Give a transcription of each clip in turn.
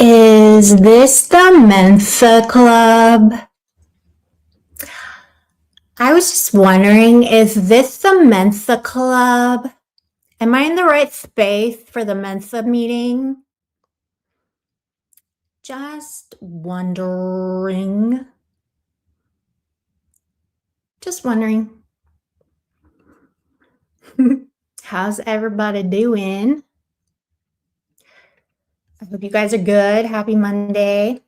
Is this the Mensa Club? I was just wondering, is this the Mensa Club? Am I in the right space for the Mensa meeting? Just wondering. Just wondering. How's everybody doing? I hope you guys are good. Happy Monday.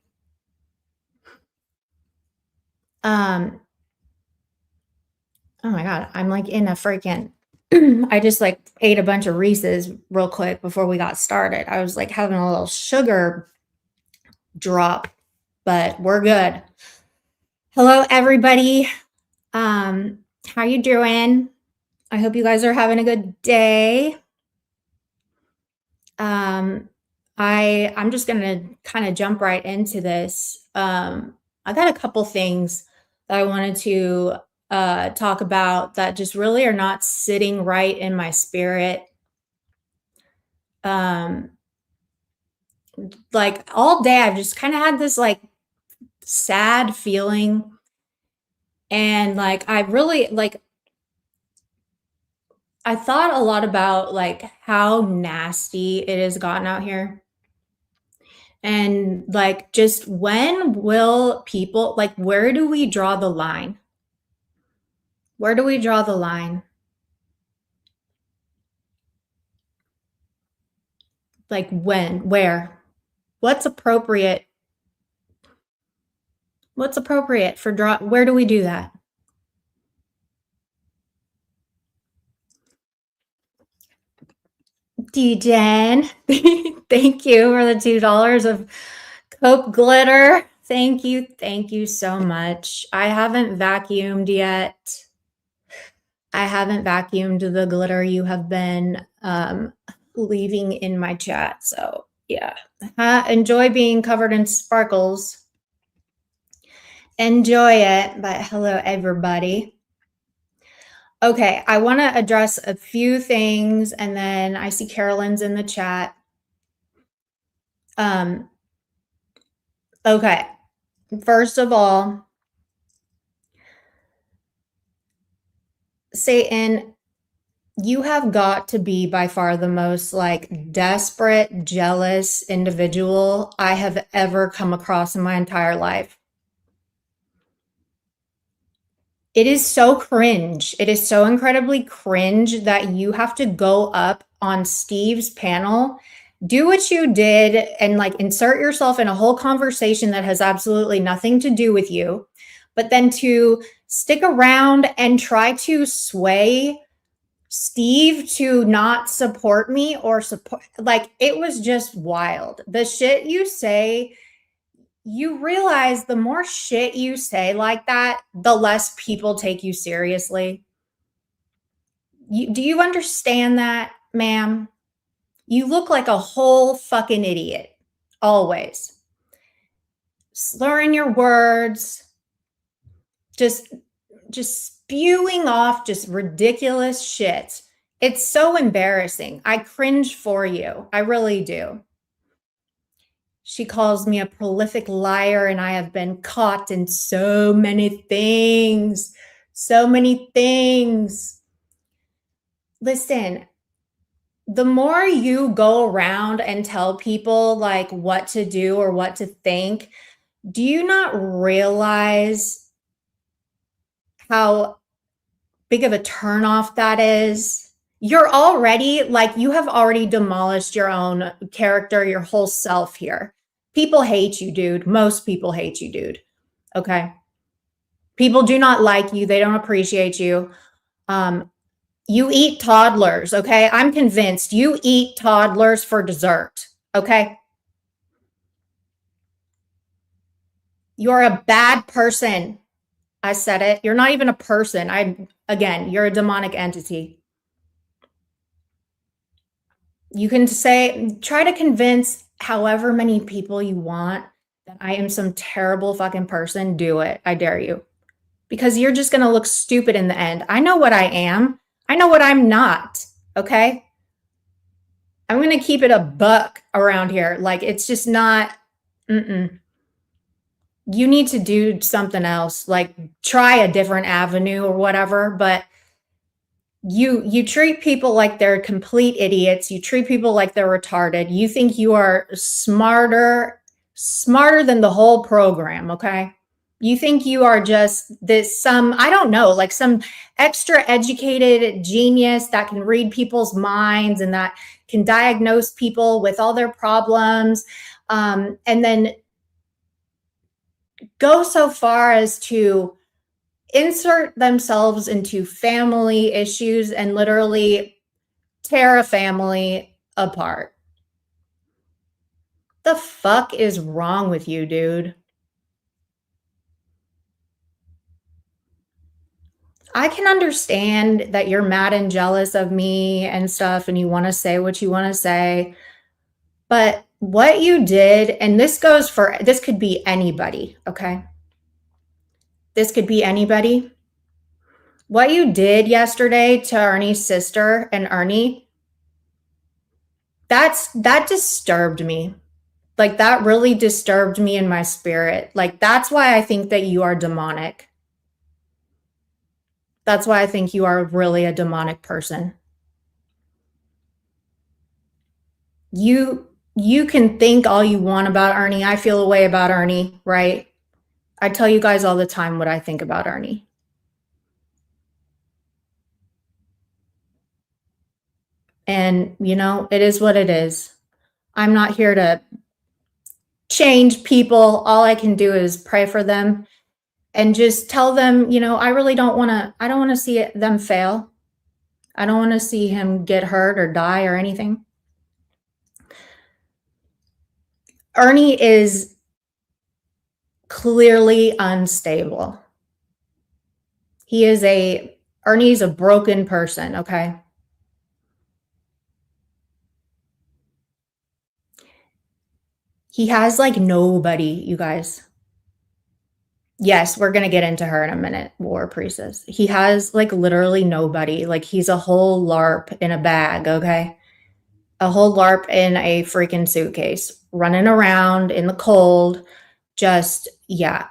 Oh my God, I'm like in a freaking, I just like ate a bunch of Reese's real quick before we got started. I was like having a little sugar drop, but we're good. Hello, everybody. How you doing? I hope you guys are having a good day. I'm just gonna kind of jump right into this. I got a couple things that I wanted to talk about that just really are not sitting right in my spirit. Like all day, I've just kind of had this like sad feeling, and like I really like I thought a lot about like how nasty it has gotten out here. And like just when will people like where do we draw the line? Where do we draw the line? Like when, where? What's appropriate? What's appropriate for where do we do that? D-Jen, thank you for the $2 of Cope glitter. Thank you so much. I haven't vacuumed yet. I haven't vacuumed the glitter you have been leaving in my chat. So yeah, enjoy being covered in sparkles. Enjoy it, but hello everybody. Okay, I want to address a few things, and then I see Carolyn's in the chat. Okay, first of all, Satan, you have got to be by far the most like desperate, jealous individual I have ever come across in my entire life. It is so cringe. It is so incredibly cringe that you have to go up on Steve's panel, do what you did, and like insert yourself in a whole conversation that has absolutely nothing to do with you, but then to stick around and try to sway Steve to not support me or support, like it was just wild. The shit you say, you realize the more shit you say like that, the less people take you seriously. Do you understand that, ma'am? You look like a whole fucking idiot, always. Slurring your words, just spewing off just ridiculous shit. It's so embarrassing. I cringe for you. I really do. She calls me a prolific liar, and I have been caught in so many things. So many things. Listen, the more you go around and tell people like what to do or what to think, do you not realize how big of a turnoff that is? You're already like, you have already demolished your own character, your whole self here. People hate you, dude. Most people hate you, dude. Okay. People do not like you. They don't appreciate you. You eat toddlers. Okay. I'm convinced you eat toddlers for dessert. Okay. You're a bad person. I said it. You're not even a person. Again, you're a demonic entity. You can try to convince however many people you want that I am some terrible fucking person. Do it. I dare you. Because you're just going to look stupid in the end. I know what I am. I know what I'm not. Okay. I'm going to keep it a buck around here. Like, it's just not, Mm-mm. You need to do something else, like try a different avenue or whatever, but you treat people like they're complete idiots. You treat people like they're retarded. You think you are smarter than the whole program, okay? You think you are just this some I don't know, like some extra educated genius that can read people's minds and that can diagnose people with all their problems, and then go so far as to insert themselves into family issues and literally tear a family apart. The fuck is wrong with you, dude? I can understand that you're mad and jealous of me and stuff, and you want to say what you want to say, but what you did, and this could be anybody, okay? This could be anybody. What you did yesterday to Ernie's sister and Ernie, that disturbed me. Like that really disturbed me in my spirit. Like that's why I think that you are demonic. That's why I think you are really a demonic person. You can think all you want about Ernie. I feel a way about Ernie, right? I tell you guys all the time what I think about Ernie. And, it is what it is. I'm not here to change people. All I can do is pray for them and just tell them, I don't want to see them fail. I don't want to see him get hurt or die or anything. Ernie is clearly unstable. Ernie's a broken person, okay? He has like nobody, you guys. Yes, we're going to get into her in a minute, War Priestess. He has like literally nobody. Like he's a whole LARP in a bag, okay? A whole LARP in a freaking suitcase, running around in the cold. Just, yeah,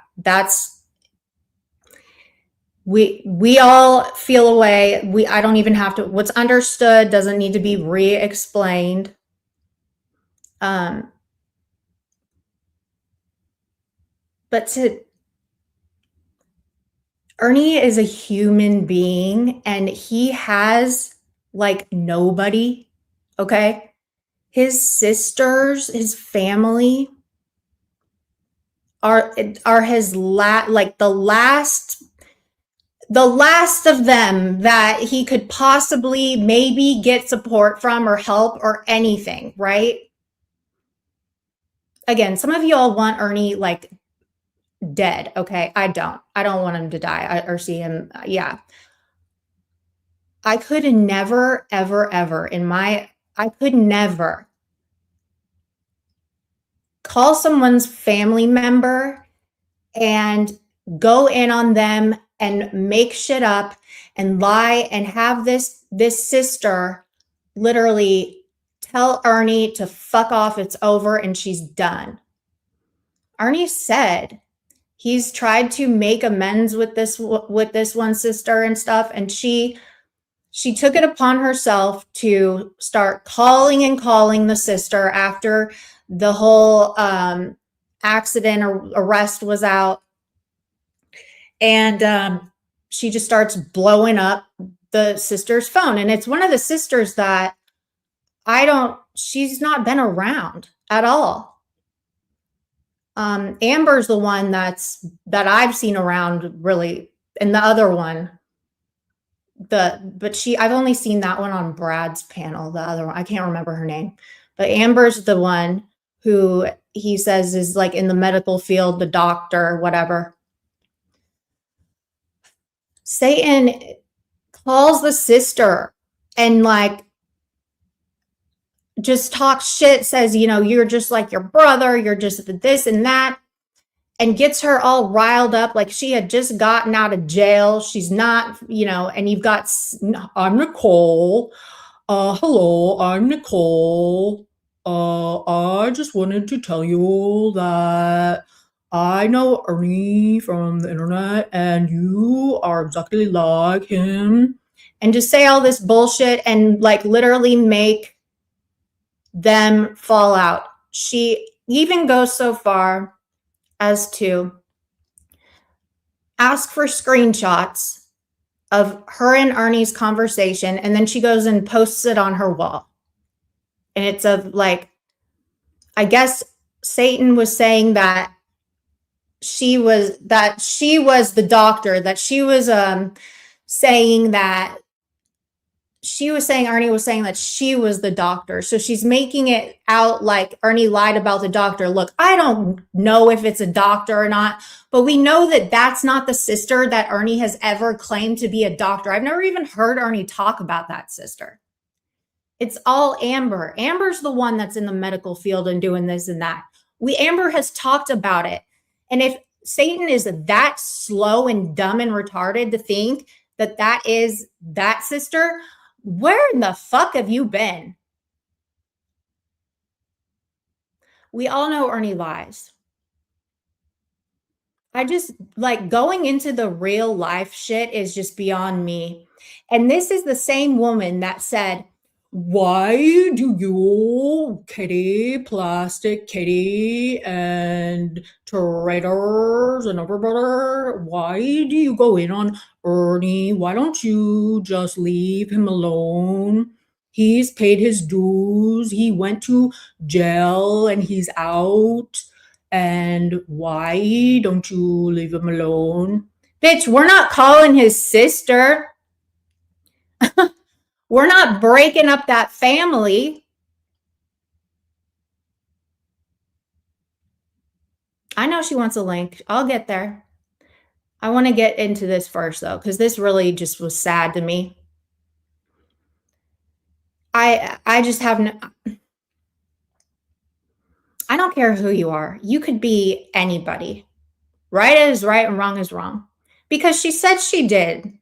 we all feel a way. I don't even have to, what's understood doesn't need to be re-explained. But Ernie is a human being and he has like nobody, okay? His sisters, his family are his like the last of them that he could possibly maybe get support from or help or anything, right? Again, some of y'all want Ernie like dead, okay? I don't want him to die or see him. Yeah. I could never, ever, ever I could never call someone's family member and go in on them and make shit up and lie and have this sister literally tell Ernie to fuck off, it's over, and she's done. Ernie said he's tried to make amends with this one sister and stuff, and she took it upon herself to start calling and calling the sister after the whole accident or arrest was out. And she just starts blowing up the sister's phone. And it's one of the sisters that she's not been around at all. Amber's the one that I've seen around really, and the other one, I've only seen that one on Brad's panel. The other one, I can't remember her name, but Amber's the one who he says is like in the medical field, the doctor, whatever. Satan calls the sister and like just talks shit, says, you're just like your brother, you're just this and that, and gets her all riled up like she had just gotten out of jail. She's not, and you've got, I'm Nicole. Hello, I'm Nicole. I just wanted to tell you that I know Ernie from the internet and you are exactly like him. And just say all this bullshit and like literally make them fall out. She even goes so far as to ask for screenshots of her and Ernie's conversation, and then she goes and posts it on her wall. And it's of like, I guess Satan was saying that she was the doctor, that she was saying that she was saying Ernie was saying that she was the doctor. So she's making it out like Ernie lied about the doctor. Look, I don't know if it's a doctor or not, but we know that that's not the sister that Ernie has ever claimed to be a doctor. I've never even heard Ernie talk about that sister. It's all Amber. Amber's the one that's in the medical field and doing this and that. Amber has talked about it. And if Satan is that slow and dumb and retarded to think that that is that sister, where in the fuck have you been? We all know Ernie lies. I just like going into the real life shit is just beyond me. And this is the same woman that said, Why do you, Kitty, Plastic Kitty, and Traitors and everybody, why do you go in on Ernie? Why don't you just leave him alone? He's paid his dues. He went to jail and he's out. And why don't you leave him alone? bitch, we're not calling his sister. We're not breaking up that family. I know she wants a link. I'll get there. I want to get into this first though, because this really just was sad to me. I just have no, I don't care who you are. You could be anybody. Right is right and wrong is wrong. Because she said she did.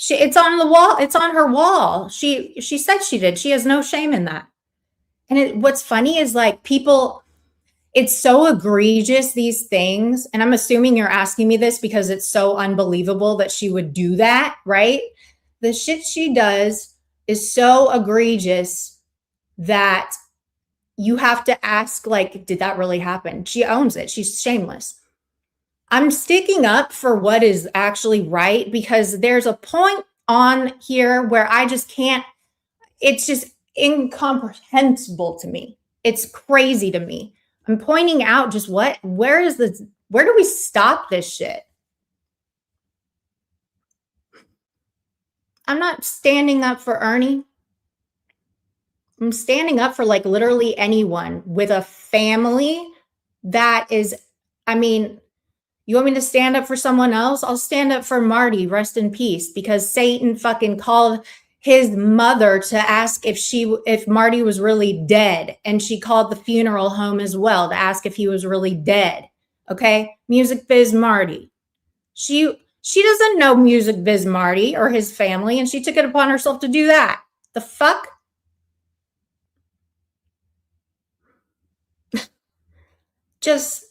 It's on the wall. It's on her wall. She said she did. She has no shame in that. And what's funny is like people, it's so egregious, these things. And I'm assuming you're asking me this because it's so unbelievable that she would do that, right? The shit she does is so egregious that you have to ask, like, did that really happen? She owns it. She's shameless. I'm sticking up for what is actually right because there's a point on here where I just can't, it's just incomprehensible to me. It's crazy to me. I'm pointing out just where do we stop this shit? I'm not standing up for Ernie. I'm standing up for like literally anyone with a family that is, I mean, you want me to stand up for someone else? I'll stand up for Marty, rest in peace, because Satan fucking called his mother to ask if Marty was really dead, and she called the funeral home as well to ask if he was really dead. Okay? Music Biz Marty. She doesn't know Music Biz Marty or his family, and she took it upon herself to do that. The fuck? Just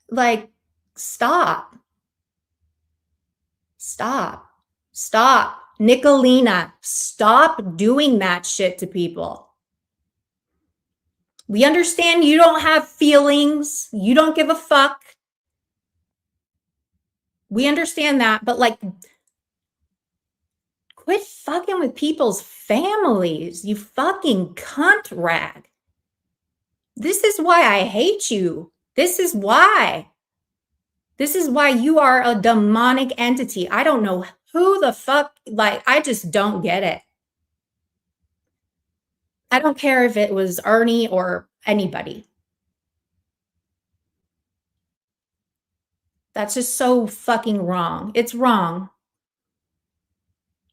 like stop. Stop. Stop. Nicolina, stop doing that shit to people. We understand you don't have feelings. You don't give a fuck. We understand that, but like, quit fucking with people's families, you fucking cunt rag. This is why I hate you. This is why. This is why you are a demonic entity. I don't know who the fuck, like, I just don't get it. I don't care if it was Ernie or anybody. That's just so fucking wrong. It's wrong.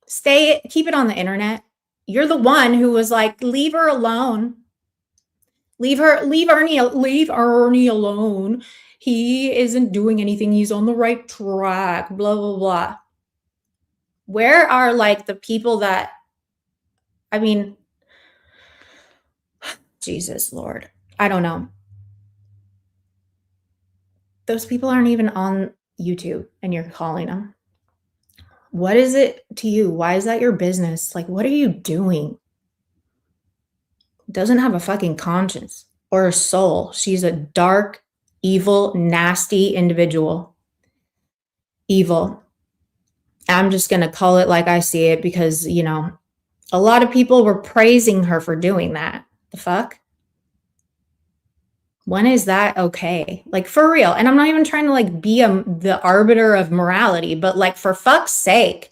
Keep it on the internet. You're the one who was like, leave her alone. Leave Ernie alone. He isn't doing anything. He's on the right track, blah, blah, blah. Where are like the people that, I mean, Jesus Lord. I don't know. Those people aren't even on YouTube and you're calling them. What is it to you? Why is that your business? Like, what are you doing? Doesn't have a fucking conscience or a soul. She's a dark, evil, nasty individual. Evil. I'm just going to call it like I see it because, you know, a lot of people were praising her for doing that. The fuck? When is that okay? Like for real. And I'm not even trying to like be the arbiter of morality, but like for fuck's sake,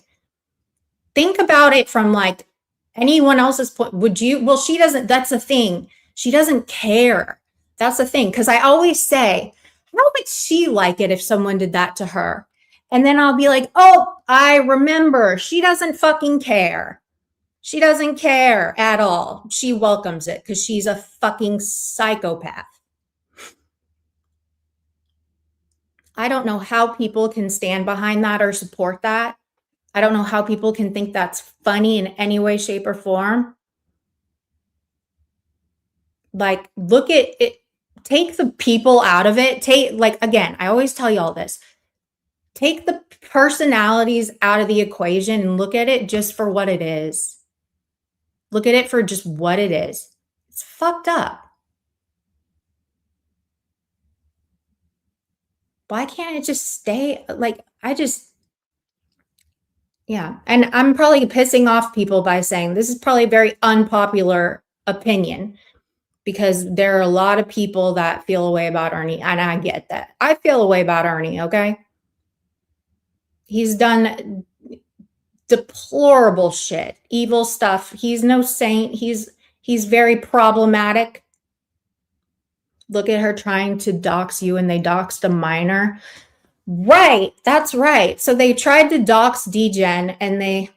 think about it from like anyone else's point. Would you? Well, she doesn't. That's the thing. She doesn't care. That's the thing. Because I always say, how would she like it if someone did that to her? And then I'll be like, oh, I remember. She doesn't fucking care. She doesn't care at all. She welcomes it because she's a fucking psychopath. I don't know how people can stand behind that or support that. I don't know how people can think that's funny in any way, shape, or form. Like, look at it, take the people out of it. Take, like, again, I always tell you all this. Take the personalities out of the equation and look at it just for what it is. Look at it for just what it is. It's fucked up. Why can't it just stay? Like, yeah. And I'm probably pissing off people by saying this is probably a very unpopular opinion because there are a lot of people that feel a way about Ernie. And I get that. I feel a way about Ernie, okay? He's done deplorable shit, evil stuff. He's no saint. He's very problematic. Look at her trying to dox you, and they doxed a minor. Right, that's right. So they tried to dox DGen, and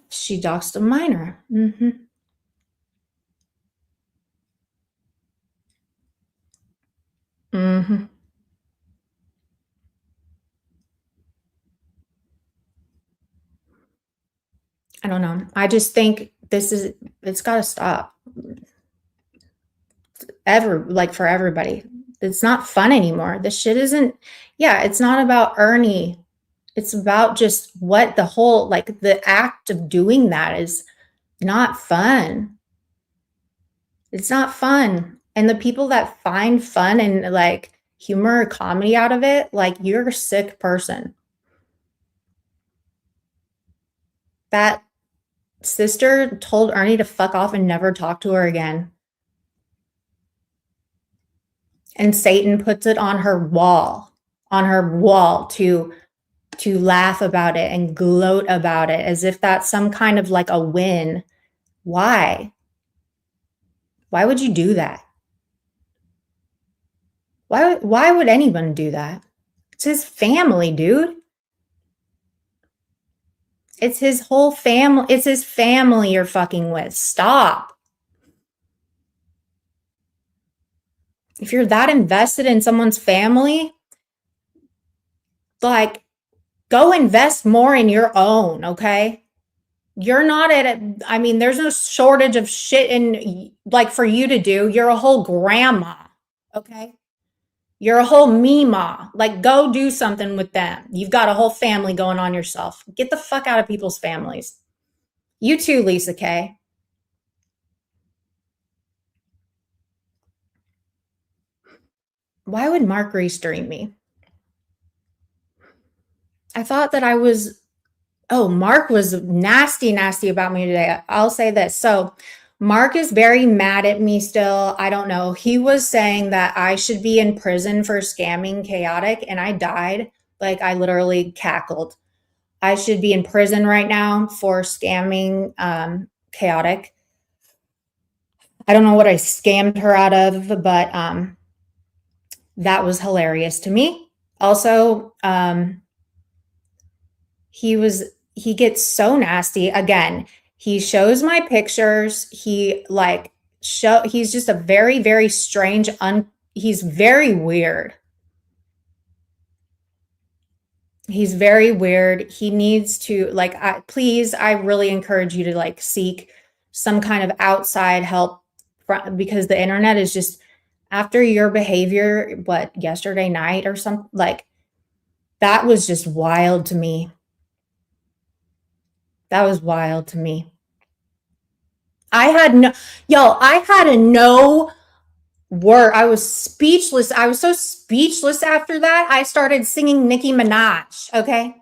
she doxed a minor. Mm-hmm. Mm-hmm. I don't know. I just think it's got to stop. Like for everybody. It's not fun anymore. This shit isn't, yeah, it's not about Ernie. It's about just what the whole, like the act of doing that is not fun. It's not fun. And the people that find fun and like humor or comedy out of it, like you're a sick person. That sister told Ernie to fuck off and never talk to her again. And Satan puts it on her wall to laugh about it and gloat about it as if that's some kind of like a win. Why? Why would you do that? Why would anyone do that? It's his family, dude. It's his whole family. It's his family you're fucking with. Stop. If you're that invested in someone's family, like go invest more in your own, okay? You're not at it. I mean, there's no shortage of shit in like for you to do. You're a whole grandma, okay? You're a whole Mima. Like, go do something with them. You've got a whole family going on yourself. Get the fuck out of people's families. You too, Lisa K. Why would Mark restream me? I thought that I was, oh, Mark was nasty, nasty about me today. I'll say this. So, Mark is very mad at me still. I don't know. He was saying that I should be in prison for scamming Chaotic, and I died. Like, I literally cackled. I should be in prison right now for scamming Chaotic. I don't know what I scammed her out of, but that was hilarious to me. Also, he gets so nasty. Again, he shows my pictures. He's just a very, very strange, he's very weird. He's very weird. He needs to please, I really encourage you to like seek some kind of outside help because the internet is just, after your behavior, what, yesterday night or something, like, that was just wild to me. That was wild to me. I had a no word. I was speechless. I was so speechless after that. I started singing Nicki Minaj. Okay.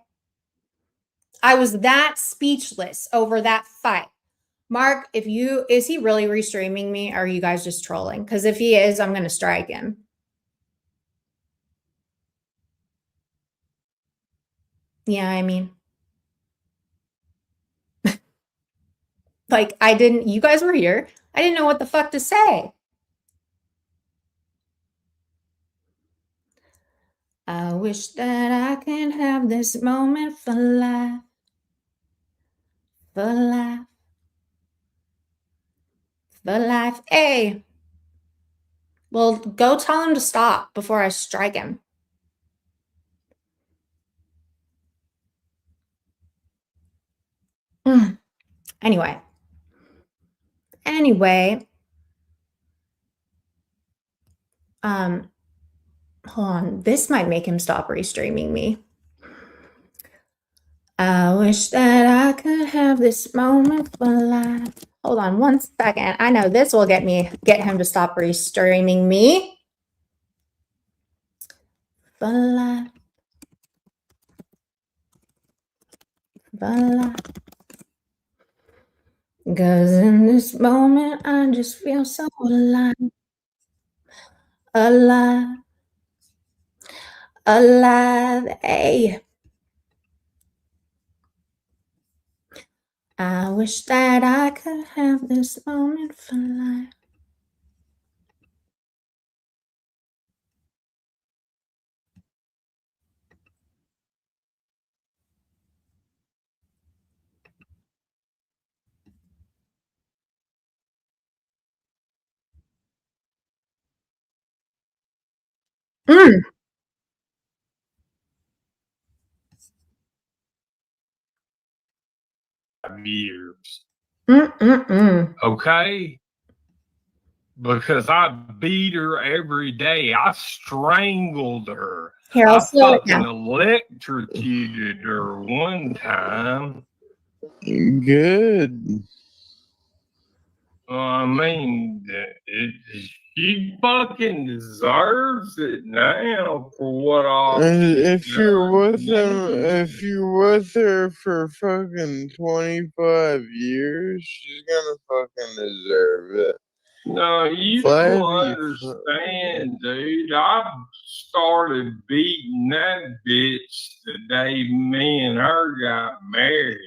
I was that speechless over that fight. Mark, is he really restreaming me? Or are you guys just trolling? Because if he is, I'm going to strike him. Yeah, I mean, like, you guys were here. I didn't know what the fuck to say. I wish that I could have this moment for life. For life. For life. Hey. Well, go tell him to stop before I strike him. Anyway. Hold on. This might make him stop restreaming me. I wish that I could have this moment for life. Hold on 1 second. I know this will get him to stop restreaming me. For life. For life. Cause in this moment I just feel so alive. Alive. Alive. Hey. I wish that I could have this moment for life. Mm. Years. Mm-mm-mm. Okay? Because I beat her every day. I strangled her. Here, I'll I slow it fucking down. electrocuted her one time. Good. I mean, she fucking deserves it now for what all If she's you're done. with him, if you're with her for fucking 25 years, she's gonna fucking deserve it. No, you don't understand, dude. I started beating that bitch the day me and her got married.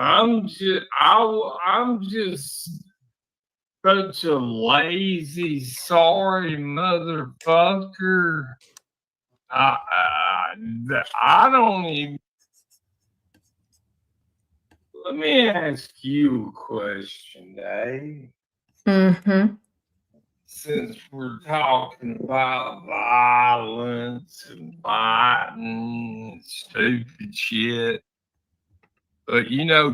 I'm just such a lazy, sorry motherfucker. I don't even. Let me ask you a question, Dave. Mm-hmm. Since we're talking about violence and fighting and stupid shit, but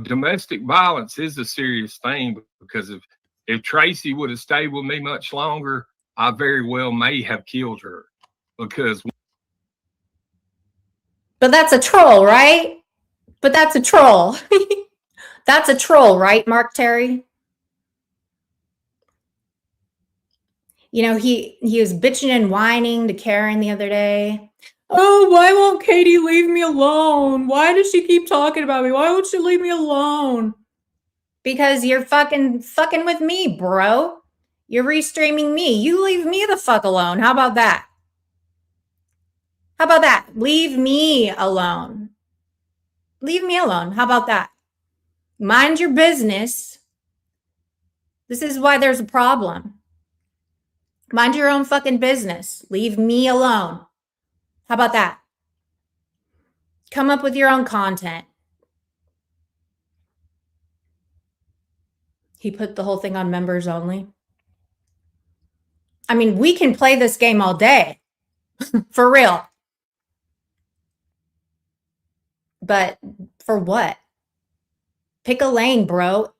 domestic violence is a serious thing because if Tracy would have stayed with me much longer, I very well may have killed her because. But that's a troll, right? But that's a troll. That's a troll, right, Mark Terry? He was bitching and whining to Karen the other day. Oh, why won't Katie leave me alone? Why does she keep talking about me? Why won't she leave me alone? Because you're fucking with me, bro. You're restreaming me. You leave me the fuck alone. How about that? How about that? Leave me alone. Leave me alone. How about that? Mind your business. This is why there's a problem. Mind your own fucking business. Leave me alone. How about that? Come up with your own content. He put the whole thing on members only. I mean, we can play this game all day. For real. But for what? Pick a lane, bro.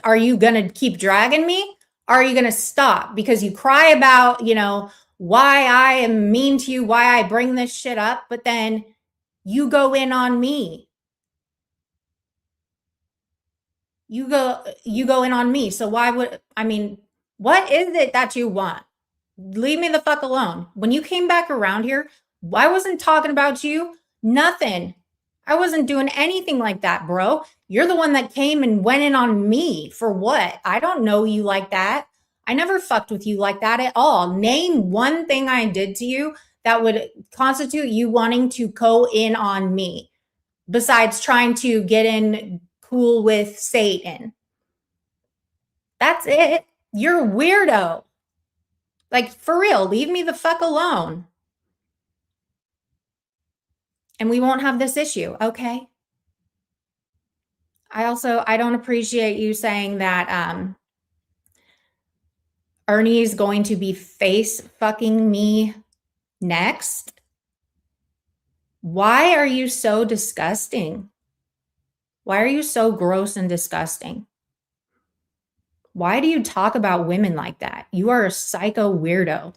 Are you going to keep dragging me? Are you going to stop? Because you cry about, why I am mean to you, why I bring this shit up, but then you go in on me. You go in on me. So what is it that you want? Leave me the fuck alone. When you came back around here, I wasn't talking about you. Nothing. I wasn't doing anything like that, bro. You're the one that came and went in on me. For what? I don't know you like that. I never fucked with you like that at all. Name one thing I did to you that would constitute you wanting to go in on me, besides trying to get in cool with Satan. That's it. You're a weirdo. Like, for real, leave me the fuck alone. And we won't have this issue, okay? I don't appreciate you saying that Ernie is going to be face fucking me next. Why are you so disgusting? Why are you so gross and disgusting? Why do you talk about women like that? You are a psycho weirdo.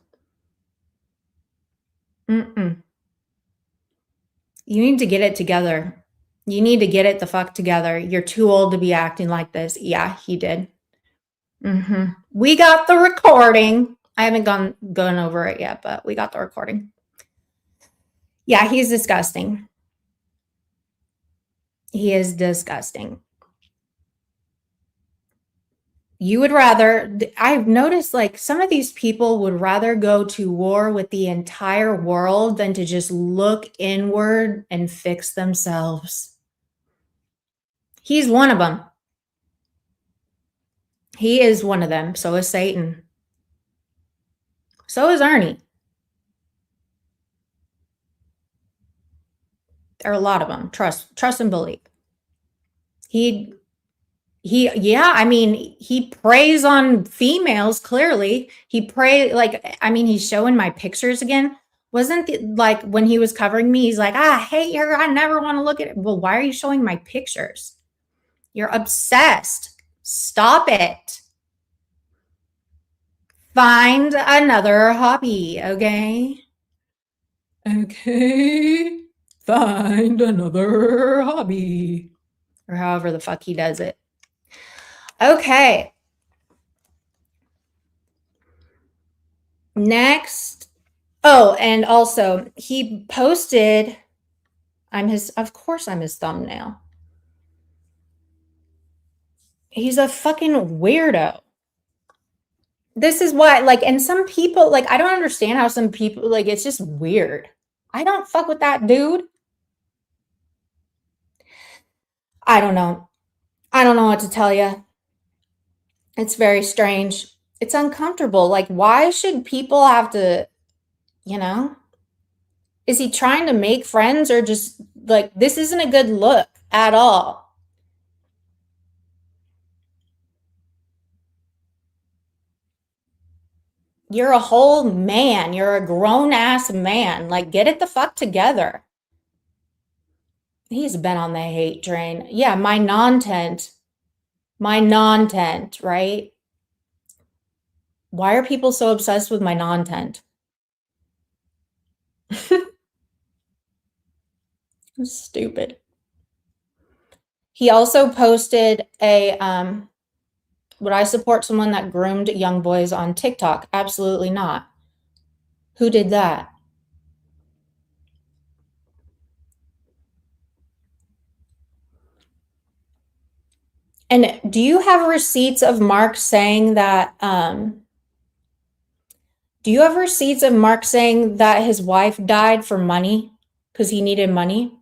You need to get it together. You need to get it the fuck together. You're too old to be acting like this. Yeah, he did. We got the recording. I haven't gone over it yet, but we got the recording. Yeah, he's disgusting. He is disgusting. You would rather, I've noticed like some of these people would rather go to war with the entire world than to just look inward and fix themselves. He's one of them. He is one of them. So is Satan. So is Ernie. There are a lot of them. Trust and believe. He preys on females, clearly. He's showing my pictures again. Like when he was covering me, he's like, I hate her. I never want to look at it. Well, why are you showing my pictures? You're obsessed. Stop it. Find another hobby, okay? Okay. Find another hobby. Or however the fuck he does it. Okay. Next. Oh, and also he posted, of course I'm his thumbnail. He's a fucking weirdo. This is why, and some people, I don't understand how some people, it's just weird. I don't fuck with that dude. I don't know. I don't know what to tell you. It's very strange. It's uncomfortable. Why should people have to, Is he trying to make friends or just, this isn't a good look at all. You're a whole man. You're a grown-ass man. Get it the fuck together. He's been on the hate train. Yeah, my non-tent, right? Why are people so obsessed with my non-tent? Stupid. He also posted would I support someone that groomed young boys on TikTok? Absolutely not. Who did that? And do you have receipts of Mark saying that, his wife died for money because he needed money?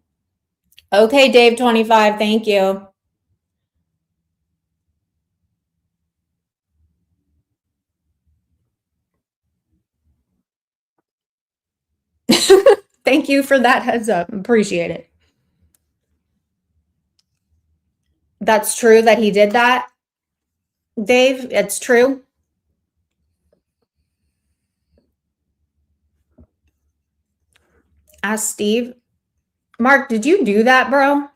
Okay, Dave 25, thank you. Thank you for that heads up. Appreciate it. That's true that he did that, Dave. It's true. Ask Steve. Mark, did you do that, bro?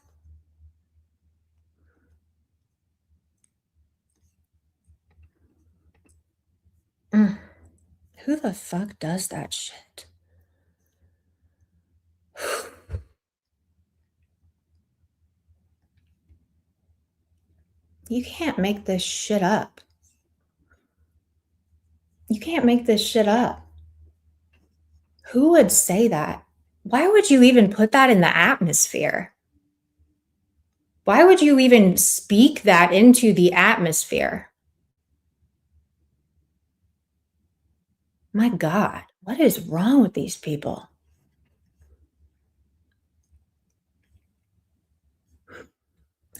Who the fuck does that shit? You can't make this shit up. You can't make this shit up. Who would say that? Why would you even put that in the atmosphere? Why would you even speak that into the atmosphere? My God, what is wrong with these people?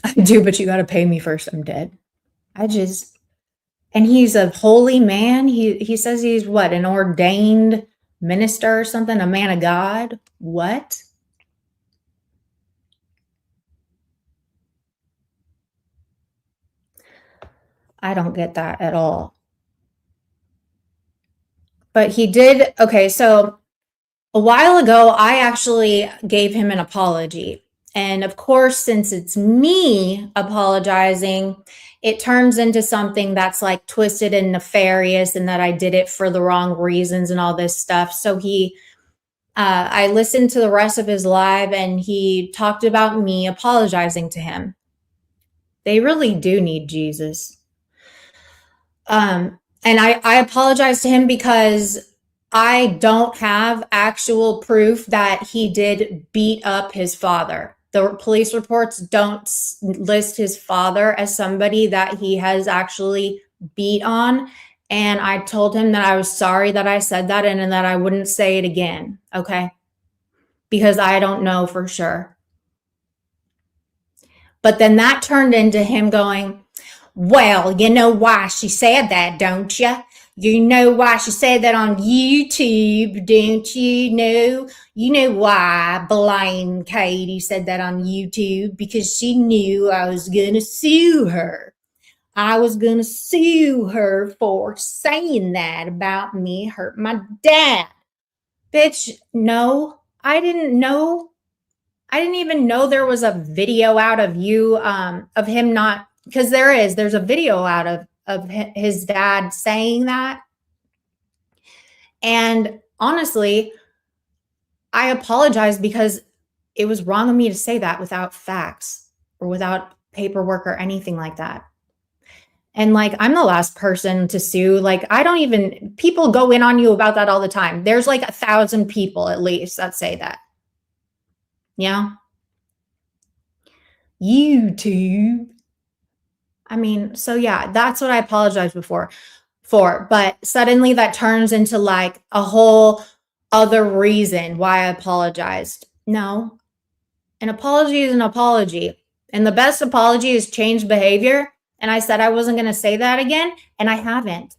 I do, but you got to pay me first. I'm dead. And he's a holy man. He says he's what, an ordained minister or something, a man of God. What? I don't get that at all. But he did. Okay, so a while ago, I actually gave him an apology. And of course, since it's me apologizing, it turns into something that's like twisted and nefarious and that I did it for the wrong reasons and all this stuff. So I listened to the rest of his live and he talked about me apologizing to him. They really do need Jesus. And I apologize to him because I don't have actual proof that he did beat up his father. The police reports don't list his father as somebody that he has actually beat on. And I told him that I was sorry that I said that and that I wouldn't say it again. Okay. Because I don't know for sure. But then that turned into him going, well, you know why she said that, don't you? You know why she said that on YouTube, don't you know? You know why Blaine Katie said that on YouTube? Because she knew I was going to sue her. I was going to sue her for saying that about me hurt my dad. Bitch, no, I didn't know. I didn't even know there was a video out of you, of him not, because there's a video out of his dad saying that. And honestly, I apologize because it was wrong of me to say that without facts or without paperwork or anything like that. And like, I'm the last person to sue. Like, people go in on you about that all the time. There's like 1,000 people at least that say that. Yeah. YouTube. I mean, so yeah, that's what I apologized for. But suddenly that turns into like a whole other reason why I apologized. No, an apology is an apology. And the best apology is change behavior. And I said I wasn't going to say that again, and I haven't.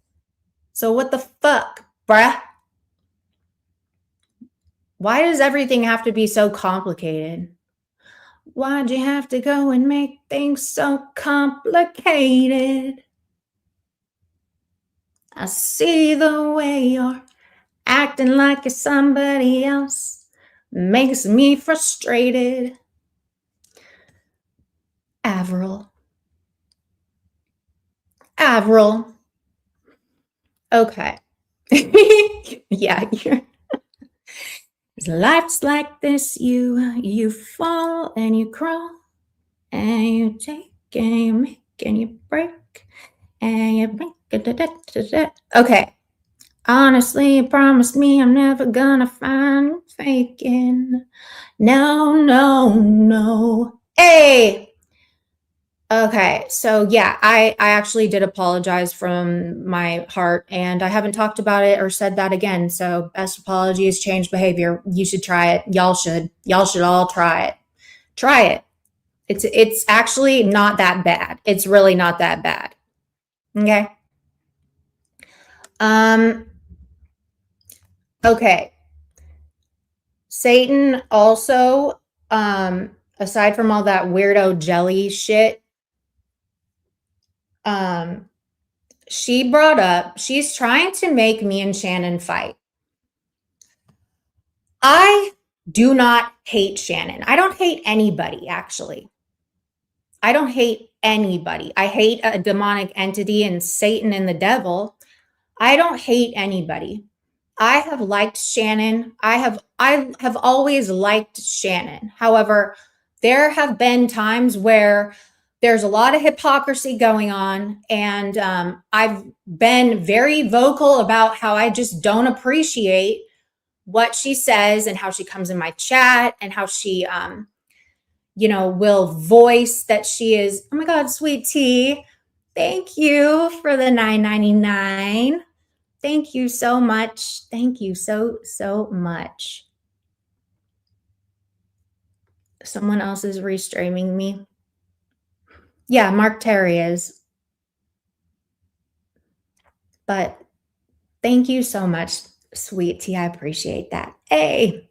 So what the fuck, bruh? Why does everything have to be so complicated? Why'd you have to go and make things so complicated? I see the way you're acting like you're somebody else. Makes me frustrated. Avril. Okay. Yeah, life's like this. You fall and you crawl and you take and you make and you break and you break. Okay. Honestly, you promised me I'm never gonna find you faking. No. Hey! Okay, so yeah, I actually did apologize from my heart, and I haven't talked about it or said that again. So best apology is change behavior. You should try it. Y'all should all try it. Try it. It's actually not that bad. It's really not that bad. Okay. Okay. Satan also, aside from all that weirdo jelly shit, she brought up, she's trying to make me and Shannon fight. I do not hate Shannon. I don't hate anybody, actually. I don't hate anybody. I hate a demonic entity and Satan and the devil. I don't hate anybody. I have liked Shannon. I have always liked Shannon. However, there have been times where there's a lot of hypocrisy going on, and I've been very vocal about how I just don't appreciate what she says and how she comes in my chat and how she will voice that she is, oh my God, sweet tea. Thank you for the $9.99. Thank you so much. Thank you so much. Someone else is restreaming me. Yeah, Mark Terry is. But thank you so much, sweet tea. I appreciate that. Hey,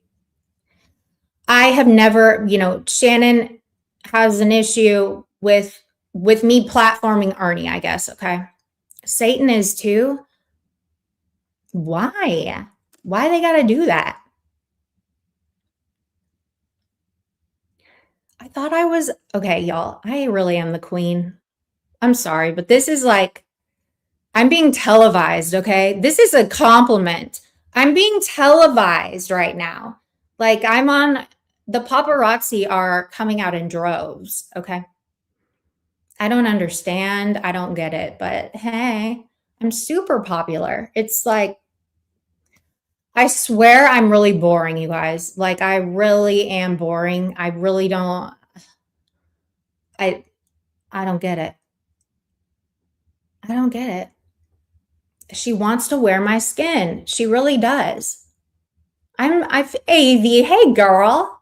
I have never, Shannon has an issue with me platforming Ernie, I guess. Okay. Satan is too. Why? Why they gotta do that? I thought I was okay, y'all. I really am the queen. I'm sorry, but this is like I'm being televised, okay? This is a compliment. I'm being televised right now. Like the paparazzi are coming out in droves, okay? I don't understand. I don't get it, but hey, I'm super popular. It's like I swear I'm really boring, you guys. Like I really am boring. I really don't I don't get it. I don't get it. She wants to wear my skin. She really does. I've AV, hey girl.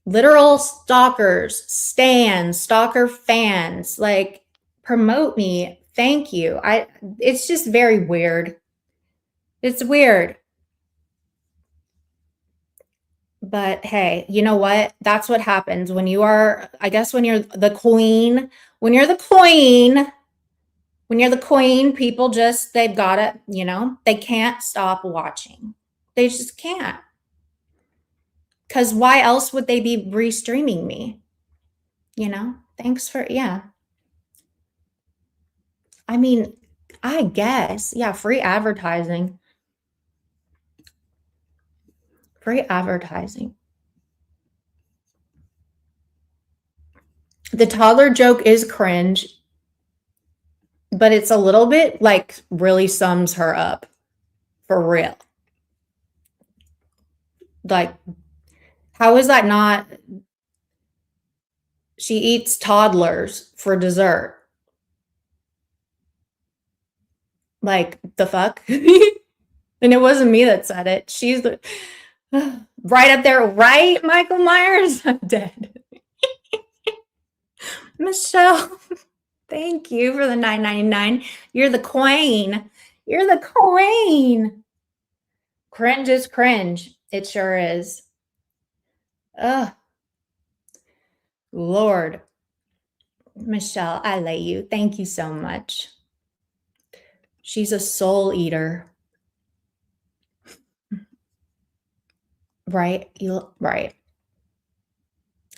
Literal stalkers, stans, stalker fans, like promote me. Thank you. It's just very weird. It's weird. But hey, you know what? That's what happens when you are, I guess when you're the queen, when you're the queen, people just, they've got it, they can't stop watching. They just can't. Because why else would they be restreaming me? Thanks for, yeah. I mean, I guess, yeah, free advertising. Free advertising. The toddler joke is cringe, but it's a little bit like really sums her up for real. Like, how is that not? She eats toddlers for dessert. Like, the fuck? And it wasn't me that said it. She's the right up there, right, Michael Myers? I'm dead. Michelle, thank you for the $9.99. You're the queen. You're the queen. Cringe is cringe. It sure is. Ugh. Lord. Michelle, I lay you. Thank you so much. She's a soul eater. Right? Right.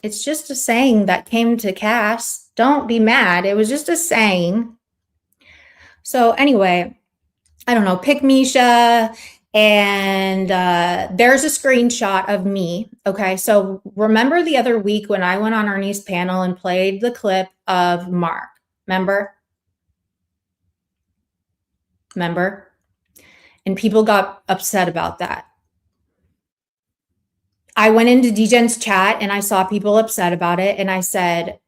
It's just a saying that came to Cass. Don't be mad. It was just a saying. So anyway, I don't know, pick Misha, and there's a screenshot of me. Okay, so remember the other week when I went on Ernie's panel and played the clip of Mark? Remember? And people got upset about that. I went into DJen's chat and I saw people upset about it. And I said,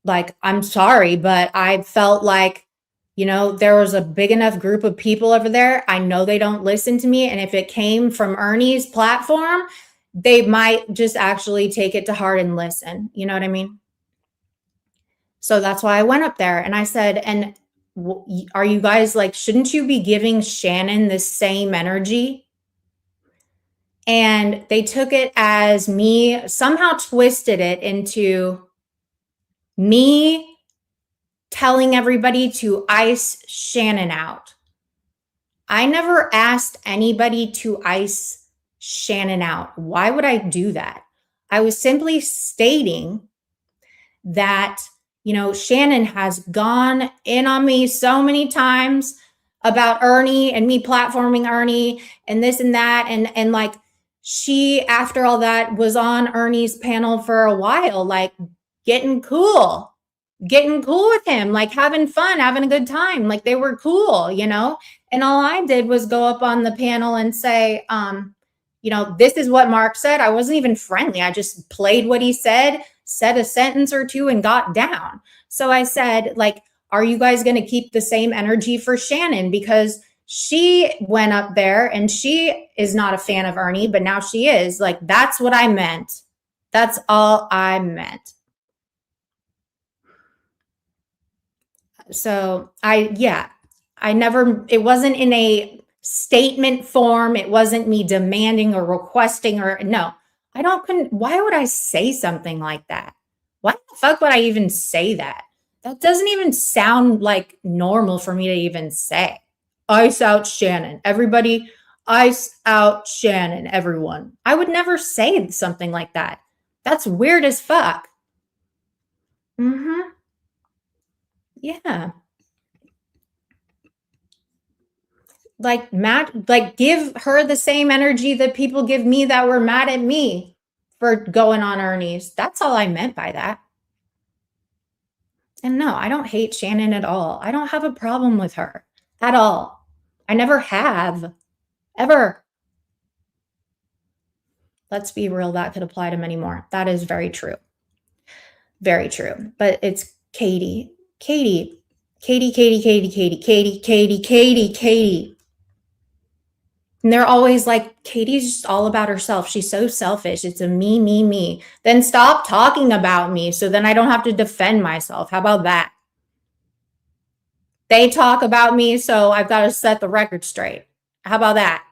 like, I'm sorry, but I felt like, there was a big enough group of people over there. I know they don't listen to me. And if it came from Ernie's platform, they might just actually take it to heart and listen. You know what I mean? So that's why I went up there and I said, and are you guys like, shouldn't you be giving Shannon the same energy? And they took it as me, somehow twisted it into me telling everybody to ice Shannon out. I never asked anybody to ice Shannon out. Why would I do that? I was simply stating that, Shannon has gone in on me so many times. about Ernie and me platforming Ernie and this and that. And like she, after all that, was on Ernie's panel for a while, like getting cool with him, like having fun, having a good time. Like they were cool, you know? And all I did was go up on the panel and say, you know, this is what Mark said. I wasn't even friendly. I just played what he said a sentence or two and got down. So I said, like, are you guys going to keep the same energy for Shannon? Because she went up there and she is not a fan of Ernie, but now she is. Like, that's what I meant. That's all I meant. So it wasn't in a statement form. It wasn't me demanding or requesting no. Why would I say something like that? Why the fuck would I even say that? That doesn't even sound like normal for me to even say. Ice out Shannon. Everybody, ice out Shannon, everyone. I would never say something like that. That's weird as fuck. Yeah. Like give her the same energy that people give me that were mad at me for going on Ernie's. That's all I meant by that. And no, I don't hate Shannon at all. I don't have a problem with her at all. I never have, ever. Let's be real, that could apply to many more. That is very true. Very true. But it's Katie. And they're always like, Katie's just all about herself. She's so selfish. It's a me. Then stop talking about me so then I don't have to defend myself. How about that? They talk about me, so I've got to set the record straight. How about that?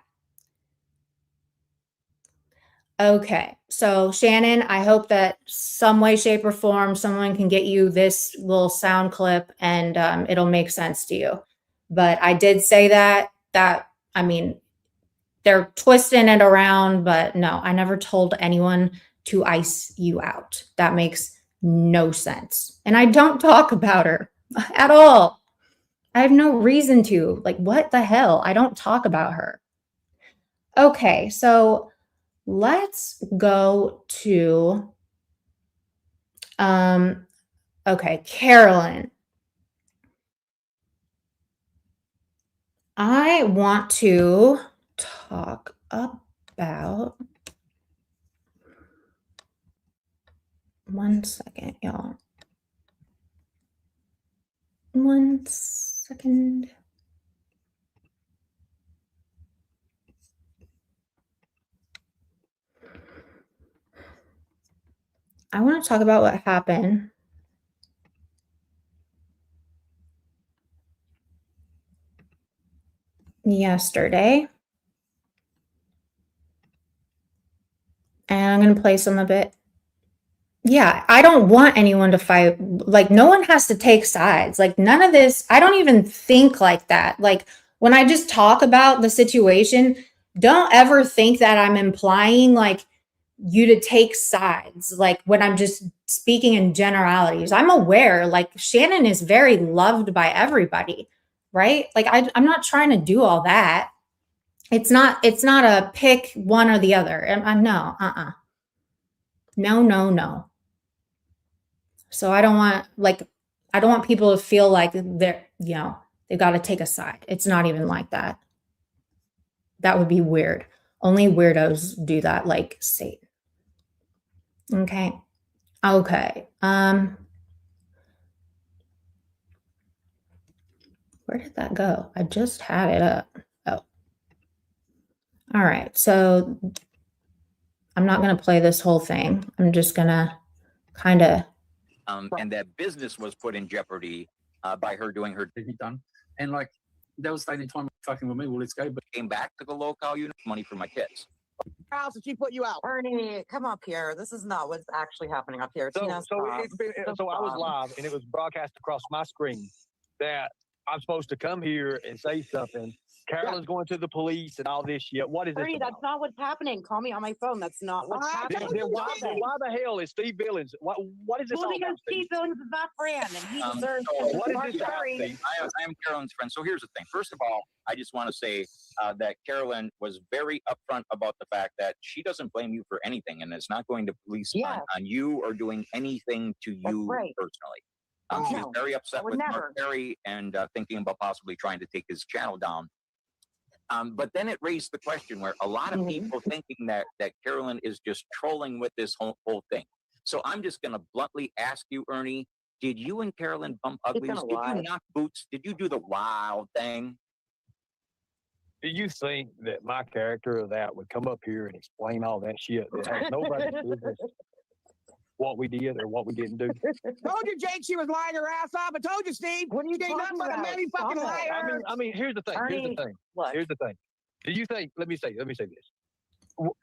Okay, so Shannon, I hope that some way, shape, or form, someone can get you this little sound clip and it'll make sense to you. But I did say that, I mean, they're twisting it around, but no, I never told anyone to ice you out. That makes no sense. And I don't talk about her at all. I have no reason to. Like, what the hell? I don't talk about her. Okay, so let's go to, okay, Carolyn. I want to talk about, one second, y'all. One second. I want to talk about what happened yesterday. And I'm going to play some of it. Yeah, I don't want anyone to fight. Like, no one has to take sides. Like, none of this, I don't even think like that. Like, when I just talk about the situation, don't ever think that I'm implying like you to take sides. Like, when I'm just speaking in generalities, I'm aware like Shannon is very loved by everybody, right? Like, I'm not trying to do all that. It's not a pick one or the other. No, no. So I don't want people to feel like they're, you know, they've got to take a side. It's not even like that. That would be weird. Only weirdos do that, like Satan. Okay. Where did that go? I just had it up. Oh. All right. So I'm not going to play this whole thing. I'm just going to kind of. And that business was put in jeopardy by her doing her done. And like, that was the time fucking with me. Well, let's go. But came back to the local unit, money for my kids. House that she put you out. Ernie, come up here. This is not what's actually happening up here. So I was live, and it was broadcast across my screen that I'm supposed to come here and say something. Carolyn's going to the police and all this shit. What is this Ernie, about? that's not what's happening. Call me on my phone. That's not what's happening. Then why the hell is Steve Billings? What is this Well, all because about? Steve Billings is my friend, and he deserves so to what is Mark this about, Curry. Steve? I am Carolyn's friend. So here's the thing. First of all, I just want to say that Carolyn was very upfront about the fact that she doesn't blame you for anything and is not going to police on you or doing anything to you personally. She's very upset with Mark Curry and thinking about possibly trying to take his channel down. But then it raised the question where a lot of people thinking that Carolyn is just trolling with this whole thing. So I'm just going to bluntly ask you, Ernie, did you and Carolyn bump uglies? Did you knock boots? Did you do the wow thing? Do you think that my character of that would come up here and explain all that shit that has nobody's business what we did or what we didn't do? Told you, Jake, she was lying her ass off. I told you, Steve. What are you ain't nothing but a many fucking liar. I mean, here's the thing. Ernie, Here's the thing. Look, Here's the thing. Do you think? Let me say this.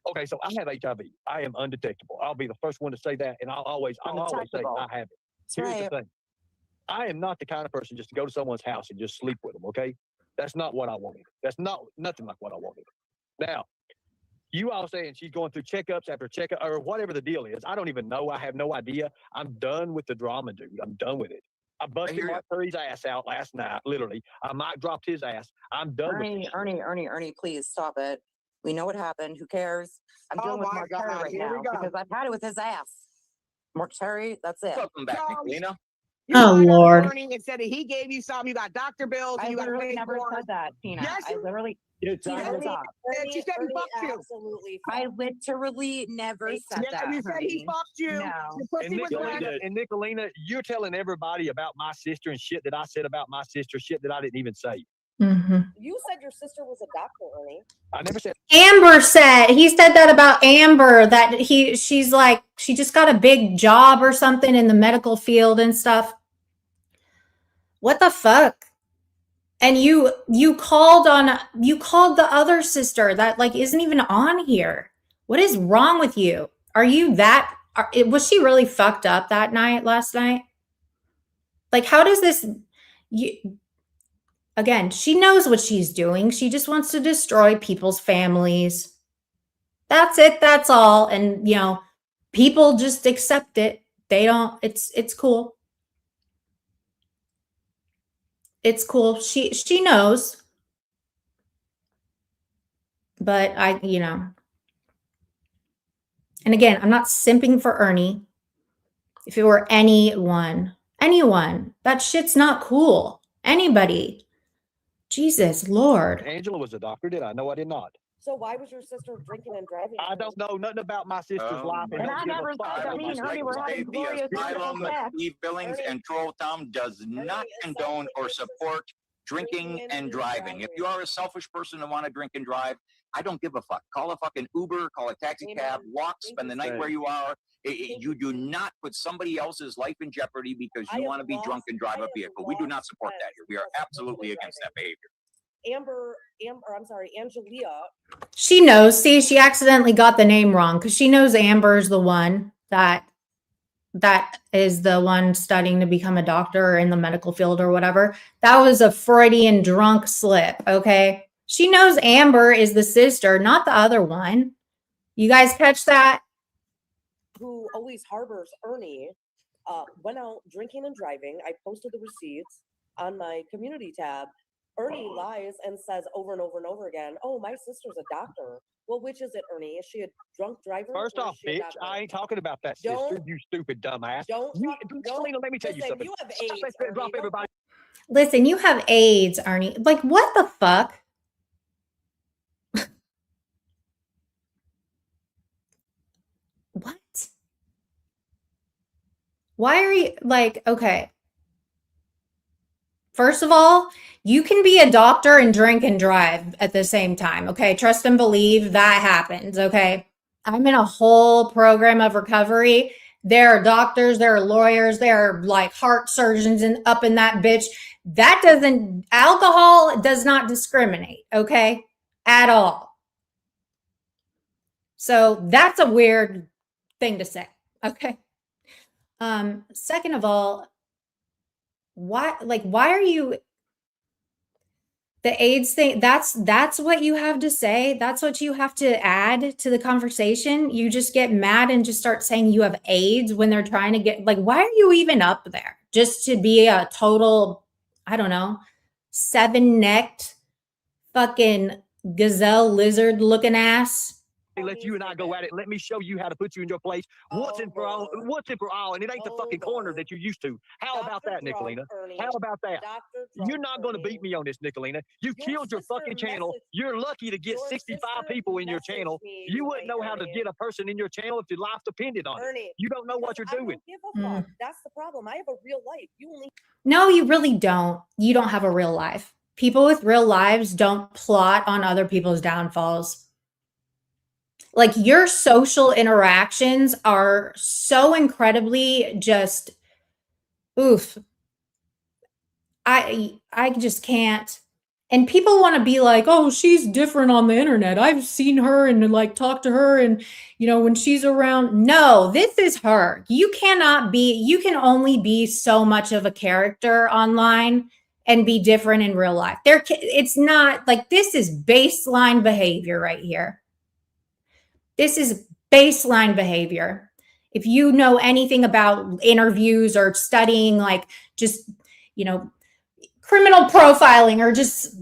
Okay, so I have HIV. I am undetectable. I'll be the first one to say that, and I'll always say I have it. Here's the thing. I am not the kind of person just to go to someone's house and just sleep with them. Okay, that's not what I wanted. That's nothing like what I wanted. Now, you all saying she's going through checkups after checkup or whatever the deal is. I don't even know. I have no idea. I'm done with the drama, dude. I'm done with it. I busted Mark Curry's ass out last night, literally. I might dropped his ass. I'm done with this. Ernie, please stop it. We know what happened. Who cares? I'm dealing with Mark Curry right now because I've had it with his ass. Mark Curry, that's it. Welcome back, Nicolina. Oh, Lord. Ernie and said that he gave you some. You got doctor bills. And I you got literally never said that, Tina. Yes, I literally. she said he fucked you. Absolutely. I literally never said that. You said he fucked you. No. And Nicolina, you're telling everybody about my sister and shit that I said about my sister, shit that I didn't even say. Mm-hmm. You said your sister was a doctor, Ernie. I never said. Amber said he said that about Amber, that she's like, she just got a big job or something in the medical field and stuff. What the fuck? And you called the other sister that like isn't even on here. What is wrong with you? Are you that was she really fucked up that night last night? Like, how does this again, she knows what she's doing. She just wants to destroy people's families. That's it. That's all. And, people just accept it. They don't, it's cool. It's cool. She knows. But and again, I'm not simping for Ernie. If it were anyone, that shit's not cool. Anybody. Jesus, Lord. Angela was a doctor, did I? No, I did not. So why was your sister drinking and driving? I don't know nothing about my sister's life. And I never thought that me and Ernie were having glorious sex. Steve Billings and Troll Tom does not condone or support drinking and driving. If you are a selfish person and want to drink and drive, I don't give a fuck. Call a fucking Uber, call a taxi cab, walk, spend the night where you are. You do not put somebody else's life in jeopardy because you want to be drunk and drive a vehicle. We do not support that here. We are absolutely against that behavior. Angelia. She knows. See, she accidentally got the name wrong because she knows Amber's the one that is the one studying to become a doctor or in the medical field or whatever. That was a Freudian drunk slip, okay? She knows Amber is the sister, not the other one. You guys catch that? Who always harbors Ernie, went out drinking and driving. I posted the receipts on my community tab. Ernie lies and says over and over and over again, oh, my sister's a doctor. Well, which is it, Ernie? Is she a drunk driver? First off, bitch, I ain't talking about that sister, you stupid dumbass. Nicolina, let me tell you something. You have AIDS, Drop everybody. Listen, you have AIDS, Ernie. Like, what the fuck? What? Why are you like, okay. First of all, you can be a doctor and drink and drive at the same time. Okay. Trust and believe that happens. Okay. I'm in a whole program of recovery. There are doctors, there are lawyers, there are like heart surgeons up in that bitch. Alcohol does not discriminate. Okay. At all. So that's a weird thing to say. Okay. Second of all, why are you, The AIDS thing, that's what you have to say. That's what you have to add to the conversation. You just get mad and just start saying you have AIDS when they're trying to get, like, why are you even up there? Just to be a total, I don't know, 7-necked fucking gazelle lizard looking ass. Let you and I go at it. Let me show you how to put you in your place once and for all. Once and for all, and it ain't the fucking corner that you're used to. How about that, Nicolina? How about that? You're not going to beat me on this, Nicolina. You killed your fucking channel. You're lucky to get 65 people in your channel. You wouldn't know how to get a person in your channel if your life depended on it. You don't know what you're doing. That's the problem. I have a real life. You only. No, you really don't. You don't have a real life. People with real lives don't plot on other people's downfalls. Like, your social interactions are so incredibly just, oof. I just can't. And people want to be like, oh, she's different on the internet. I've seen her and like talked to her and, you know, when she's around. No, this is her. You can only be so much of a character online and be different in real life. It's not like, this is baseline behavior right here. This is baseline behavior. If you know anything about interviews or studying, like, just, you know, criminal profiling or just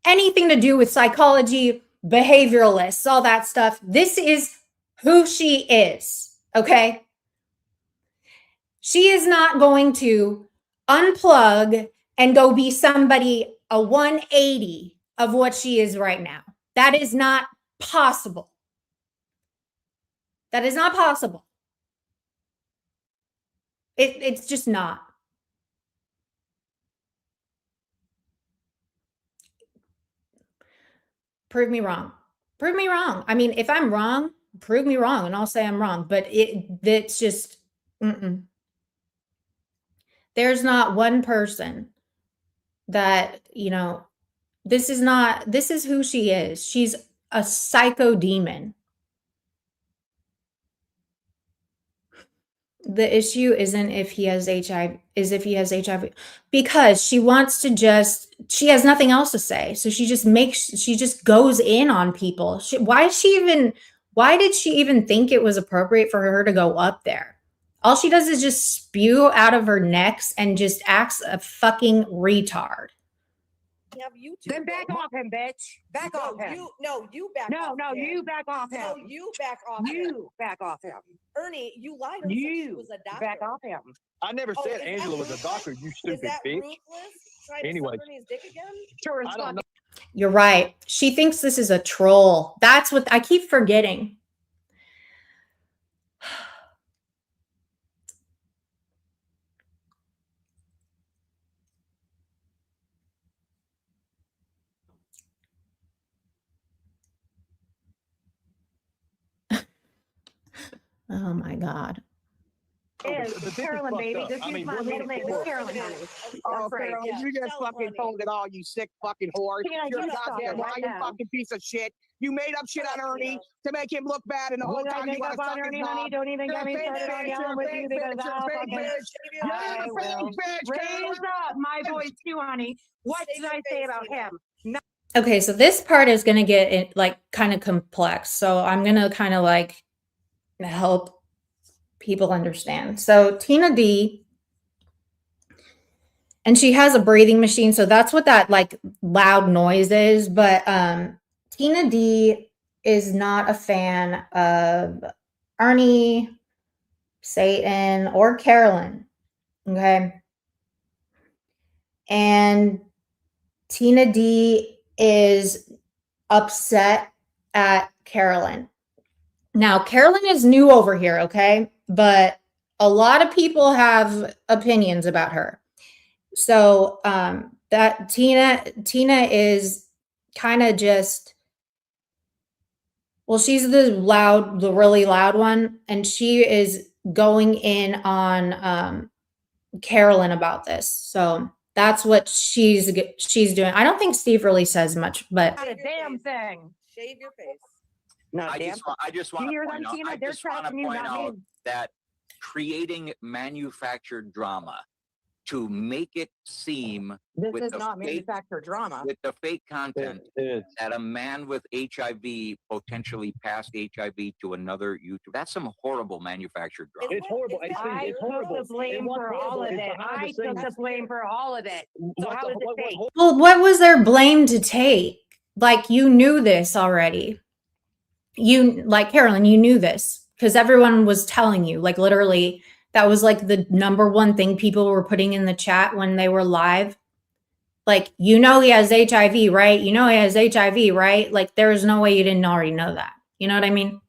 anything to do with psychology, behavioralists, all that stuff, this is who she is, okay? She is not going to unplug and go be somebody, a 180 of what she is right now. That is not possible. That is not possible. It's just not. Prove me wrong. Prove me wrong. I mean, if I'm wrong, prove me wrong and I'll say I'm wrong. But it's just, there's not one person that, you know, this is who she is. She's a psycho demon. The issue isn't if he has HIV, because she wants to she has nothing else to say. So she just goes in on people. Why did she even think it was appropriate for her to go up there? All she does is just spew out of her necks and just acts a fucking retard. Then back off him, bitch. Back off him. You back off him. You back off him. No, you back off him. You back off him. Ernie, you lied and said she was a doctor. Back off him. I never said Angela was a doctor, you stupid bitch. Anyway. Sure, I don't know. You're right. She thinks this is a troll. That's what I keep forgetting. Oh my God. Is Carolyn, baby. This is my middle name. It's Carolyn, honey. Oh, Carolyn, you just fucking told it all, you sick fucking whore. Yeah, You're a you stop goddamn it right lying now. fucking piece of shit. You made up shit on Ernie to make him look bad, and the whole time you want to suck his knob. Don't even get me started on yelling with you because I'll fucking. I will raise up my voice too, honey. What did I say about him? Okay, so this part is going to get like kind of complex. So I'm going to kind of like help people understand. So Tina D, and she has a breathing machine. So that's what that like loud noise is. But Tina D is not a fan of Ernie, Satan, or Carolyn. Okay. And Tina D is upset at Carolyn. Now, Carolyn is new over here, okay? But a lot of people have opinions about her. So that Tina is kind of just, well, she's the really loud one, and she is going in on Carolyn about this. So that's what she's doing. I don't think Steve really says much, but Not a damn thing. Shave your face. Not a damn. I just want You to hear them, point out, Tina? I They're just want to trashing you, point not out me. that creating manufactured drama to make it seem This with is the not fake manufactured drama. with the fake content It is. that a man with HIV potentially passed HIV to another YouTuber. That's some horrible manufactured drama. It's horrible. Isn't It's, that I it's took horrible. the blame And what's for all horrible of is it. behind I the took the scenes. blame for all of it. So What's how the- is it what's fake? horrible? Well, what was there blame to take? Like, you knew this already. You, like, Carolyn, you knew this because everyone was telling you, like, literally, that was like the number one thing people were putting in the chat when they were live. Like, you know, he has HIV, right? You know, he has HIV, right? Like, there's no way you didn't already know that. You know what I mean?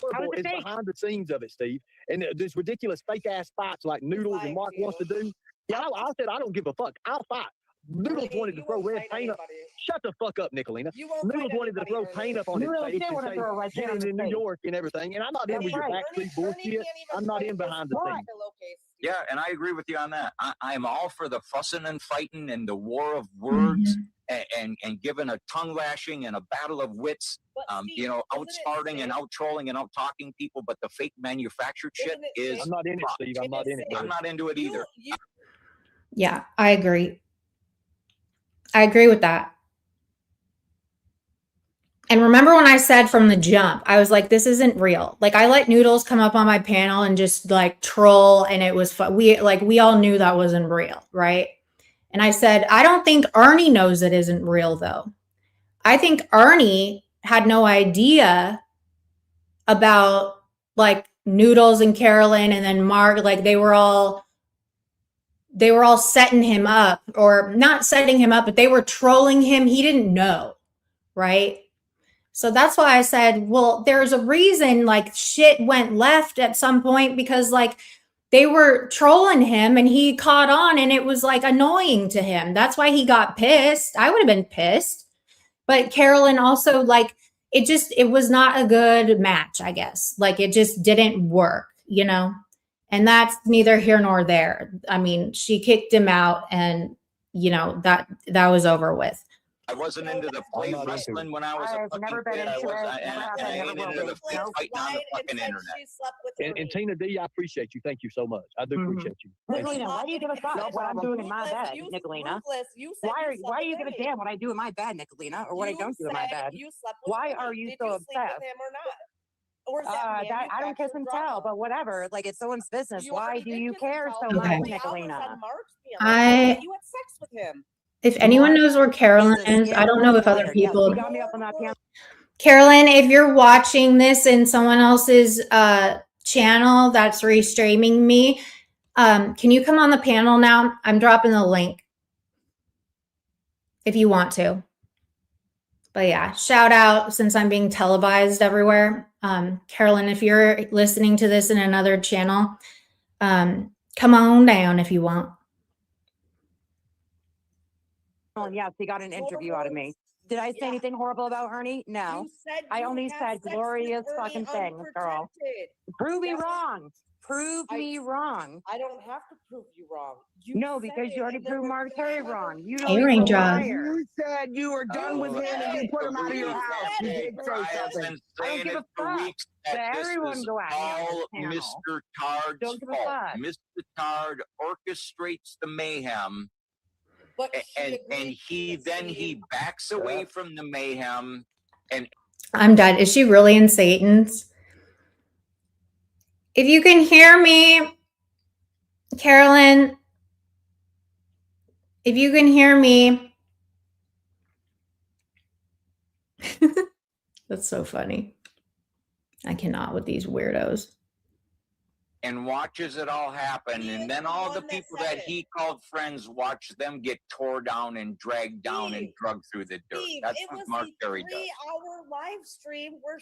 Horrible it is fake? behind the scenes of it, Steve. And this ridiculous fake ass fights like Noodles and Mark wants to do. Yeah, I said I don't give a fuck. I'll fight. Noodles Ernie, wanted to you throw won't red fight paint up. anybody. Shut the fuck up, Nicolina. You won't Noodles fight wanted to anybody, throw Ernie. paint up on his Noodles face did and want to say, throw a red paint get on into his New face. York and everything. And I'm not in That's with your right. backstreet Ernie bullshit. can't even I'm not fight in his behind the own scenes. pillowcase. Yeah, and I agree with you on that. I'm all for the fussing and fighting and the war of words and giving a tongue lashing and a battle of wits. But Steve, You know, isn't it outsmarting and sick? out trolling and out talking people. But the fake manufactured shit Isn't it is. sick? I'm not in it, Steve. I'm not in it, I'm brother. not into it either. Yeah, I agree. I agree with that. And remember when I said from the jump, I was like, this isn't real. Like, I let Noodles come up on my panel and just like troll, and it was fun. We all knew that wasn't real, right? And I said, I don't think Ernie knows it isn't real, though. I think Ernie had no idea about like Noodles and Carolyn and then Mark. Like, they were all setting him up, or not setting him up, but they were trolling him. He didn't know, right? So that's why I said, well, there's a reason like shit went left at some point, because like they were trolling him and he caught on and it was like annoying to him. That's why he got pissed. I would have been pissed. But Carolyn also, like, it was not a good match, I guess. Like, it just didn't work, you know? And that's neither here nor there. I mean, she kicked him out and, you know, that was over with. I wasn't into the play not into wrestling when I was a I've fucking never been kid. into it, And never have, I never ain't will into be. the fake Nope. fighting on the Lied and fucking said internet. she slept with And Ernie. Tina D, I appreciate you. Thank you so much. I do Mhm. appreciate you. Thank you. Nicolina, why do you give a fuck what I'm doing in my bed, Nicolina? Ruthless, you said Why you are slept why do you with give a Ernie. damn what I do in my bed, Nicolina, or what I You don't do in my said bed? You slept with Why Ernie. are you Did so you sleep obsessed? with him or not? Or is that That I don't kiss and manufactured tell, drama? but whatever. Like, it's someone's business. You Why already do did you kiss and care tell so for much, 3 hours Nicolina? on Mark's panel. I You had sex with him. If anyone What? knows where Carolyn He's a is, I don't know if other scam Yes, people. he got me up on that panel. Carolyn, if you're watching this in someone else's channel that's restreaming me, can you come on the panel now? I'm dropping the link if you want to. But yeah, shout out, since I'm being televised everywhere. Carolyn, if you're listening to this in another channel, come on down if you want. Oh, yes, he got an interview out of me. Did I say anything horrible about Ernie? No. You said I you only had said sex with glorious Ernie fucking things, girl. unprotected. Prove me That was- wrong. Prove I- me wrong. I don't have to prove you wrong. No, said because it, you already and there proved were Mark just Terry clever- wrong. You Hey, know he's a Raindrop. liar. You said you were done with him and you put him out of your You house. said You it. did say I've something. been I don't saying give it a for fuck. weeks that Let this everyone was go at me on this all panel. Mr. Tard's Don't give a fault. fuck. Mr. Tard orchestrates the mayhem, But and he backs away from the mayhem. And I'm done. Is she really in Satan's? If you can hear me, Carolyn, if you can hear me. That's so funny. I cannot with these weirdos. and watches it all happen, He and is then the all the one that people said that it. he called friends watch them get tore down and dragged down and Steve, drugged through the dirt. Steve, That's it what was Mark a Terry does. 3-hour live stream where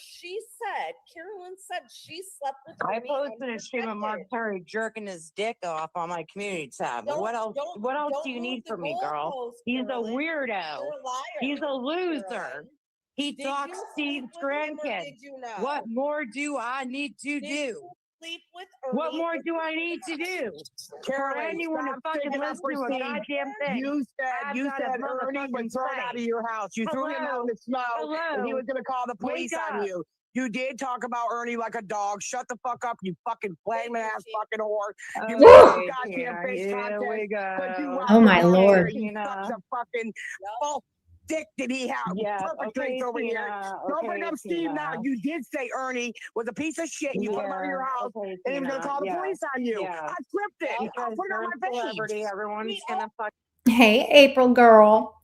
Carolyn said she slept with I Ernie posted a stream of Mark unprotected. Terry jerking his dick off on my community tab. What else? What else do you move need the from me, girl? goalposts, He's a Carolyn. weirdo. You're a liar. He's a loser. Carolyn. He Did talks you Steve's sleep with him or grandkids. did you not? What more do I need to Did do? you sleep with Ernie? What more or do did I you need to not? do? For Carolyn, anyone to stop fucking sticking up listen for to a Steve. goddamn thing. You I've said got a Ernie motherfucking was thrown out of say. your house. You threw him out in the snow, and he Hello? was going to call the police Wake on up. you. You did talk about Ernie like a dog. Shut the fuck up, you fucking flaming ass fucking whore. You Okay, lost the goddamn Tina, face here contest we because you go. robbed Oh the my dog Lord. here. You Tina. sucked a fucking full dick that he had. Yeah, Perfect okay, drinks over here. Tina. Don't bring Okay, up Steve now. Tina. You did say Ernie was a piece of shit and you put him out of your Yeah, house okay, and he was gonna Tina. call the Yeah, police on you. yeah. I flipped it. I'll Because put it you're on a my page. celebrity, everyone's gonna fuck. Hey, April girl.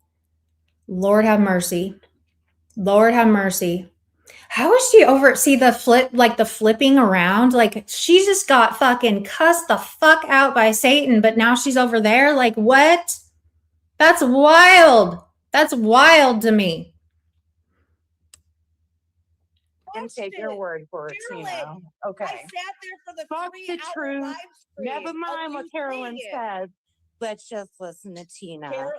Lord have mercy. Lord have mercy. How is she over? See the flip, like the flipping around? Like she just got fucking cussed the fuck out by Satan, but now she's over there? Like what? That's wild. That's wild to me. And take your word for it, Tina. Okay. I sat there for the Fuck the 3-hour truth. live stream. Never mind of what you Carolyn saying it. said. Let's just listen to Tina. Carolyn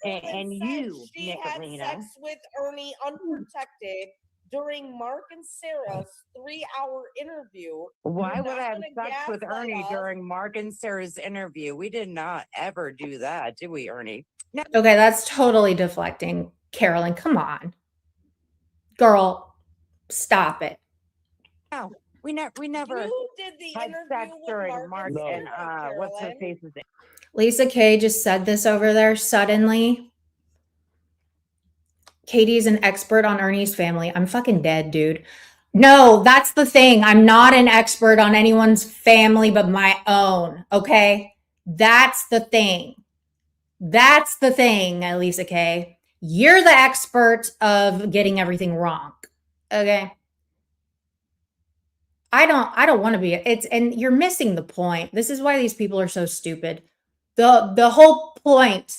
and said you, she had Nicolina. sex with Ernie unprotected during Mark and Sarah's 3-hour interview. Why You're would not I have gonna sex with gaslight Ernie us. during Mark and Sarah's interview? We did not ever do that, did we, Ernie? No. Okay, that's totally deflecting. Carolyn, come on. Girl, stop it. No, we never You did the had interview sex with during Mark Mark and and Sarah, what's her Carolyn. face's Lisa K just said this over there suddenly. Katie's an expert on Ernie's family. I'm fucking dead, dude. No, that's the thing. I'm not an expert on anyone's family but my own, okay? That's the thing. That's the thing, Lisa K. You're the expert of getting everything wrong, okay? I don't want to be. And you're missing the point. This is why these people are so stupid. The whole point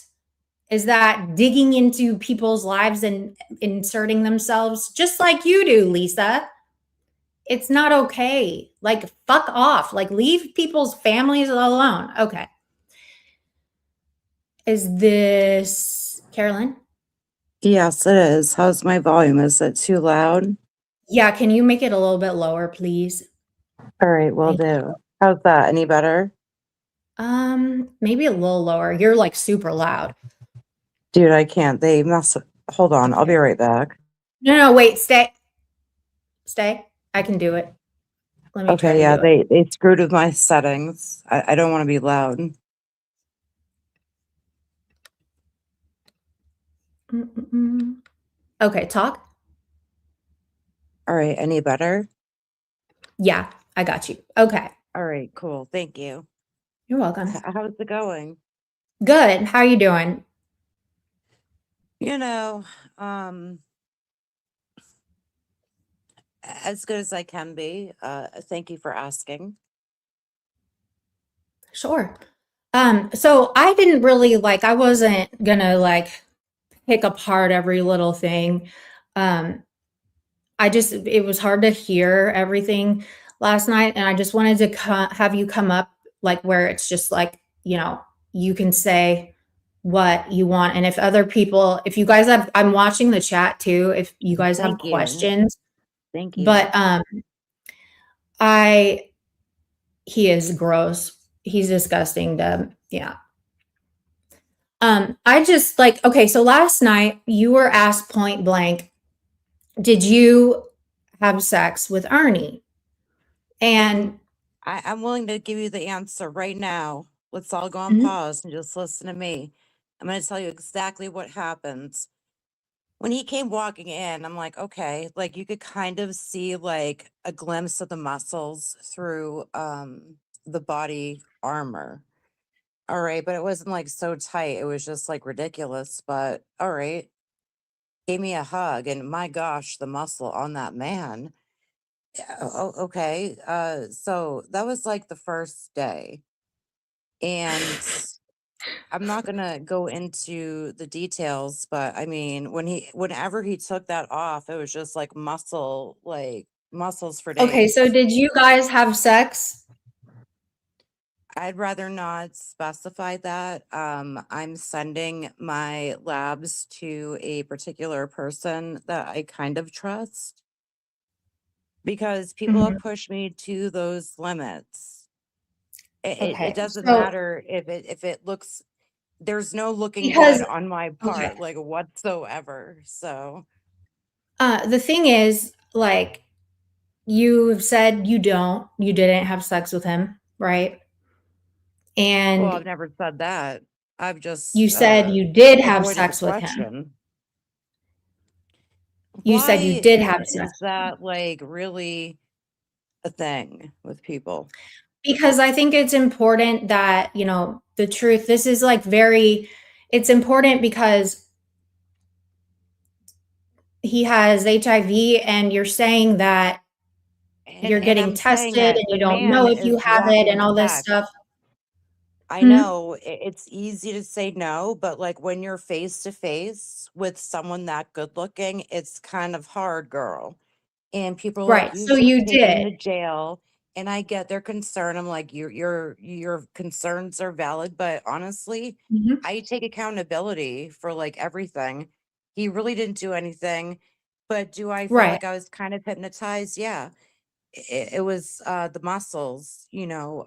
is that digging into people's lives and inserting themselves just like you do, Lisa. It's not okay. Like fuck off. Like leave people's families alone. Okay. Is this Carolyn? Yes, it is. How's my volume? Is it too loud? Yeah, can you make it a little bit lower, please? All right, will do. How's that? Any better? Maybe a little lower. You're like super loud. Dude, I can't. They mess. Hold on. I'll be right back. No, wait, stay. Stay. I can do it. Let me try Okay, to yeah, do it. they screwed with my settings. I don't want to be loud. Okay, talk. All right, any better? Yeah, I got you. Okay. All right, cool. Thank you. You're welcome. How's it going? Good. How are you doing? You know, as good as I can be. Thank you for asking. Sure. So I didn't really I wasn't gonna pick apart every little thing. It was hard to hear everything last night, and I just wanted to have you come up where it's just you can say what you want. And if other people, if you guys have, I'm watching the chat too, if you guys have Thank you. questions. Thank you. But he is gross. He's disgusting, Deb. Yeah. I just okay, so last night you were asked point blank, did you have sex with Ernie? And I'm willing to give you the answer right now. Let's all go on pause and just listen to me. I'm going to tell you exactly what happens. When he came walking in, I'm like, okay, you could kind of see a glimpse of the muscles through the body armor. All right, but it wasn't so tight. It was just ridiculous, but all right. Gave me a hug, and my gosh, the muscle on that man. Oh, okay. So that was the first day. And I'm not gonna go into the details, but I mean, whenever he took that off, it was just muscles for days. okay, so did you guys have sex? I'd rather not specify that. I'm sending my labs to a particular person that I kind of trust because people have pushed me to those limits. Okay, It doesn't so- matter if it looks, there's no looking Because- good on my part, okay. whatsoever. So The thing is, you said you didn't have sex with him, right? Well, And I've never said that. I've just you said you did have avoided the sex with him. question. You said you Why did have sex. is that like really a thing with people? Because I think it's important that, you know, the truth, this is like it's important because he has HIV and you're saying that you're And getting I'm saying tested that and the you don't know man if you is have it lacking and all this sex. stuff. I know it's easy to say no, but like when you're face to face with someone that good looking, it's kind of hard, girl. And people are like, Right. you So should you take him did. to jail. And I get their concern. I'm like, your concerns are valid, but honestly, Mhm. I take accountability for like everything. He really didn't do anything, but do I feel Right. like I was kind of hypnotized? Yeah. It was the muscles, you know,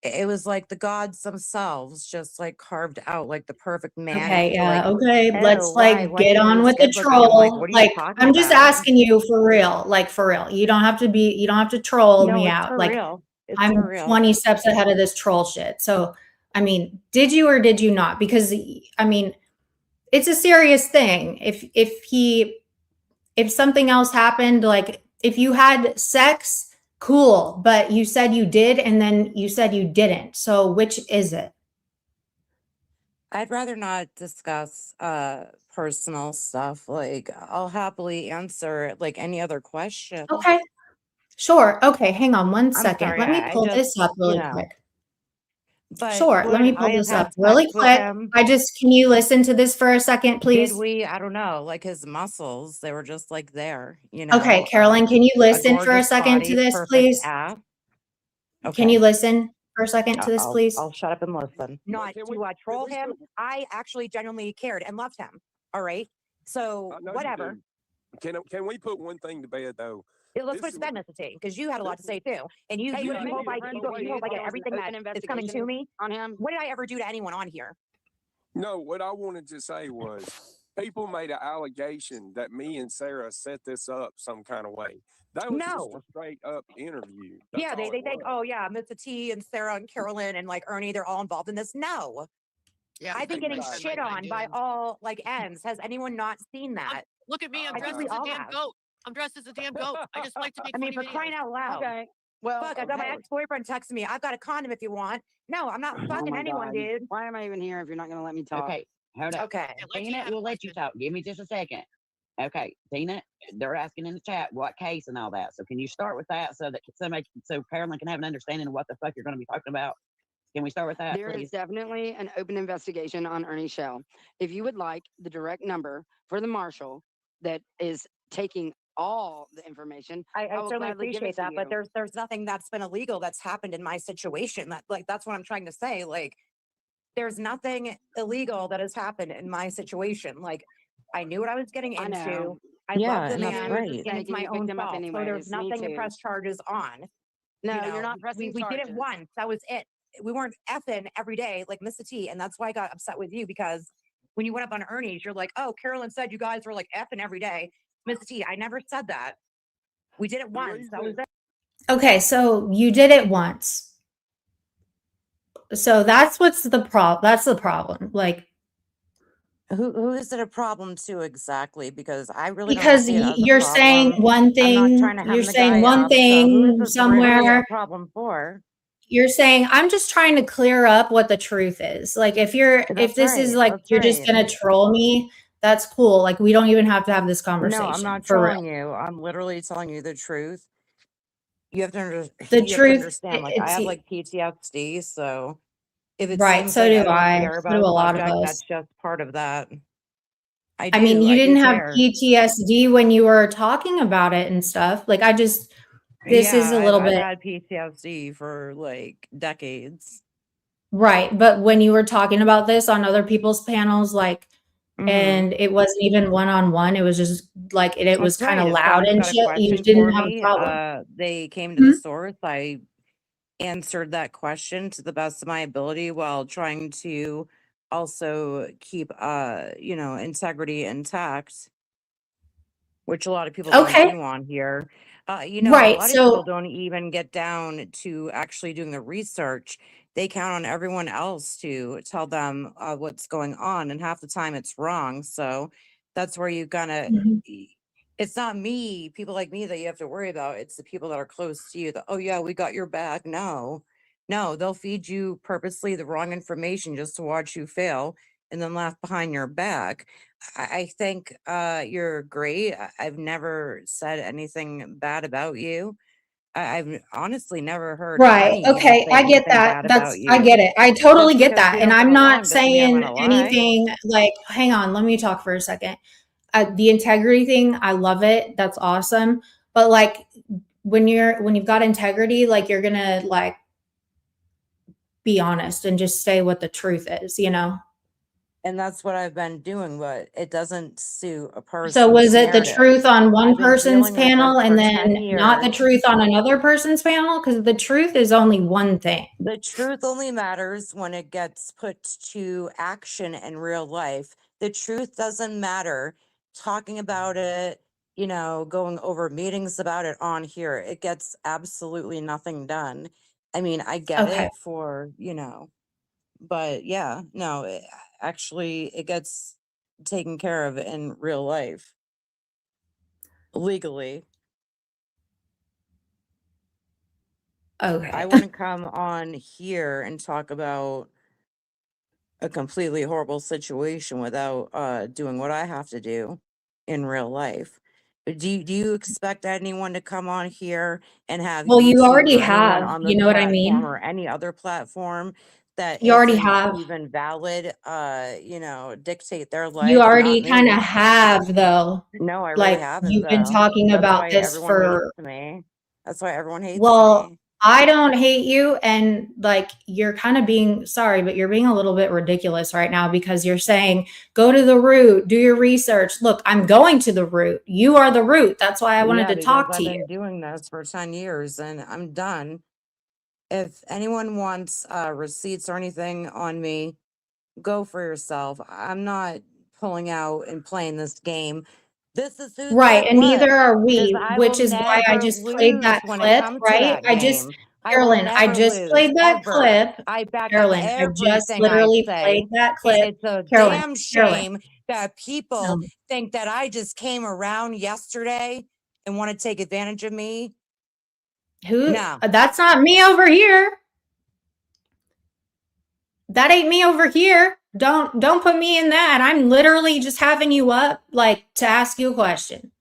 it was like the gods themselves just like carved out like the perfect man. And Okay, people are like, yeah, okay, let's oh, why? like Why get can't on he's with the good looking? I'm like, troll. what are you Like, talking I'm just about? asking you for real, like for real. You don't have to troll No, me it's out. for Like, real. It's I'm for real. 20 steps ahead of this troll shit. So, I mean, did you or did you not? Because I mean, it's a serious thing. If something else happened, like if you had sex, cool, but you said you did and then you said you didn't. So, which is it? I'd rather not discuss personal stuff. Like I'll happily answer like any other question. Okay. Sure. Okay, hang on one I'm second. sorry, Let me I pull this just, up you really know, quick. but Sure, let would me I pull have this up had really sex with quick. him? Can you listen to this for a second, Did please? we? I don't know. Like his muscles, they were just like there, you Okay, know. Carolyn, can you A listen for a gorgeous second to body, this, perfect please? ass. Can you Okay, listen for a second to this, please? I'll shut up and listen. Not Can to we- can troll we him. put- I actually genuinely cared and loved him. All right. So I know you whatever. do. Can we put one thing to bed though? Let's This put it to is- bed, Mr. T, because you had a lot to say too. And you, Hey, you, but you I hope did- I, but you, wait, you hope I there get was everything that's coming to me on him. What did I ever do to anyone on here? No, what I wanted to say was people made an allegation that me and Sarah set this up some kind of way. That was just No. a straight up interview. Yeah, That's all they it think, was. oh yeah, Mr. T and Sarah and Carolyn and like Ernie, they're all involved in this. No. Yeah, I've been getting Exactly. shit on by all like ends. Has anyone not seen that? Look at me. I'm I think dressed we as a all damn have. goat. I'm dressed as a damn goat. I just like to make I mean, for funny crying videos. out loud. Okay. Well, Fuck, I got my okay. ex-boyfriend texting me. I've got a condom if you want. No, I'm not Oh fucking my anyone, God. dude. Why am I even here if you're not going to let me talk? Okay, hold up. Okay. Yeah, let you Tina, have a we'll let you question. talk. Give me just a second. Okay, Tina, they're asking in the chat what case and all that. So can you start with that so that so Carolyn can have an understanding of what the fuck you're going to be talking about? Can we start with that, There is please? definitely an open investigation on Ernie Shell. If you would like the direct number for the marshal that is taking all the information, I will certainly gladly give it appreciate to that, but you. there's nothing that's been illegal that's happened in my situation. That's what I'm trying to say. Like, there's nothing illegal that has happened in my situation. Like, I knew what I was getting I into. know. I Yeah, love the and that's man, great. and it's Mistake, and my you own picked him up fault. So there's anyways. Me nothing to too. press charges on. No, You know, you're not pressing we did it charges. once. That was it. We weren't effing every day like Mr. T, and that's why I got upset with you, because when you went up on Ernie's, you're like, "Oh, Carolyn said you guys were like effing every day." Mr. T, I never said that. We did it once. That was it. Okay, so you did it once. So that's the problem. Like, Who is it a problem to exactly? Because I really don't because see it as a you're saying problem. one I'm not thing, trying to you're hem the saying guy one up. So who is thing this really a somewhere. problem for? You're saying, I'm just trying to clear up what the truth is. Like, if That's this is right. like, That's you're just right. gonna troll me, that's cool. Like, we don't even have to have this No, I'm conversation not for real. trolling you. I'm literally telling you the truth. You have to The you have to truth, understand. Like I have like PTSD, so if it right. seems So like do I don't I. care So about do a a lot of subject, us. that's just part of that. I I mean, do. you I do didn't have care. PTSD when you were talking about it and stuff. Like, this is a Yeah, little I've bit had PTSD for like decades. right. But when you were talking about this on other people's panels, like, Mhm. and it wasn't even one-on-one, it was just like it was That's kind of right. If loud someone's and got a shit, you question didn't for have a me, problem. they came to Hmm? the source. I answered that question to the best of my ability while trying to also keep integrity intact. which a lot of people don't Okay. do on here. A Right. lot of people So, don't even get down to actually doing the research. They count on everyone else to tell them what's going on, and half the time it's wrong. So that's where you gotta. Mhm. It's not me, people like me that you have to worry about. It's the people that are close to you that, oh yeah, we got your back. No, they'll feed you purposely the wrong information just to watch you fail and then laugh behind your back. I think you're great. I've never said anything bad about you. I've honestly never heard right. Ernie even Okay. say I get anything that. bad about I get you. it. I totally Just get because that. we And don't get I'm not along doesn't mean I'm saying gonna lie. anything like, hang on, let me talk for a second. The integrity thing, I love it. That's awesome. But like when you've got integrity, like you're gonna like be honest and just say what the truth is, you know? And that's what I've been doing, but it doesn't suit a So was person's it the narrative. truth on one I've been person's dealing with this panel and for 10 then not the years. truth on another person's panel? Because the truth is only one thing. The truth only matters when it gets put to action in real life. The truth doesn't matter talking about it, going over meetings about it on here. It gets absolutely nothing done. I mean, I get Okay. it for, but yeah, no, actually, it gets taken care of in real life legally. I Okay. wouldn't come on here and talk about a completely horrible situation without doing what I have to do in real life. Do you expect anyone to come on here and have Well, you YouTube already or anyone have, on you this know what I platform mean? or any other platform that You already isn't have. even valid, dictate their You life? Not already kind of me. have though. No, I really Like haven't you've been though. talking That's about why this everyone hates for me. That's why everyone hates well, me. I don't hate you and like you're kind of being sorry, but you're being a little bit ridiculous right now because you're saying go to the root, do your research. Look, I'm going to the root. You are the root. That's why I wanted Yeah, to because talk to I've you. been doing this for 10 years and I'm done. If anyone wants receipts or anything on me, go for yourself. I'm not pulling out and playing this game. This is who Right, said and what, neither are because we, I will which is why I never just played lose that when it clip, comes to right? that game. I will Carolyn, I never just lose played that ever. clip. I back up Carolyn, I just everything I literally played say. that And clip. it's a Carolyn, damn Carolyn, shame that people no. think that I just came around yesterday and want to take advantage of me. Who? No. That's not me over here. That ain't me over here. Don't put me in that. I'm literally just having you up like to ask you a question.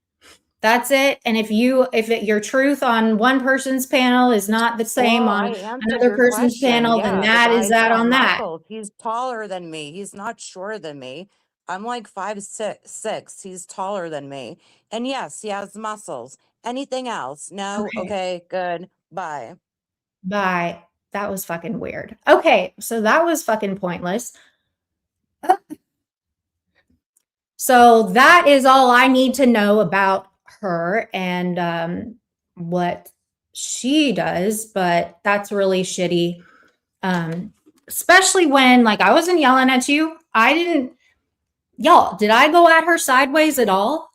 That's it. And if your truth on one person's panel is not the same Well, I on answered another your person's question. panel, then Yeah, the that is guy's that got on that. muscles. He's taller than me. He's not shorter than me. I'm like 5'6". He's taller than me. And yes, he has muscles. Anything else? No? Okay. Okay, good. Bye. Bye. That was fucking weird. Okay, so that was fucking pointless. So that is all I need to know about her and what she does, but that's really shitty. Especially when like I wasn't yelling at you. I didn't y'all, did I go at her sideways at all?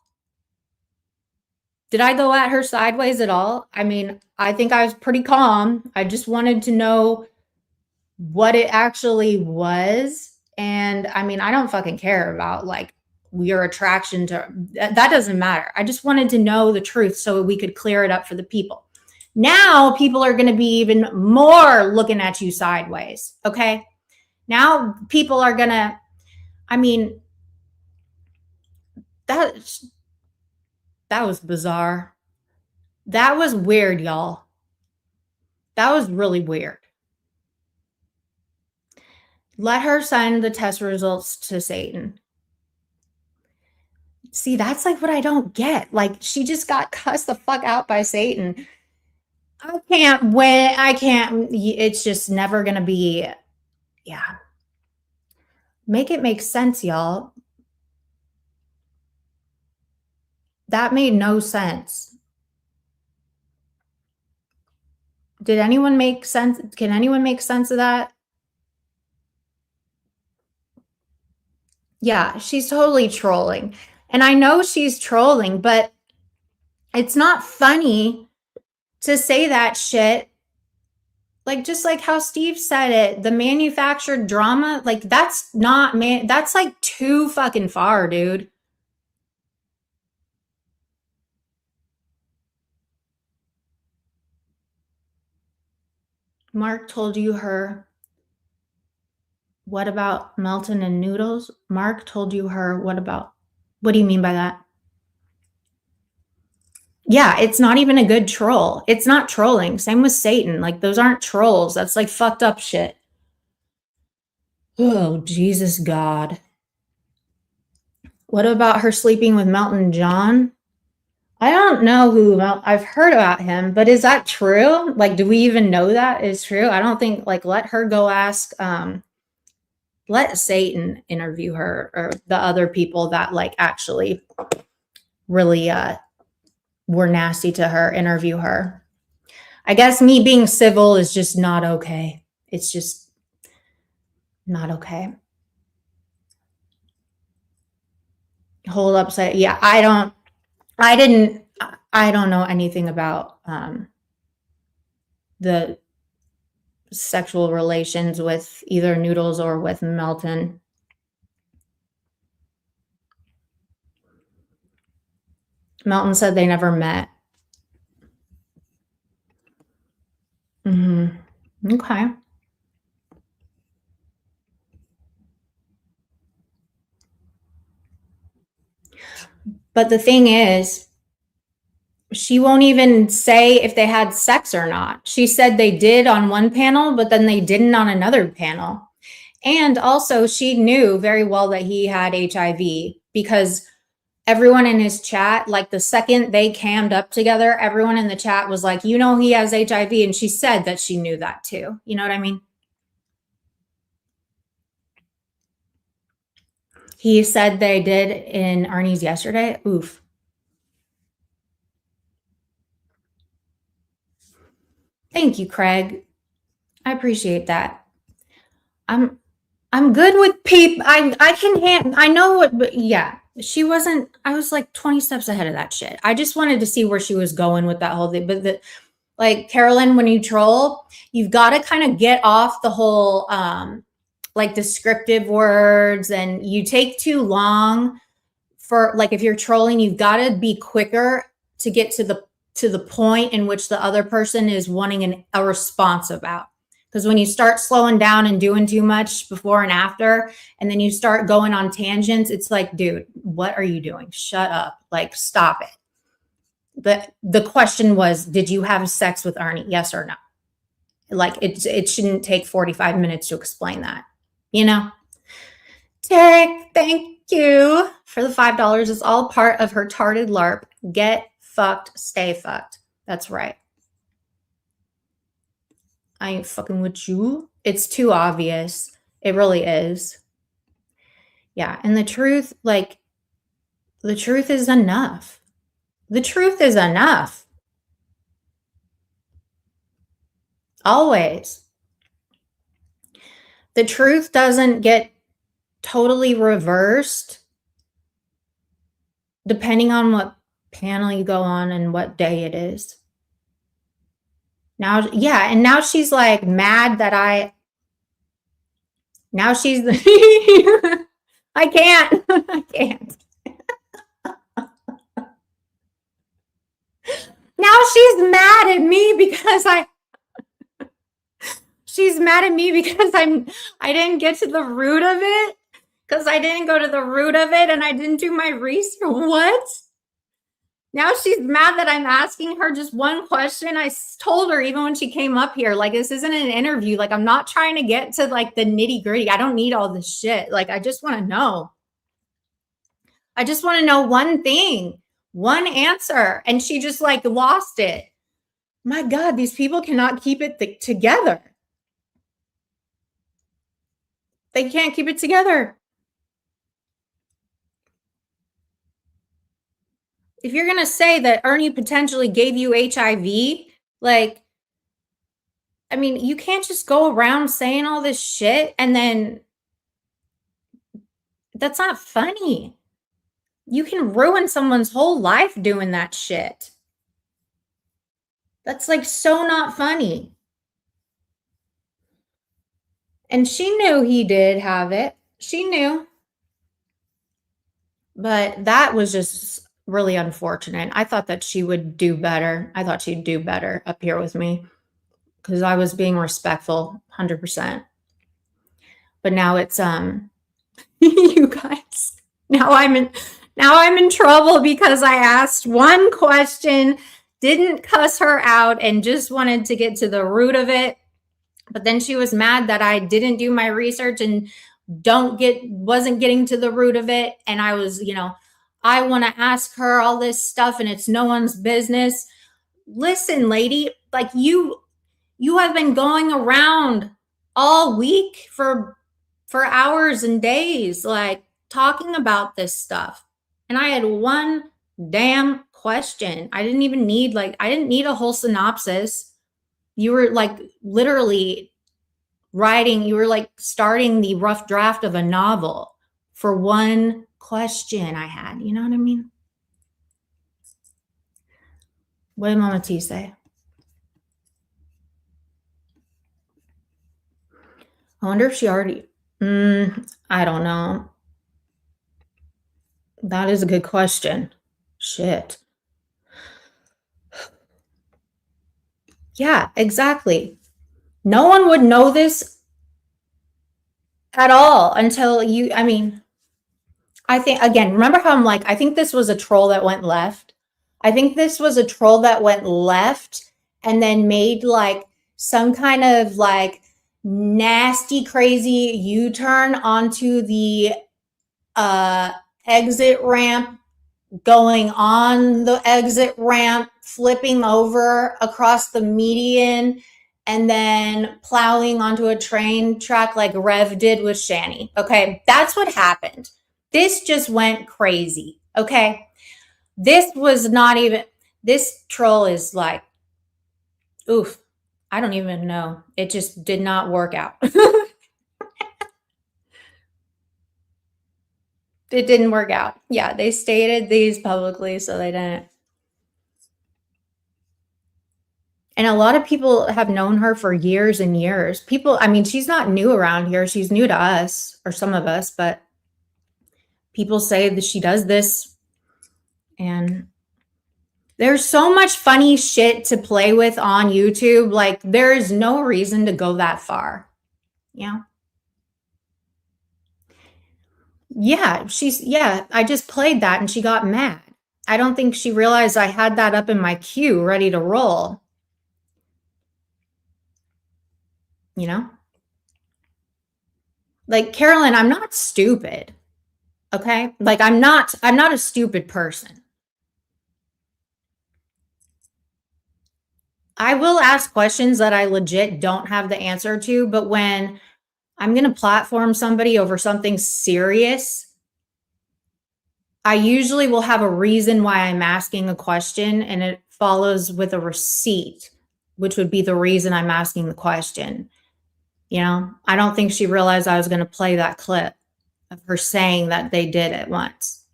Did I go at her sideways at all? I mean, I think I was pretty calm. I just wanted to know what it actually was. And I mean, I don't fucking care about like your attraction to that doesn't matter. I just wanted to know the truth so we could clear it up for the people. Now people are going to be even more looking at you sideways. Okay. Now people are going to, I mean, that was bizarre. That was weird, y'all. That was really weird. Let her send the test results to Satan. See, that's like what I don't get. Like, she just got cussed the fuck out by Satan. I can't win. I can't. It's just never going to be. Yeah. Make it make sense, y'all. That made no sense. Did anyone make sense? Can anyone make sense of that? Yeah, she's totally trolling. And I know she's trolling, but It's not funny to say that shit. Like, just like how Steve said it, the manufactured drama, like, that's not, man, that's like too fucking far, dude. Mark told you her. What about Melton and Noodles? Mark told you her. What about? What do you mean by that? Yeah, it's not even a good troll. It's not trolling. Same with Satan. Like, those aren't trolls. That's like fucked up shit. Oh, Jesus God. What about her sleeping with Melton John? I don't know who, I've heard about him, but is that true? Like, do we even know that is true? I don't think, like, let her go ask, let Satan interview her, or the other people that like actually really were nasty to her, interview her. I guess me being civil is just not okay. It's just not okay. Hold up, say, yeah, I don't know anything about the sexual relations with either Noodles or with Melton. Melton said they never met. Okay. But the thing is, she won't even say if they had sex or not. She said they did on one panel, but then they didn't on another panel. And also, she knew very well that he had HIV, because everyone in his chat, like the second they cammed up together, everyone in the chat was like, you know, he has HIV. And she said that she knew that too. You know what I mean? He said they did in Arnie's yesterday. Oof. Thank you, Craig. I appreciate that. I'm good with people. I can I know what, but yeah, she wasn't. I was like 20 steps ahead of that shit. I just wanted to see where she was going with that whole thing. But like, Carolyn, when you troll, you've got to kind of get off the whole like descriptive words, and you take too long for, like, if you're trolling, you've got to be quicker to get to the point in which the other person is wanting a response about. Because when you start slowing down and doing too much before and after, and then you start going on tangents, it's like, dude, what are you doing? Shut up. Like, stop it. The question was, did you have sex with Arnie? Yes or no? Like, it shouldn't take 45 minutes to explain that, you know? Tarek, thank you for the $5. It's all part of her tarded LARP. Get fucked, stay fucked. That's right. I ain't fucking with you. It's too obvious. It really is. Yeah. And the truth, like, the truth is enough. The truth is enough. Always. The truth doesn't get totally reversed depending on what panel you go on and what day it is. Now, yeah, and now she's like mad that now she's I can't. I can't. Now she's mad at me because she's mad at me because I didn't get to the root of it, because I didn't go to the root of it and I didn't do my research. What? Now she's mad that I'm asking her just one question. I told her even when she came up here, like, this isn't an interview. Like, I'm not trying to get to like the nitty gritty. I don't need all this shit. Like, I just want to know. I just want to know one thing, one answer. And she just like lost it. My God, these people cannot keep it together. They can't keep it together. If you're going to say that Ernie potentially gave you HIV, like, I mean, you can't just go around saying all this shit and then that's not funny. You can ruin someone's whole life doing that shit. That's like so not funny. And she knew he did have it. She knew. But that was just really unfortunate. I thought that she would do better. I thought she'd do better up here with me because I was being respectful 100%. But now it's you guys. Now I'm in trouble because I asked one question, didn't cuss her out and just wanted to get to the root of it. But then she was mad that I didn't do my research and wasn't getting to the root of it. And I was, I want to ask her all this stuff and it's no one's business. Listen, lady, like you have been going around all week for hours and days, like talking about this stuff. And I had one damn question. I didn't need a whole synopsis. You were like literally you were like starting the rough draft of a novel for one question I had. You know what I mean? What did Mama T say? I wonder if she already, I don't know. That is a good question. Shit. Yeah, exactly. No one would know this at all until I think, again, remember how I'm like, I think this was a troll that went left. I think this was a troll that went left and then made like some kind of like nasty, crazy U-turn onto the exit ramp, going on the exit ramp, flipping over across the median, and then plowing onto a train track like Rev did with Shani. Okay, that's what happened. This just went crazy. Okay, this troll is like, oof, I don't even know. It just did not work out. It didn't work out. Yeah, they stated these publicly, so they didn't. And a lot of people have known her for years and years. She's not new around here. She's new to us, or some of us, but people say that she does this. And there's so much funny shit to play with on YouTube. Like, there is no reason to go that far. Yeah. Yeah, I just played that and she got mad. I don't think she realized I had that up in my queue ready to roll. You know? Like, Carolyn, I'm not stupid. Okay? Like, I'm not a stupid person. I will ask questions that I legit don't have the answer to, but when I'm going to platform somebody over something serious, I usually will have a reason why I'm asking a question, and it follows with a receipt, which would be the reason I'm asking the question. I don't think she realized I was going to play that clip of her saying that they did it once.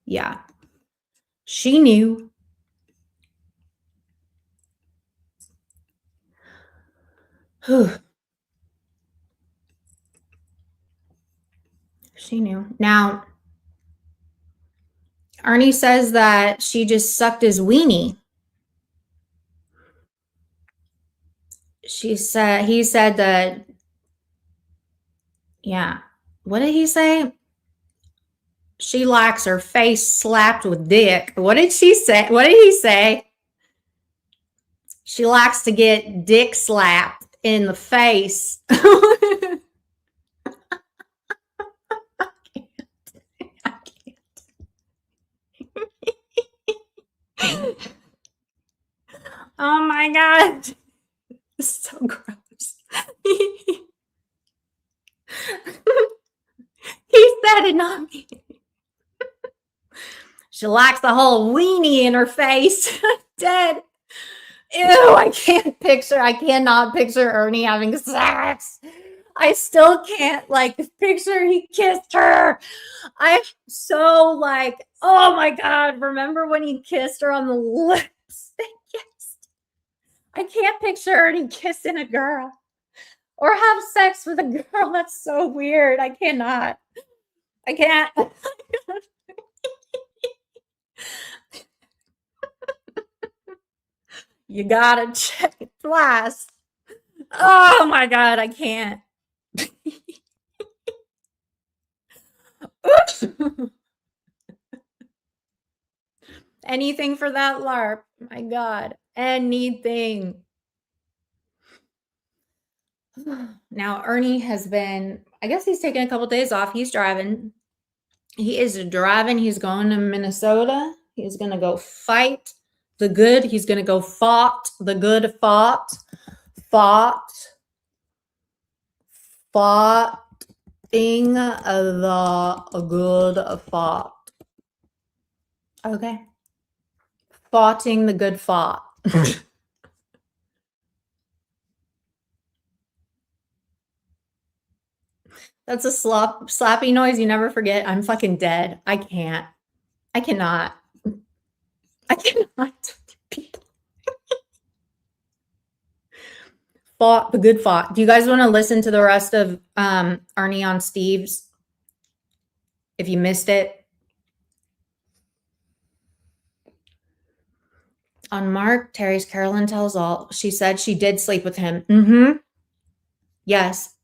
Yeah. She knew. She knew. Now, Ernie says that she just sucked his weenie. He said that, yeah. What did he say? She likes her face slapped with dick. What did she say? What did he say? She likes to get dick slapped in the face. I can't. Oh my God. This is so gross. He said it, not me. She likes the whole weenie in her face. Dead. Ew, I cannot picture Ernie having sex. I still can't like picture he kissed her. I'm so like, oh my God, remember when he kissed her on the lips? Yes. I can't picture Ernie kissing a girl or have sex with a girl. That's so weird. I cannot. I can't. You gotta check it twice. Oh my God, I can't. Anything for that LARP. My God. Anything. Now, Ernie has been, I guess he's taking a couple days off. He's driving. He is driving. He's going to Minnesota. He's going to go fight the good. He's going to go fought the good fought. Fighting the good fought. Okay. Fighting the good fought. That's a slappy noise you never forget. I'm fucking dead. I can't. I cannot. I cannot. Fought the good fought. Do you guys want to listen to the rest of Ernie on Steve's? If you missed it. On Mark, Terry's Carolyn tells all. She said she did sleep with him. Mm-hmm. Yes.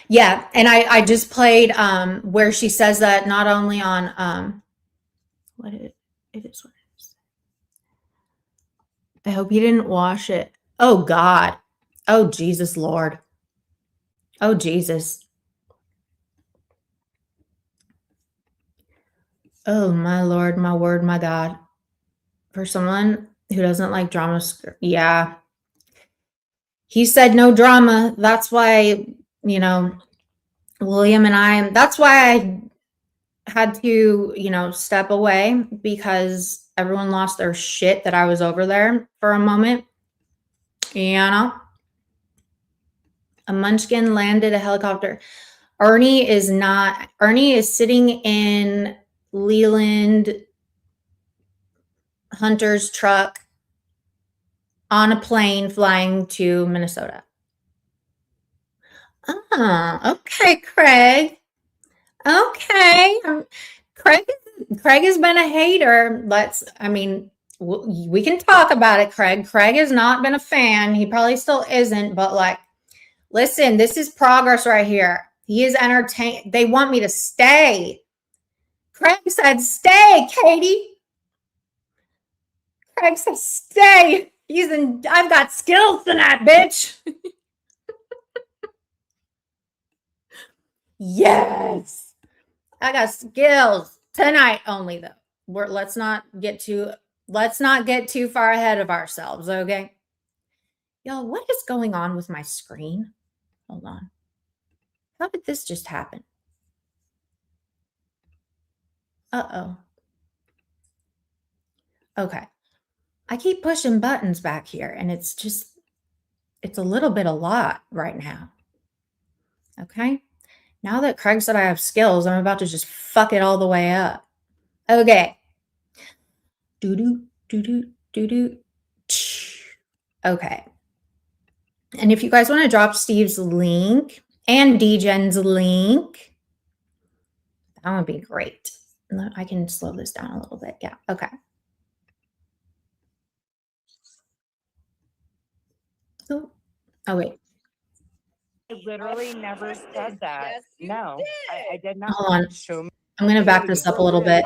Yeah, and I just played where she says that not only on what it is what it is. I hope you didn't wash it. Oh God. Oh Jesus Lord. Oh Jesus. Oh my Lord, my word, my God. For someone who doesn't like drama, yeah. He said no drama. That's why, you know, William and I, that's why I had to, you know, step away because everyone lost their shit that I was over there for a moment. You know, a munchkin landed a helicopter. Ernie is sitting in Leland Hunter's truck on a plane flying to Minnesota. Oh, okay, Craig. Okay. Craig has been a hater. We can talk about it, Craig. Craig has not been a fan. He probably still isn't, but like, listen, this is progress right here. He is entertained. They want me to stay. Craig said, stay, Katie. Craig said, stay. I've got skills tonight, bitch. Yes. I got skills tonight only though. Let's not get too far ahead of ourselves, okay? Yo, what is going on with my screen? Hold on. How did this just happen? Uh-oh. Okay. I keep pushing buttons back here and it's a little bit a lot right now. Okay. Now that Craig said I have skills, I'm about to just fuck it all the way up. Okay. Do-do. Okay. And if you guys want to drop Steve's link and DGen's link, that would be great. I can slow this down a little bit. Yeah. Okay. Oh wait. I literally never said that. No, I did not. Hold on. I'm going to back this up a little bit.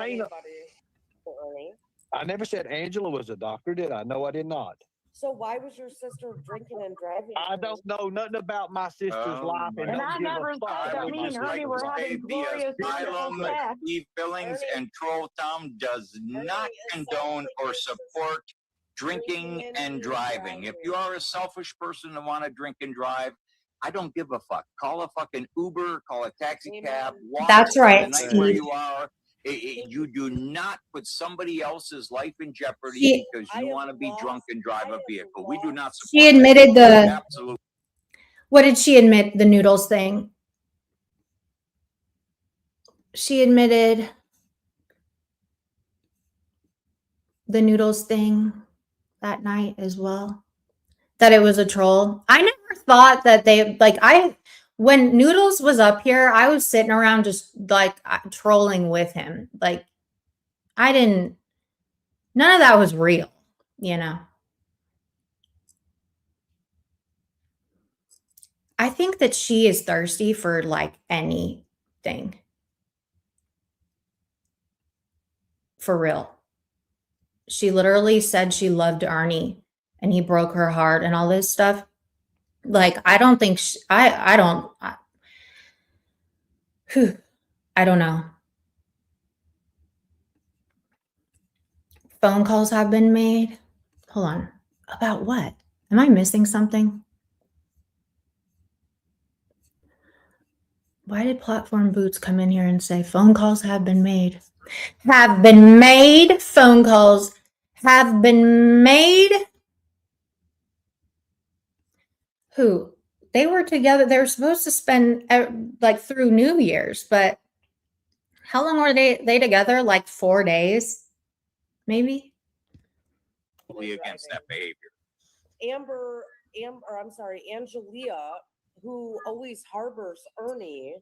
I never said Angela was a doctor, did I? No, I did not. So why was your sister drinking and driving? I don't know nothing about my sister's life. And I never said that me and Ernie were having glorious Steve Billings and Troll Tom does not condone or support drinking and driving. If you are a selfish person and want to drink and drive, I don't give a fuck. Call a fucking Uber, call a taxi cab. That's right, the night Steve. where you are. You do not put somebody else's life in jeopardy because you want to be drunk and drive a vehicle. We do not support. She admitted What did she admit? The noodles thing. She admitted the noodles thing that night as well. That it was a troll. I never thought that they when Noodles was up here, I was sitting around just like trolling with him. Like none of that was real, you know. I think that she is thirsty for like anything. For real. She literally said she loved Arnie and he broke her heart and all this stuff. Like, I don't think I don't I don't know. Phone calls have been made. Hold on. About what? Am I missing something? Why did Platform Boots come in here and say phone calls have been made? Have been made. Phone calls have been made. Who? They were together. They were supposed to spend like through New Year's, but how long were they together? Like 4 days, maybe. Against that behavior. Angelia, who always harbors Ernie.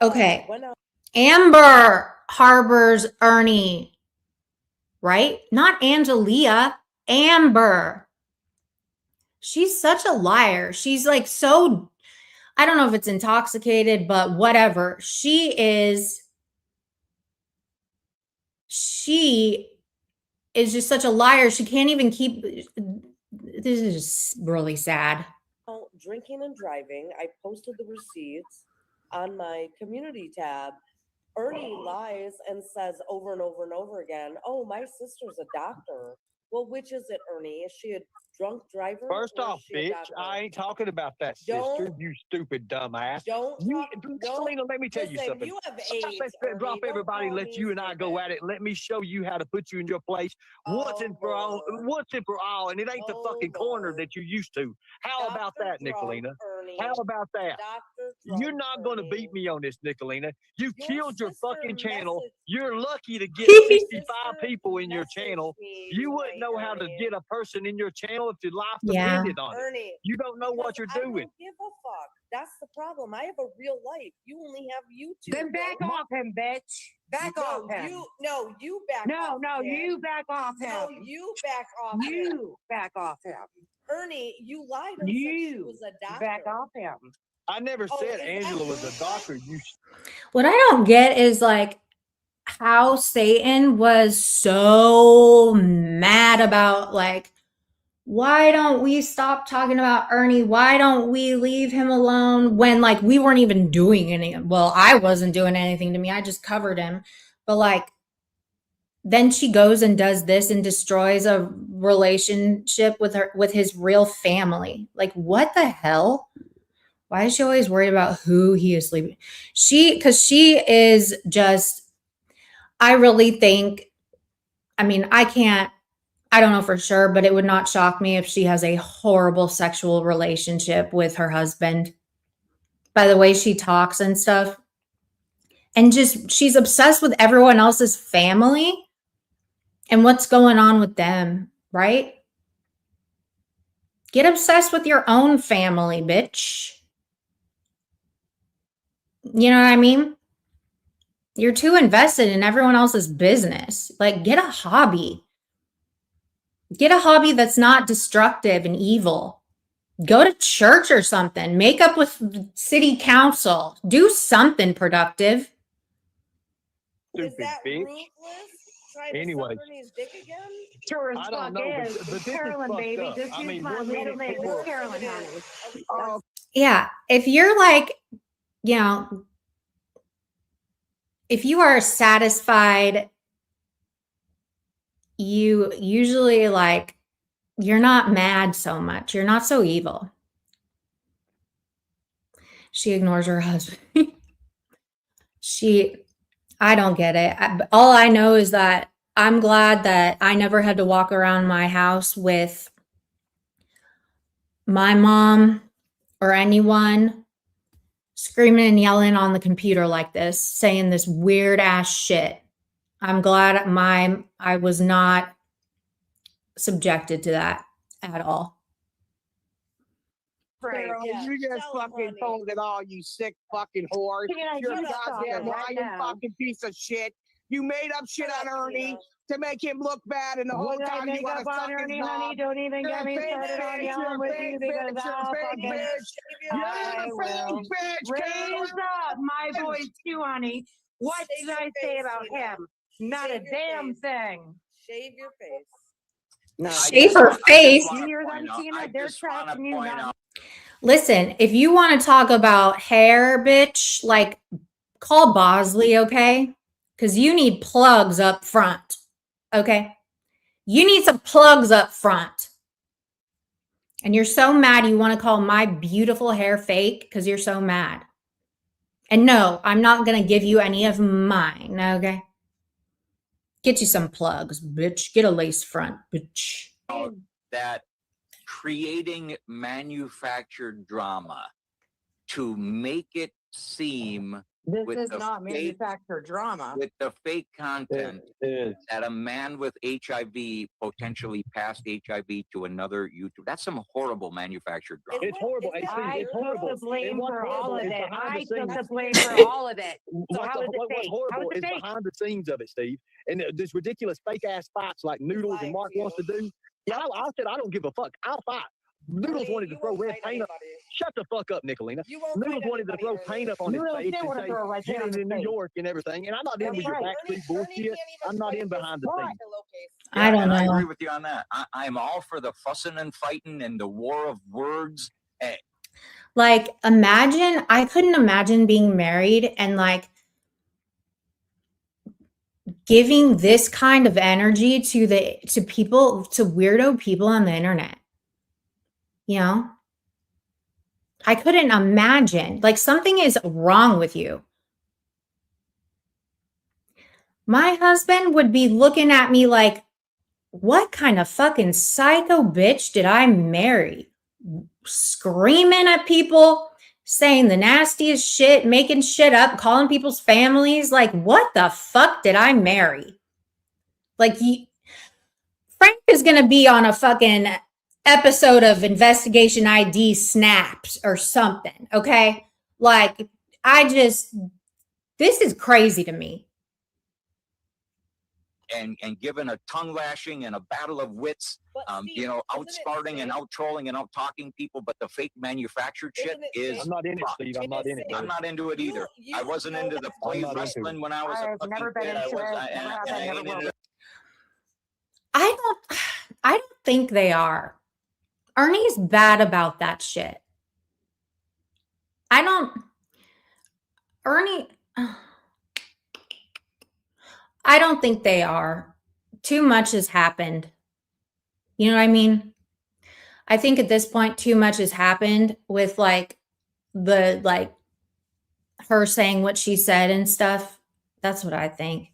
Okay. Amber harbors Ernie, right? Not Angelia, Amber. She's such a liar. She's like so, I don't know if it's intoxicated, but whatever. She is just such a liar. She can't even keep, this is just really sad. Drinking and driving. I posted the receipts on my community tab. Ernie lies and says over and over and over again, oh, my sister's a doctor. Well, which is it, Ernie? Is she a drunk driver? First off, bitch, I ain't talking about that, sister. You stupid dumbass. Selena, let me tell you something. You have Stop AIDS, that, drop Ernie. everybody, let you and I go at it. Let me show you how to put you in your place once and for all. And it ain't the fucking corner that you used to. How about that, Nicolina? How about that? You're not going to beat me on this, Nicolina. You killed your fucking channel. You're lucky to get 65 people in your channel. You wouldn't know how to get a person in your channel if your life depended on it. You don't know what you're doing. I don't give a fuck. That's the problem. I have a real life. You only have YouTube. Then back off him, bitch. Back off him. You back off. No, you back off him. No, you back off him. You back off him. Ernie, you lied and said she was a doctor. Back off him. I never said Angela was a doctor. What I don't get is like how Satan was so mad about like, why don't we stop talking about Ernie? Why don't we leave him alone when like we weren't even doing anything? Well, I wasn't doing anything to me. I just covered him. But like, then she goes and does this and destroys a relationship with his real family. Like, what the hell? Why is she always worried about who he is sleeping? Because she is just, I really think, I mean, I don't know for sure, but it would not shock me if she has a horrible sexual relationship with her husband. By the way she talks and stuff. And just, she's obsessed with everyone else's family and what's going on with them, right? Get obsessed with your own family, bitch. You know what I mean? You're too invested in everyone else's business. Like, get a hobby. Get a hobby that's not destructive and evil. Go to church or something. Make up with city council. Do something productive. Stupid bitch. Anyway. Sure as I don't fuck know, is. but this Carolyn, is baby. fucked up. Just I use mean, my one middle minute name. before- It's Carolyn, honey. Yeah. If you're like, you know, if you are satisfied, you usually like, you're not mad so much. You're not so evil. She ignores her husband. I don't get it. All I know is that I'm glad that I never had to walk around my house with my mom or anyone screaming and yelling on the computer like this, saying this weird ass shit. I'm glad I was not subjected to that at all. Carolyn, Yeah, you just so fucking funny. told it all, you sick fucking whore. Tina, You're a you stop goddamn it right lying now. fucking piece of shit. You made up shit Shut on up, Ernie Tina. to make him look bad, and the whole What did I time you make want up to on suck his Ernie, honey? knob. Don't even You're get a me fake started on bitch. yelling You're a with fake you because bitch. You're a I'll fake fucking, bitch. You're I a will fake bitch, raise Carolyn. up my voice too, honey. What Shave did I your say face, about Tina. him? Not Shave a your damn face. thing. Shave your face. No. Shave her face. You hear them, Tina? They're trashing you, not Listen, if you want to talk about hair, bitch, like call Bosley, okay? Because you need plugs up front, okay? You need some plugs up front. And you're so mad you want to call my beautiful hair fake because you're so mad. And no, I'm not going to give you any of mine, okay? Get you some plugs, bitch. Get a lace front, bitch. That creating manufactured drama to make it seem This with is the not fake, manufactured drama. with the fake content that a man with HIV potentially passed HIV to another YouTuber. That's some horrible manufactured drama. It's horrible. Hey, Steve, I it's took horrible. the blame And what's for all horrible of is it. behind the I took scenes. the blame for all of it. So What's how is it what's fake? How horrible is is it fake? behind the scenes of it, Steve. And this ridiculous fake ass fights like Noodles and lying Mark to wants to you. do. Yeah, I said I don't give a fuck. I'll fight. Noodles Ernie, wanted to you throw won't red fight paint up. anybody. Shut the fuck up, Nicolina. You won't Noodles fight wanted to anybody, throw Ernie. paint up on his Noodles face did and want to say, throw a red get paint on him his in New face. York and everything. And I'm not in That's with your right. backstreet Ernie bullshit. can't even I'm not fight in his behind the Why? scenes. pillowcase. I don't And I know. agree with you on that. I'm all for the fussing and fighting and the war of words. Like, imagine, I couldn't imagine being married and like giving this kind of energy to people, to weirdo people on the internet. You know? I couldn't imagine. Like, something is wrong with you. My husband would be looking at me like, what kind of fucking psycho bitch did I marry? Screaming at people, saying the nastiest shit, making shit up, calling people's families. Like, what the fuck did I marry? Like, Frank is going to be on a fucking episode of Investigation ID Snaps or something, okay? Like, this is crazy to me. And given a tongue lashing and a battle of wits, Steve, outsmarting and out trolling and out talking people, but the fake manufactured shit is. I'm not in it, Steve. I'm not in it. I'm not into it either. I wasn't into the play wrestling when I was a I've fucking never been kid. into it. Never have been, never will be. I don't think they are. Ernie's bad about that shit. Ernie, I don't think they are. Too much has happened. You know what I mean? I think at this point, too much has happened with her saying what she said and stuff. That's what I think.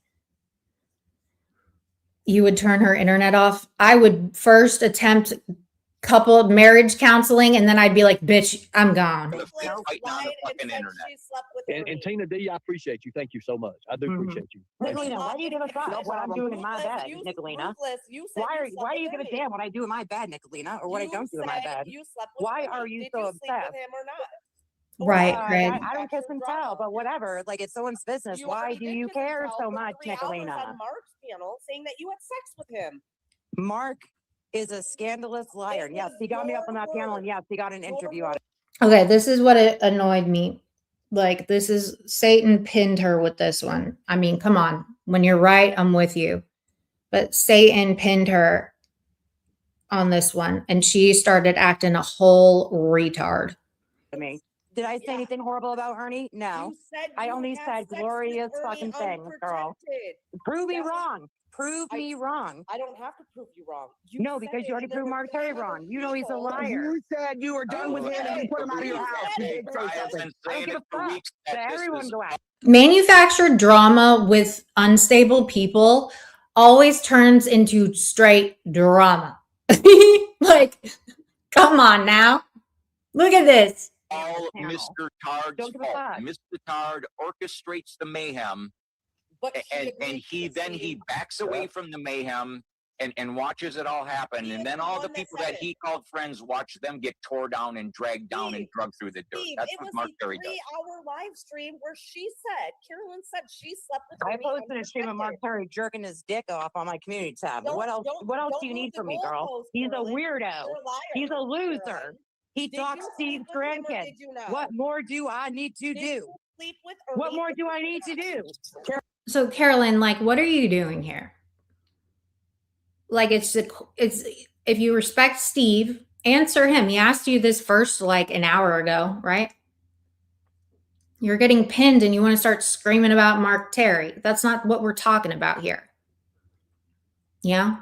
You would turn her internet off. I would first attempt couple marriage counseling, and then I'd be like, bitch, I'm gone. And Tina D, I appreciate you. Thank you so much. I do appreciate you. Nicolina, why do you give a fuck what I'm doing in my bed, Nicolina? Why are you give a damn what I do in my bed, Nicolina, or what I don't do in my bed? Why are you so obsessed? Right, I don't kiss and tell, but whatever. Like, it's someone's business. Why do you care so much, Nicolina? On Mark's panel saying that you had sex with him. Mark is a scandalous liar. And yes, he got me up on that panel, and yes, he got an interview on it. Okay, this is what annoyed me. Like, this is Satan pinned her with this one. I mean, come on. When you're right, I'm with you. But Satan pinned her on this one, and she started acting a whole retard. I mean, did I say anything horrible about Ernie? No. I only said glorious fucking things, girl. Prove me wrong. Prove me wrong. I don't have to prove you wrong. No, because you already proved Mark Terry wrong. You know he's a liar. You said you were done with him and you put him out of your house. You did say something. I don't give a fuck. Let everyone go out. Manufactured drama with unstable people always turns into straight drama. Like, come on now. Look at this. all panel. Mr. Tard's Don't give a fault. fuck. Mr. Tard orchestrates the mayhem, But she and agreed he with then Steve. he backs away from the mayhem and watches it all happen. He And is then the all the one that people said that it. he called friends watch them get tore down and dragged down and Steve, drugged through the dirt. Steve, That's it what was Mark a Terry does. 3-hour live stream where Carolyn said she slept with I Ernie posted a stream of Mark unprotected. Terry jerking his dick off on my community tab. What else? What else do you move need the from me, girl? goalposts, He's a Carolyn. weirdo. You're a liar, He's a loser. Carolyn. He Did talks you Steve's sleep with him or grandkids. did you not? What more do I need to Did do? you sleep with What Ernie more or do did I you need to not? do? So Carolyn, like, what are you doing here? Like, it's if you respect Steve, answer him. He asked you this first like an hour ago, right? You're getting pinned and you want to start screaming about Mark Terry. That's not what we're talking about here. Yeah.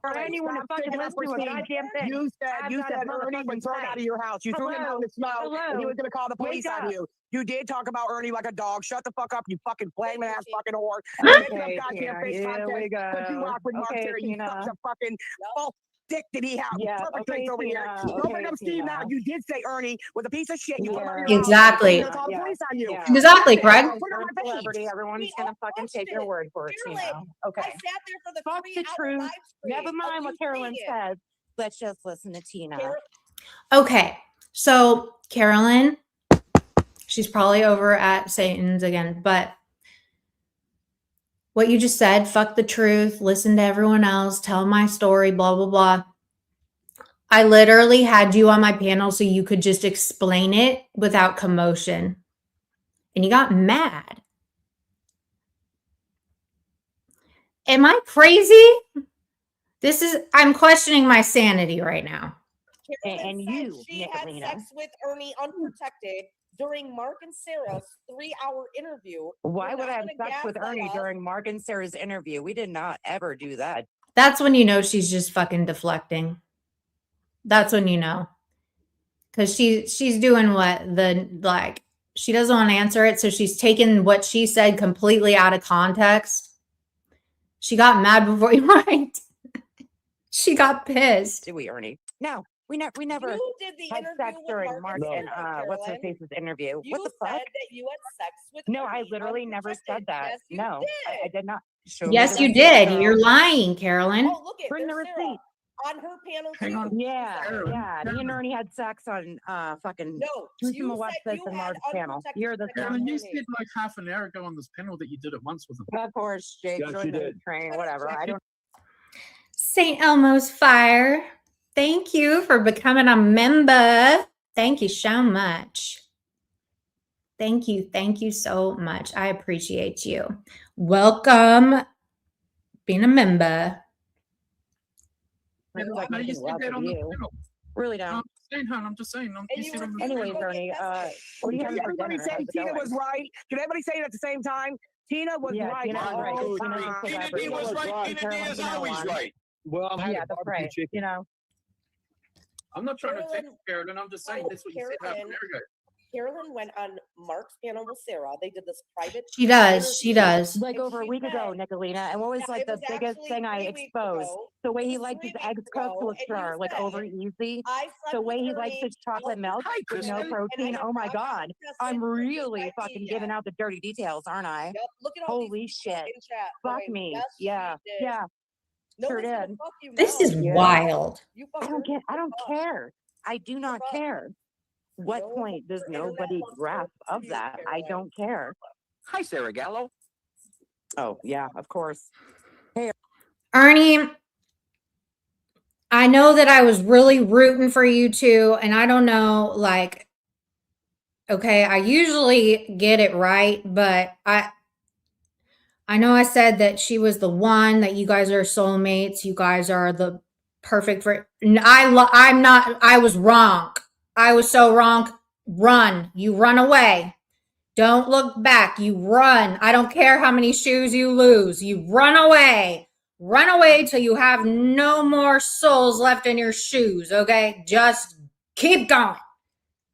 For anyone to fucking listen to a goddamn thing. You said I've you got a said Ernie was motherfucking thrown right. out of your house. You threw him out in the snow, and he Hello. was going to call the police Wake on up. you. You did talk about Ernie like a dog. Shut the fuck up, you fucking flaming ass fucking whore. Okay, Goddamn Tina, face here content we because you go. rock with Mark Okay, Terry. You Tina. such a fucking false dick that he Yeah, perpetrates okay, over here. Tina. Don't bring Okay, up Steve now. Tina. You did say Ernie was a piece of shit. You put him out of Yeah. your house. Exactly. You're gonna call the police on you. Yeah. Exactly, Craig. Put it on You're a my page. celebrity. Everyone's We gonna all fucking watched take your it. word for it, Tina. Carolyn, Okay. I sat there for the Fuck the 3-hour truth. live stream Never of mind you what Carolyn saying it. says. Let's just listen to Tina. Okay. So Carolyn, she's probably over at Satan's again, but what you just said, fuck the truth, listen to everyone else, tell my story, blah, blah, blah. I literally had you on my panel so you could just explain it without commotion. And you got mad. Am I crazy? I'm questioning my sanity right now. Carolyn And said you, she had Nicolina. sex with Ernie unprotected during Mark and Sarah's 3-hour interview. Why You're would not I have gonna sex with gaslight Ernie us. during Mark and Sarah's interview? We did not ever do that. That's when you know she's just fucking deflecting. That's when you know. Because she's doing she doesn't want to answer it, so she's taken what she said completely out of context. She got mad before you right. She got pissed. Did we, Ernie? No, we never You did the had interview sex with during Mark Mark and and Sarah, what's her Carolyn. face's interview. You What the said fuck? that you had sex with No, I Ernie literally never said unprotected. that. Yes, you No, I did. did not. Show Yes, me you the receipt, did. girl. You're lying, Carolyn. Oh, look it. Bring the There's Sarah receipt. on her panel Hang too. on. Yeah, Carolyn, yeah. Me and Carolyn. Ernie had sex on fucking No, Truth you and Watch said This you and had Mark's panel. unprotected You're the sex with Carolyn, you Ernie. said like half an hour ago on this panel that you did it once with him. of course, Jake. Yes, join you the did. train, Shut up, whatever. I Jake. don't. St. Elmo's Fire. Thank you for becoming a member. Thank you so much. Thank you. Thank you so much. I appreciate you. Welcome being a member. Looks like No, I you can said welcome that on the you. panel. Really No, don't. I'm just saying, hon. I'm just saying. And You you said on the refused to Anyways, go Ernie, get tested. what do you Can have for everybody dinner? say How's it Tina going? was right? Can everybody say it at the same time? Tina was Yeah, right Tina was right. all the Tina's a time. celebrity. Tina was right. Tina Carolyn, is you know always one. right. Well, I'm having Yeah, that's barbecue right. chicken. You know, I'm not trying to take Carolyn- Carolyn. I'm just saying that's what you said half an Carolyn- hour ago. Carolyn went on Mark's panel with Sarah. They did this private. She does. She interview. does. like And over a she week ago, said- Nicolina. And what was Yeah, like it the was biggest actually thing I 3 weeks exposed? ago. The way It he was liked 3 his weeks eggs cooked ago, with and you like said, over easy. I slept The with way he likes Ernie his chocolate milk Hi, with no Kristen. protein. Oh my God. I'm really fucking giving out the dirty details, aren't I? Yep, look at all these Holy people shit. in chat Fuck going, me. "Yes, she Yeah. did." Yeah. No Sure one's gonna did. fuck you This now. is Yeah. wild. You I fucker. don't get. I You're don't fucked. care. I do not fucked. care. What No one point wants does your internet nobody wants to grasp listen of to you, that? I Carolyn. don't care. Hi, Sarah Gallo. Oh yeah, of course. Ernie, I know that I was really rooting for you two, and I don't know, like, okay, I usually get it right, but I know I said that she was the one, that you guys are soulmates, you guys are the perfect for. I'm not. I was wrong. I was so wrong. Run. You run away. Don't look back. You run. I don't care how many shoes you lose. You run away. Run away till you have no more soles left in your shoes, okay? Just keep going.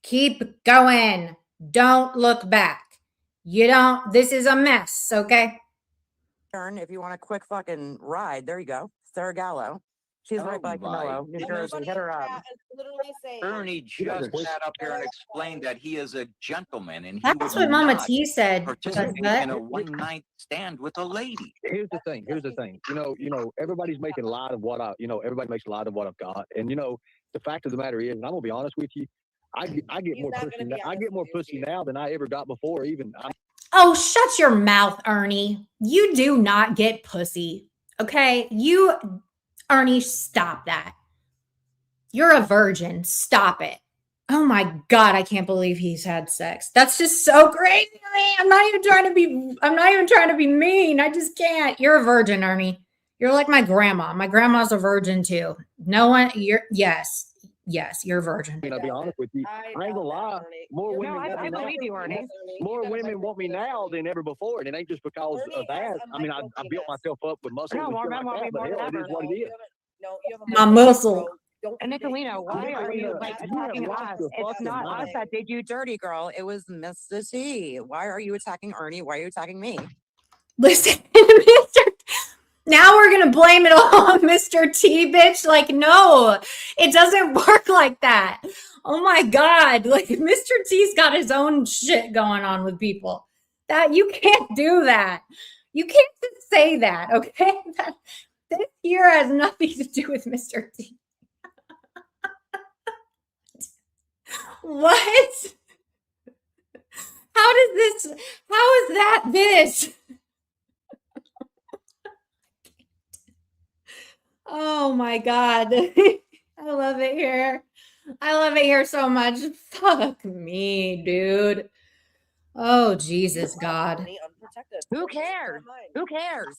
Keep going. Don't look back. You don't, this is a mess, okay? Turn if you want a quick fucking ride. There you go. Sarah Gallo. She's right by Oh my Camillo, New Jersey. Hit her up. Literally saying, Ernie just Here's- sat up here and explained that he is a gentleman and he That's would what Mama not T said. Does participate that? in a one-night stand with a lady. Here's the thing. Everybody's making light of what everybody makes light of what I've got. And the fact of the matter is, and I'm gonna be honest with you, I get He's more not pussy. gonna be I honest get more with you, pussy Steve. now than I ever got before. Oh, shut your mouth, Ernie. You do not get pussy. Okay? Ernie, stop that. You're a virgin. Stop it. Oh my God, I can't believe he's had sex. That's just so crazy to me. I'm not even trying to be mean. I just can't. You're a virgin, Ernie. You're like my grandma. My grandma's a virgin too. Yes, you're a virgin. I'll be honest with you. I ain't gonna lie. More women want me now. believe you, Ernie. More women want me now than ever before, and it ain't just because Ernie of that. has a I mean, I built myself up with muscle No, and more shit men like want me that, but more than hell, it ever. is what it is. No, you have a My microphone, muscle. bro. Don't And forget, Nicolino, you why are you Nicolino, like you have attacking lost us? your It's fucking not us mind. that did you dirty, girl. It was Mr. T. Why are you attacking Ernie? Why are you attacking me? Listen, Mr. Now we're going to blame it all on Mr. T, bitch. Like, no, it doesn't work like that. Oh my God. Like, Mr. T's got his own shit going on with people. That you can't do that. You can't just say that, okay? This here has nothing to do with Mr. T. What? How is that this? Oh my God. I love it here. I love it here so much. Fuck me, dude. Oh, Jesus, God. Ernie, unprotected. Who Ernie, cares? never mind. Who cares?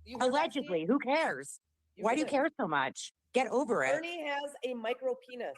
You heard that, Allegedly, Steve? who cares? You Why do you heard it. care so much? Get over it. Ernie has a micro penis.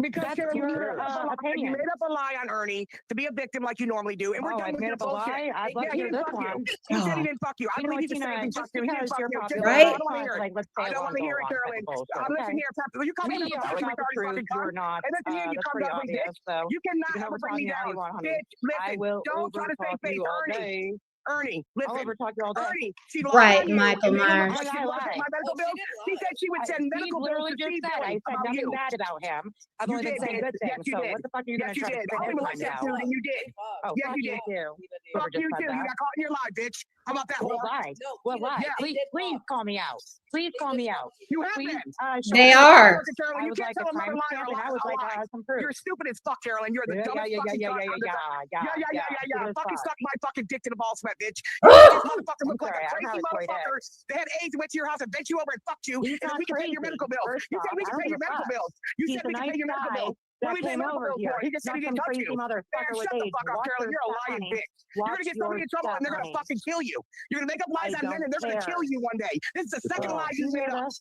Because That's Carolyn, your, you made up a lie. You opinion. made up a lie on Ernie to be a victim like you normally do, and we're Oh, done I've with made your up a bullshit. lie? I'd love Yeah, to he hear didn't this fuck you. one. He said he didn't fuck you. I You know believe what, you said he Tina, didn't just fuck you. He didn't because fuck you're you. Just popular, Right? I don't want to hear it. like, let's say I a don't lot want to of hear it, type Carolyn. of bullshit, I'm listening okay? here. You come in We with a fucking tell the retarded truth, fucking you're cunt, not. and then you That's come pretty down with obvious, bitch. so You cannot you can ever bring overtalk me me all down. you want, honey. Bitch, I listen. will Don't try to overtalk say face you all Ernie. day. Ernie, I'll listen. overtalk you all day. Ernie, she lied Right, on you. Michael And made it look Myers. like she I wasn't lie. my medical Oh, she bills. didn't She lie. said she would send Steve medical bills literally to just Steve said, I Billy said about nothing you. bad about him. I've You only been did, saying bitch. good Yes, things. you So did. what the fuck are you Yes, going to you try to did. I spin don't into even it like that now? food, and you did. Oh, Yes, fuck you you did. too. Fuck Whoever just you said too. You that. got caught in your lie, bitch. How about that What whore? lie? No, What Tina, lie? Yeah. they Please, did please fuck. call me out. Please They call did me fuck out. you. You have Please been. show They me. are. Carolyn, I you would can't like tell a another lie or timestamp, a and I lie. would A like lie. some proof. You're stupid as fuck, Carolyn. You're the Yeah, dumbest fucking cunt on the yeah. yeah. Stupid as Fucking fuck. suck my fucking dick to the ball sweat, bitch. You make this motherfucker I'm look like sorry, a I don't crazy have a toy motherfucker. dick. They had AIDS and went to your house and bent you over and fucked you, He's and then not we can pay your crazy. medical bills. First You said off, we I can don't pay give your a medical fuck. bills. You He's said a we can nice pay your medical guy bills. What that do we pay came medical over bills here. for? He just said Not he some didn't touch crazy you. Man, motherfucker with shut the AIDS. fuck up, Watch Carolyn. your You're a stuff, lying honey. bitch. You're Watch gonna get your somebody in trouble stuff, and they're gonna honey. fucking kill you. You're gonna make up lies I on men don't and they're gonna care. kill you one day. This is the second lie you You made hear up. this?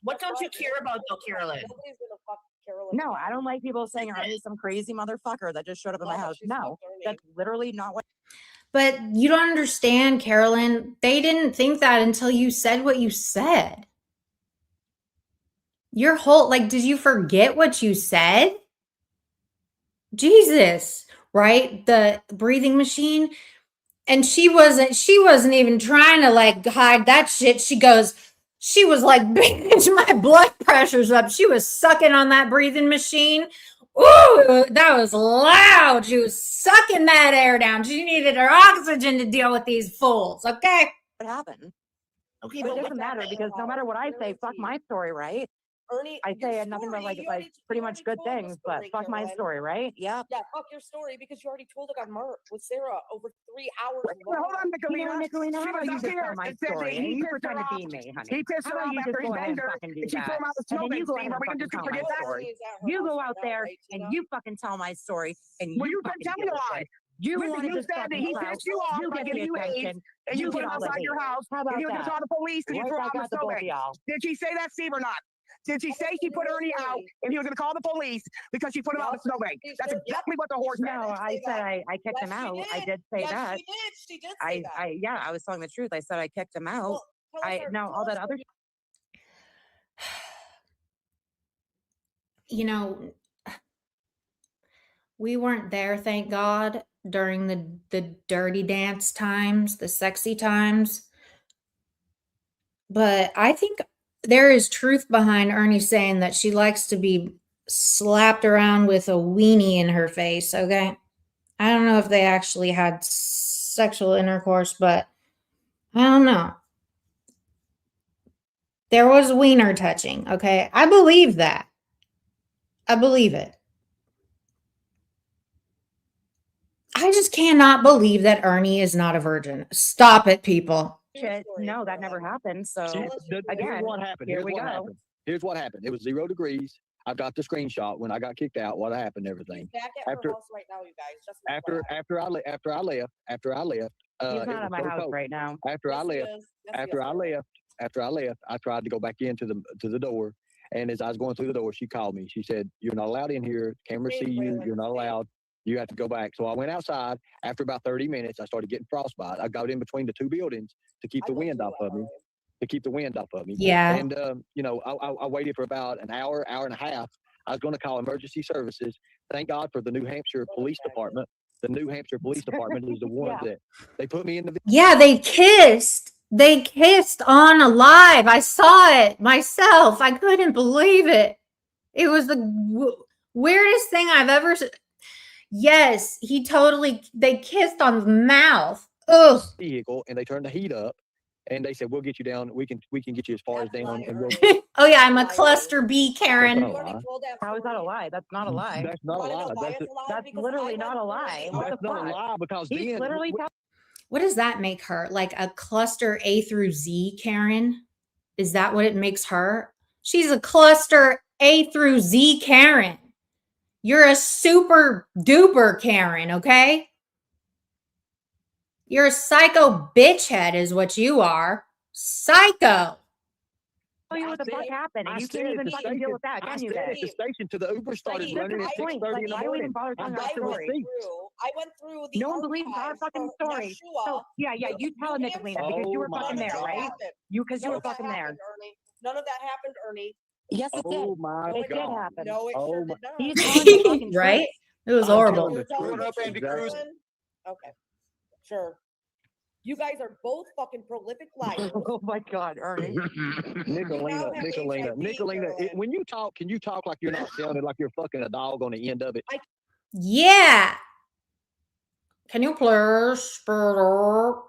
What don't you care about though, Carolyn? Nobody's gonna fuck Carolyn. No, I don't like people saying Ernie's some crazy motherfucker that just showed up in my Well, house. she's No, fucked Ernie. that's literally not what. But you don't understand, Carolyn. They didn't think that until you said what you said. Your whole, like, did you forget what you said? Jesus, right? The breathing machine. And she wasn't even trying to like hide that shit. She was like, bitch, my blood pressure's up. She was sucking on that breathing machine. Ooh, that was loud. She was sucking that air down. She needed her oxygen to deal with these fools. Okay. What happened? Okay, But but it doesn't matter because no matter what I say, fuck my story, right? Ernie, I your say nothing but story, you like already- pretty you much already good told the things, but story, fuck my Carolyn. story, right? Yep. Yeah, fuck your story because you already told it on Mark with Sarah over 3 hours. Hold on, Nicolina. Nicolina, how She about was you up just here tell my and said that story he and you pissed her pretend to off. be me, honey? He pissed How her about off you after just he go ahead banged and her, fucking do and she threw that? him out the And then snowbank, you go Steve. ahead Are and we gonna fucking just tell forget my that? story. He's at her You go house out right now, there right, and Tina? you fucking tell my story and Well, you you couldn't fucking tell me deal a with lie. it. You Listen, wanted you to said that fucking he clout. pissed you off You by get giving the you AIDS, attention. and you You put get him all the outside hate. your house, How and about he was gonna that? call the police because you Right threw him back out out the to both of snowbank. y'all. Did she say that, Steve, or not? Did she say she put Ernie out and he was gonna call the police because she put him out the snowbank? That's exactly what the horse said. No, I said I kicked Yes, him she out. did. I did say Yes, that. she did. She did say that. Yeah, I was telling the truth. I said I kicked him out. Well, tell us All that other. You know, we weren't there, thank God, during the dirty dance times, the sexy times. But I think there is truth behind Ernie saying that she likes to be slapped around with a weenie in her face, okay? I don't know if they actually had sexual intercourse, but I don't know. There was wiener touching, okay? I believe that. I believe it. I just cannot believe that Ernie is not a virgin. Stop it, people. Shit, no, that never happened. So Here's again, what happened. here Here's we what go. happened. Here's what happened. It was 0 degrees. I've got the screenshot when I got kicked out. What happened? Everything. He's back at After- her house right now, you guys. Just an After FYI. after I left. He's it not was at my so house cold. right now. After I Yes, he left. is. Yes, he After is. I left, I tried to go back into the door, and as I was going through the door, she called me. She said, "You're not allowed in here. Cameras see you. You're not allowed. You have to go back." So I went outside. After about 30 minutes, I started getting frostbite. I got in between the two buildings to keep the wind off of me. Yeah. And I waited for about an hour and a half. I was going to call emergency services. Thank God for the New Hampshire Police Department. The New Hampshire Police Department is the one that they put me in the. Yeah, they kissed. They kissed on a live. I saw it myself. I couldn't believe it. It was the weirdest thing I've ever seen. Yes, they kissed on the mouth. Ugh. Vehicle, and they turned the heat up, and they said, "We'll get you down. We can get you as far as down." And we'll. Oh yeah, I'm a cluster B, Karen. How is that a lie? That's not a lie. That's not a lie. That's literally not a lie. What That's the not a fuck? lie because He's then literally What does that make her? Like a cluster A through Z, Karen? Is that what it makes her? She's a cluster A through Z Karen. You're a super duper Karen, okay? You're a psycho bitch head is what you are. Psycho. tell you what the fuck happened, and you can't even fucking deal with that, I can you, stayed guys? at the station till the Uber started running at 6:30 in the I don't morning. even bother I telling got that the story. receipts. I went through the No one believes our archives fucking from story. Yeshua. So yeah, you tell it, Nicolina, because you were Oh fucking my there, God. right? Because you None were of that fucking there. happened, Ernie. None of that happened, Ernie. Yes, it did. Oh my It did God. happen. No, it Oh sure my- did not. He's telling the fucking Right? truth. It was I'm horrible. telling You're the telling truth. the truth, Exactly. Carolyn? Okay. Sure. You guys are both fucking prolific liars. Oh my God, Ernie. Nicolina, when you talk, can you talk like you're not sounding like you're fucking a dog on the end of it? Yeah. Can you please speed up?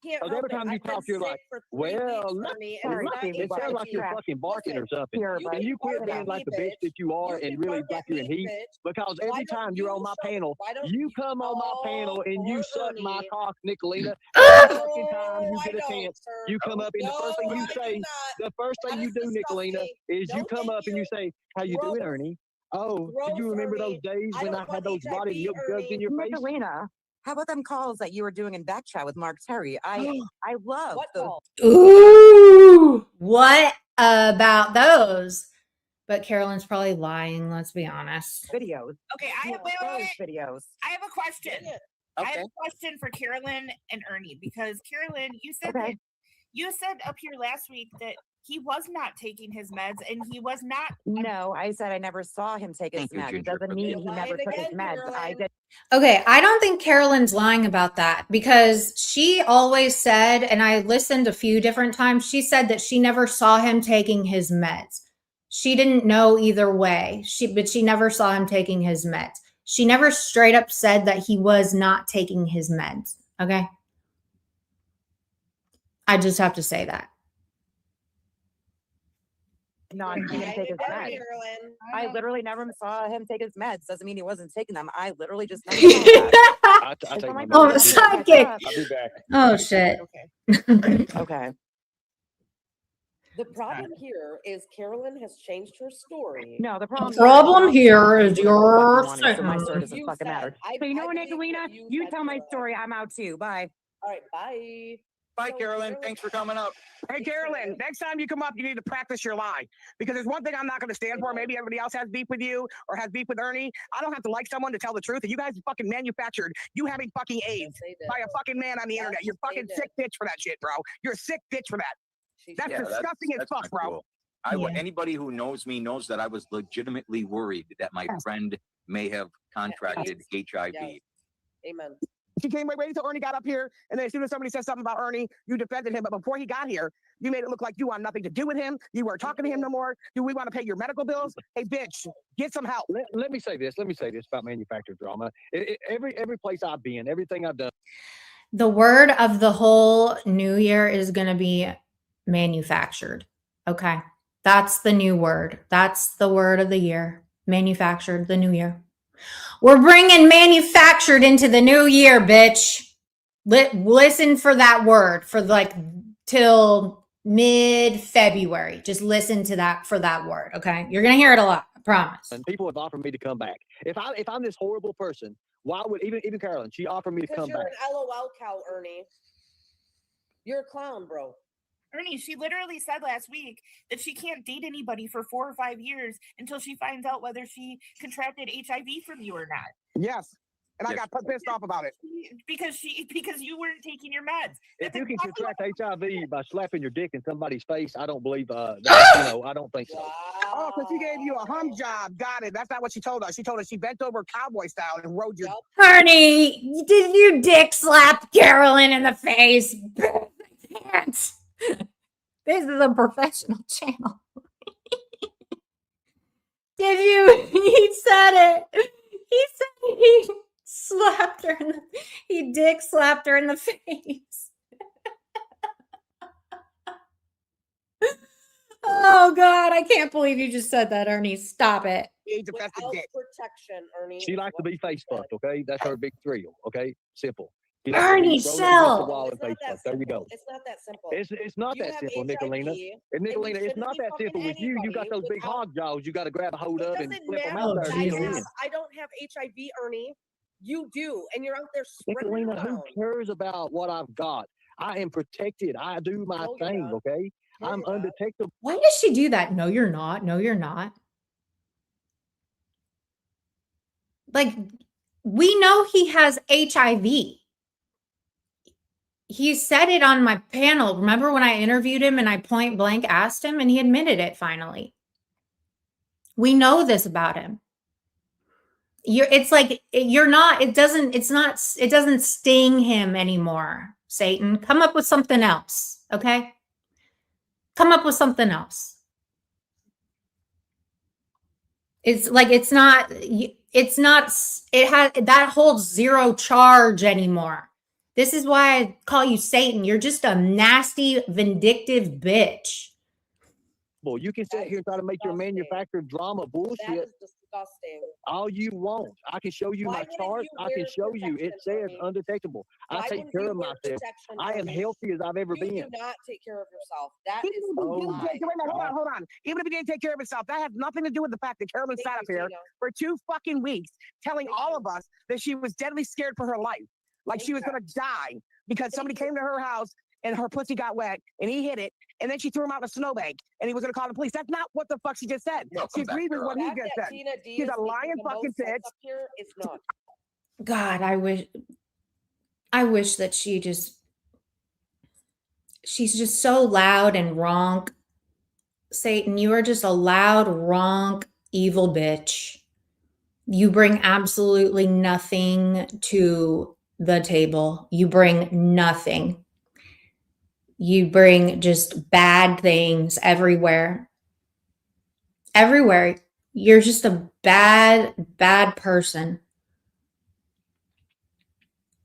Can't Because help every it. time you I've been talk, you're sick like, for 3 well, weeks, look, Ernie, and Sorry, it's not Stevie, it sounds like you're HIV. fucking barking or something. Here, You Can you quit bark being at like me, the bitch that you are You and can really bark like at you're in me, heat? bitch. Because Why every don't time you're on my show- panel, why don't you come on my panel and you poor suck my Ernie. cock, Nicolina. No, Every fucking time you I get a don't, chance, sir. you come up and the first thing No, you I do say, not. the first thing That you is do, Nicolina, disgusting. is you No, come thank up and you say, "How you doing, Gross. Ernie?" Oh, do Gross, you remember those Ernie. days I when don't I had want those body HIV, milk jugs in Ernie. your face? Nicolina, how about them calls that you were doing in back chat with Mark Terry? I love What those. call? Ooh, what about those? But Carolyn's probably lying, let's be honest. Videos. Okay, I have Those videos. I have a question. I have a question for Carolyn and Ernie because Carolyn, you said that you said up here last week that he was not taking his meds and he was not. No, I said I never saw him take his Thank you, meds. Ginger, Doesn't for mean the he never took his meds. I did. Okay, I don't think Carolyn's lying about that because she always said, and I listened a few different times, she said that she never saw him taking his meds. She didn't know either way, but she never saw him taking his meds. She never straight up said that he was not taking his meds. Okay. I just have to say that. Not see him take his meds. I literally never saw him take his meds. Doesn't mean he wasn't taking them. I literally just never saw that. I take my Oh, meds. sidekick. I'll be back. Oh, shit. Okay. The problem here is Carolyn has changed her story. No, the problem. Problem here is your So my story doesn't You fucking said, matter. I- So you know I what, believe Nicolina? what you You said, tell my Carolyn. story. I'm out too. Bye. All right, bye. Bye, So, Carolyn. Thanks for coming up. Hey, Carolyn, next time you come up, you need to practice your lie. Because there's one thing I'm not going to stand for. Maybe everybody else has beef with you or has beef with Ernie. I don't have to like someone to tell the truth. And you guys fucking manufactured you having fucking AIDS by a fucking man on the internet. You're fucking sick bitch for that shit, bro. You're a sick bitch for that. That's Yeah, disgusting as that's fuck, not bro. cool. Anybody who knows me knows that I was legitimately worried that my friend may have contracted HIV. Yes. Amen. She came waiting until Ernie got up here, and then as soon as somebody said something about Ernie, you defended him. But before he got here, you made it look like you want nothing to do with him. You weren't talking to him no more. Do we want to pay your medical bills? Hey, bitch, get some help. Let me say this. Let me say this about manufactured drama. Every place I've been, everything I've done. The word of the whole new year is going to be manufactured. Okay. That's the new word. That's the word of the year. Manufactured, the new year. We're bringing manufactured into the new year, bitch. Listen for that word for like till mid-February. Just listen to that for that word, okay? You're going to hear it a lot, I promise. And people have offered me to come back. If I'm this horrible person, why would even Carolyn, she offered me to come Because back. you're an LOL cow, Ernie. You're a clown, bro. Ernie, she literally said last week that she can't date anybody for 4 or 5 years until she finds out whether she contracted HIV from you or not. Yes. And I got pissed off about it. Because you weren't taking your meds. If you can contract HIV by slapping your dick in somebody's face, I don't believe that. I don't think so. Oh, because she gave you a hum job. Got it. That's not what she told us. She told us she bent over cowboy style and rode your. Ernie, did you dick slap Carolyn in the face? I can't. This is a professional channel. Did you? He said it. He said he slapped her he dick slapped her in the face. Oh God, I can't believe you just said that, Ernie. Stop it. Without protection, Ernie. She likes to be face fucked, okay? That's her big thrill, okay? Simple. Ernie, sell. There you go. It's not that simple. It's not that simple, Nicolina. And Nicolina, it's not that simple with you. You got those big hog jaws. You got to grab a hold of and flip them out there. I don't have HIV, Ernie. You do, and you're out there spreading it Nicolina, who around. cares about what I've got? I am protected. I do my thing, okay? I'm undetectable. Why does she do that? No, you're not. No, you're not. Like, we know he has HIV. He said it on my panel. Remember when I interviewed him and I point blank asked him and he admitted it finally. We know this about him. It doesn't sting him anymore, Satan. Come up with something else, okay? Come up with something else. That holds zero charge anymore. This is why I call you Satan. You're just a nasty, vindictive bitch. Well, you can sit here and try to make your manufactured drama bullshit. That is disgusting. All you want. I can show you my chart. I can show you. It says undetectable. I take care of myself. I am healthy as I've ever been. You do not take care of yourself. That is Hold on. Even if he didn't take care of himself, that has nothing to do with the fact that Carolyn sat up here for 2 fucking weeks telling all of us that she was deadly scared for her life. Like she was going to die because somebody came to her house and her pussy got wet and he hit it. And then she threw him out in a snowbank and he was going to call the police. That's not what the fuck she just said. She agreed with what he just said. She's a lying fucking bitch. It's not. God, I wish that she's just so loud and wrong. Satan, you are just a loud, wrong, evil bitch. You bring absolutely nothing to the table. You bring nothing. You bring just bad things everywhere. Everywhere. You're just a bad, bad person.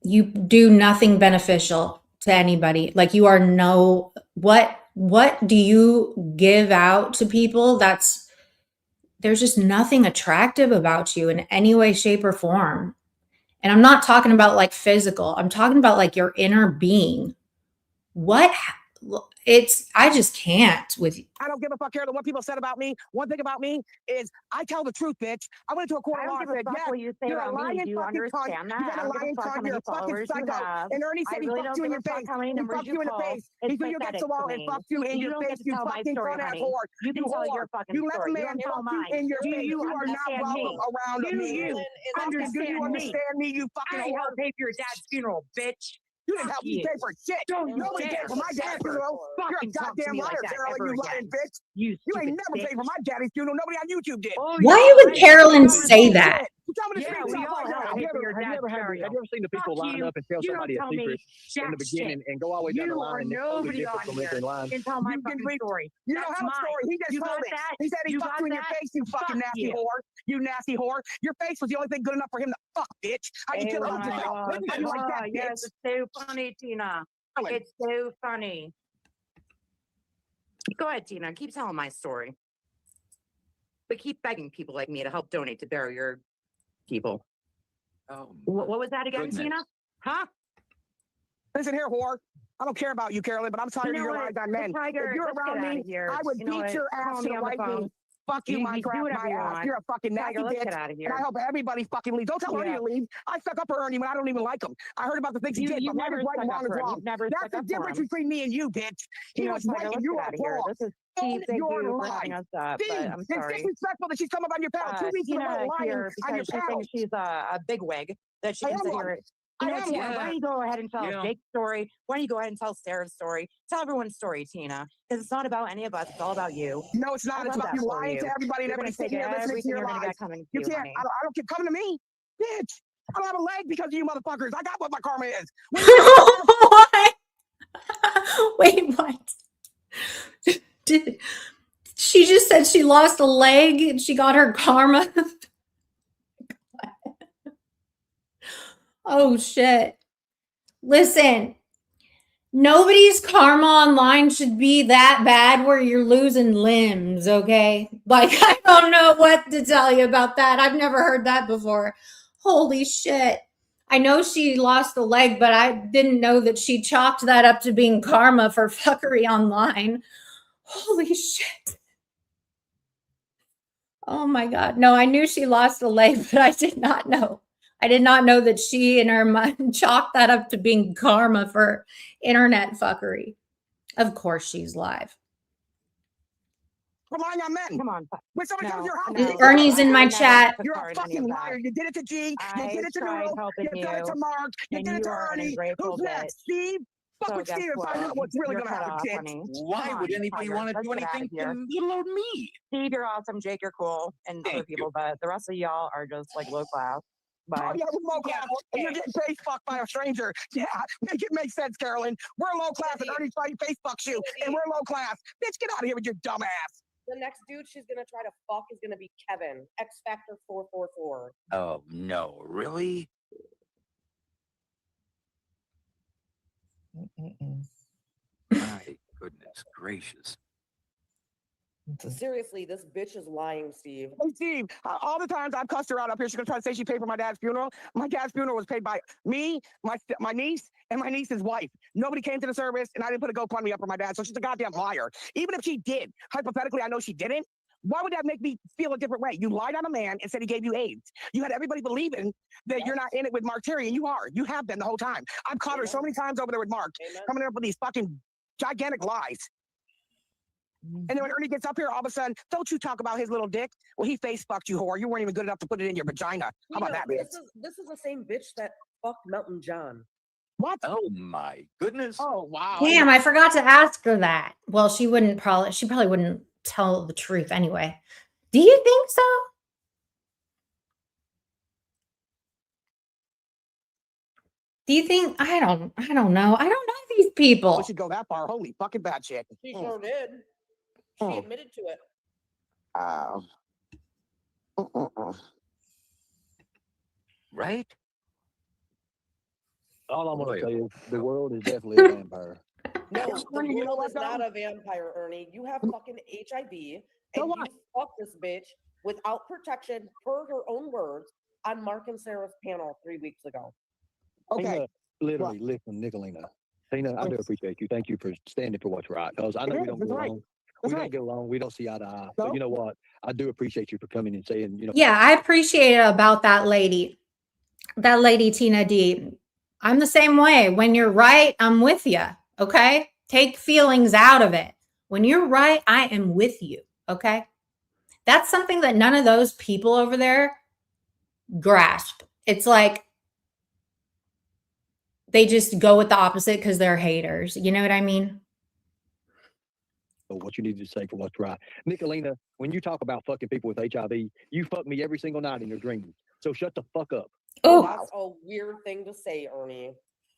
You do nothing beneficial to anybody. Like you are what do you give out to people? There's just nothing attractive about you in any way, shape, or form. And I'm not talking about like physical. I'm talking about like your inner being. I just can't with you. I don't give a fuck, Carolyn, what people said about me. One thing about me is I tell the truth, bitch. I went to a court of law and said, yeah, you're a lying fucking cunt. You got a lying cunt. You're a fucking psycho. And Ernie said he fucked you in your face. He fucked you in the face. He threw you against the wall and fucked you in your face. You fucking front-ass whore. You can tell your fucking You let the man tell fuck you in your face. You are not welcome around me. Do you understand me, you fucking whore? I helped pay for your dad's funeral, bitch. You didn't help me pay for shit. Nobody paid for my dad's funeral. You're a goddamn liar, Carolyn, you lying bitch. You ain't never paid for my daddy's funeral. Nobody on YouTube did. Why would Carolyn say that? Tell me the Yeah, screenshot we all right now. have Have you paid for ever, your have you dad's ever had, burial. have you ever seen the people Fuck line you. up and tell You don't somebody a tell me secret in jack the beginning shit. and go all the way down the You line or and it's totally nobody different on from here within line? can tell my You can fucking read. story. You don't That's have a mine. story. He just You told got it. that? He said he You fucked got you in your that? face, you fucking Fuck nasty you. whore. You nasty whore. Your face was the only thing good enough for him to fuck, bitch. How you Oh kill him? my God. How you like Oh, that, yes, bitch? it's so funny, Tina. Carolyn. It's so funny. Go ahead, Tina. Keep telling my story. But keep begging people like me to help donate to bury your people. Oh, What was that again, goodness. Tina? Huh? Listen here, whore. I don't care about you, Carolyn, but I'm tired You of know your what? lies on men. Tiger, If you're let's around get out me, of here. I would You know beat what? your ass Call to me the on the white phone. meat. Fuck you, my do crap, whatever my you ass. want. You're a fucking nasty Tiger, let's bitch. get out of And here. I hope everybody fucking leaves. Don't tell Ernie Yeah. to leave. I stuck up for Ernie when I don't even like him. I heard about the things he did, You've but right never is right and stuck wrong up is for him. wrong. You've never That's stuck the up for difference him. between me and you, bitch. He You know, was right Tiger, and let's you get were out of here. wrong. This is Own Steve. Thank your you for lies. having us up, but Steve, I'm it's sorry. disrespectful that she's come up on your panel 2 weeks in a Tina row lying here on your because she panel. thinks she's a bigwig that she I can am sit one. here. I You know, am Tina, one. why don't you go ahead and tell Yeah. Jake's story? Why don't you go ahead and tell Sarah's story? Tell everyone's story, Tina, because it's not about any of us. It's all about you. No, it's I not. It's love about that you for lying you. to everybody and You're going everybody to take sitting here listening to everything your you're going to lies. get coming to You you, can't. honey. I don't keep coming to me, bitch. I don't have a leg because of you motherfuckers. I got what my karma is. What? Wait, what? Did she just said she lost a leg and she got her karma? Oh shit. Listen, nobody's karma online should be that bad where you're losing limbs, okay? Like, I don't know what to tell you about that. I've never heard that before. Holy shit. I know she lost a leg, but I didn't know that she chalked that up to being karma for fuckery online. Holy shit. Oh my God. No, I knew she lost a leg, but I did not know. I did not know that she and her mind chalked that up to being karma for internet fuckery. Of course she's live. Relying on men. Come on. When somebody comes to your house, No, Ernie's in I my never chat. took you're part a in any of fucking that. liar. You did it to G. You I did it to tried Drew. helping You did it to you, Mark. You and did it you to are an Ernie. ungrateful Who's next? bitch. Steve? Fuck So with guess Steve and find what? out what's really You're going to cut happen, off, kids. honey. Why Come would on, anybody Tiger, want to let's do get out anything of here. to little old me? Steve, you're awesome. Jake, you're cool, and other Thank people, you. but the rest of y'all are just like low class. Oh, Bye. yeah, we're low class, and you're getting face fucked by a stranger. Yeah, make it make sense, Carolyn. We're low class, and Ernie's trying to face fucks you, and we're low class. Bitch, get out of here with your dumb ass. The next dude she's gonna try to fuck is gonna be Kevin, X Factor 444. Oh no, really? My goodness gracious. Seriously, this bitch is lying, Steve. Hey, Steve, all the times I've cussed her out up here, she's gonna try to say she paid for my dad's funeral. My dad's funeral was paid by me, my niece, and my niece's wife. Nobody came to the service, and I didn't put a GoFundMe up for my dad, so she's a goddamn liar. Even if she did, hypothetically, I know she didn't. Why would that make me feel a different way? You lied on a man and said he gave you AIDS. You had everybody believing that you're not in it with Mark Terry, and you are. You have been the whole time. I've caught her so many times over there with Mark, coming up with these fucking gigantic lies. And then when Ernie gets up here, all of a sudden, don't you talk about his little dick? Well, he face fucked you, whore. You weren't even good enough to put it in your vagina. How about that, bitch? This is the same bitch that fucked Melton John. What? Oh my goodness. Oh wow. Damn, I forgot to ask her that. Well, she probably wouldn't tell the truth anyway. Do you think so? Do you think I don't know. I don't know these people. We should go that far. Holy fucking bad shit. She sure did. She admitted to it. Right? All I'm going to say is the world is definitely a vampire. No, Ernie, the you know world what, is not though? a vampire, Ernie. You have fucking HIV, So and what? you fucked this bitch without protection, per her own words, on Mark and Sarah's panel 3 weeks ago. Okay. Tina, literally, listen, Nicolina. Tina, I do appreciate you. Thank you for standing for what's right. Because I know we don't get along. We don't get along. We don't see eye to eye. But you know what? I do appreciate you for coming and saying, you know. Yeah, I appreciate it about that lady. That lady, Tina D. I'm the same way. When you're right, I'm with you. Okay? Take feelings out of it. When you're right, I am with you. Okay? That's something that none of those people over there grasp. It's like they just go with the opposite because they're haters. You know what I mean? What you need to say for what's right. Nicolina, when you talk about fucking people with HIV, you fuck me every single night in your dreams. So shut the fuck up. Oh, That's a weird thing to say, Ernie.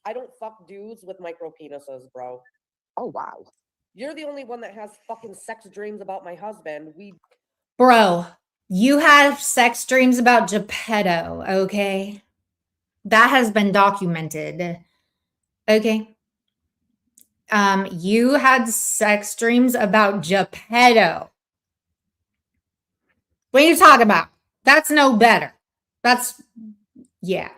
I don't fuck dudes with micro penises, bro. Oh wow. You're the only one that has fucking sex dreams about my husband. bro, you have sex dreams about Geppetto, okay? That has been documented. Okay. You had sex dreams about Geppetto. What are you talking about? That's no better. That's, yeah.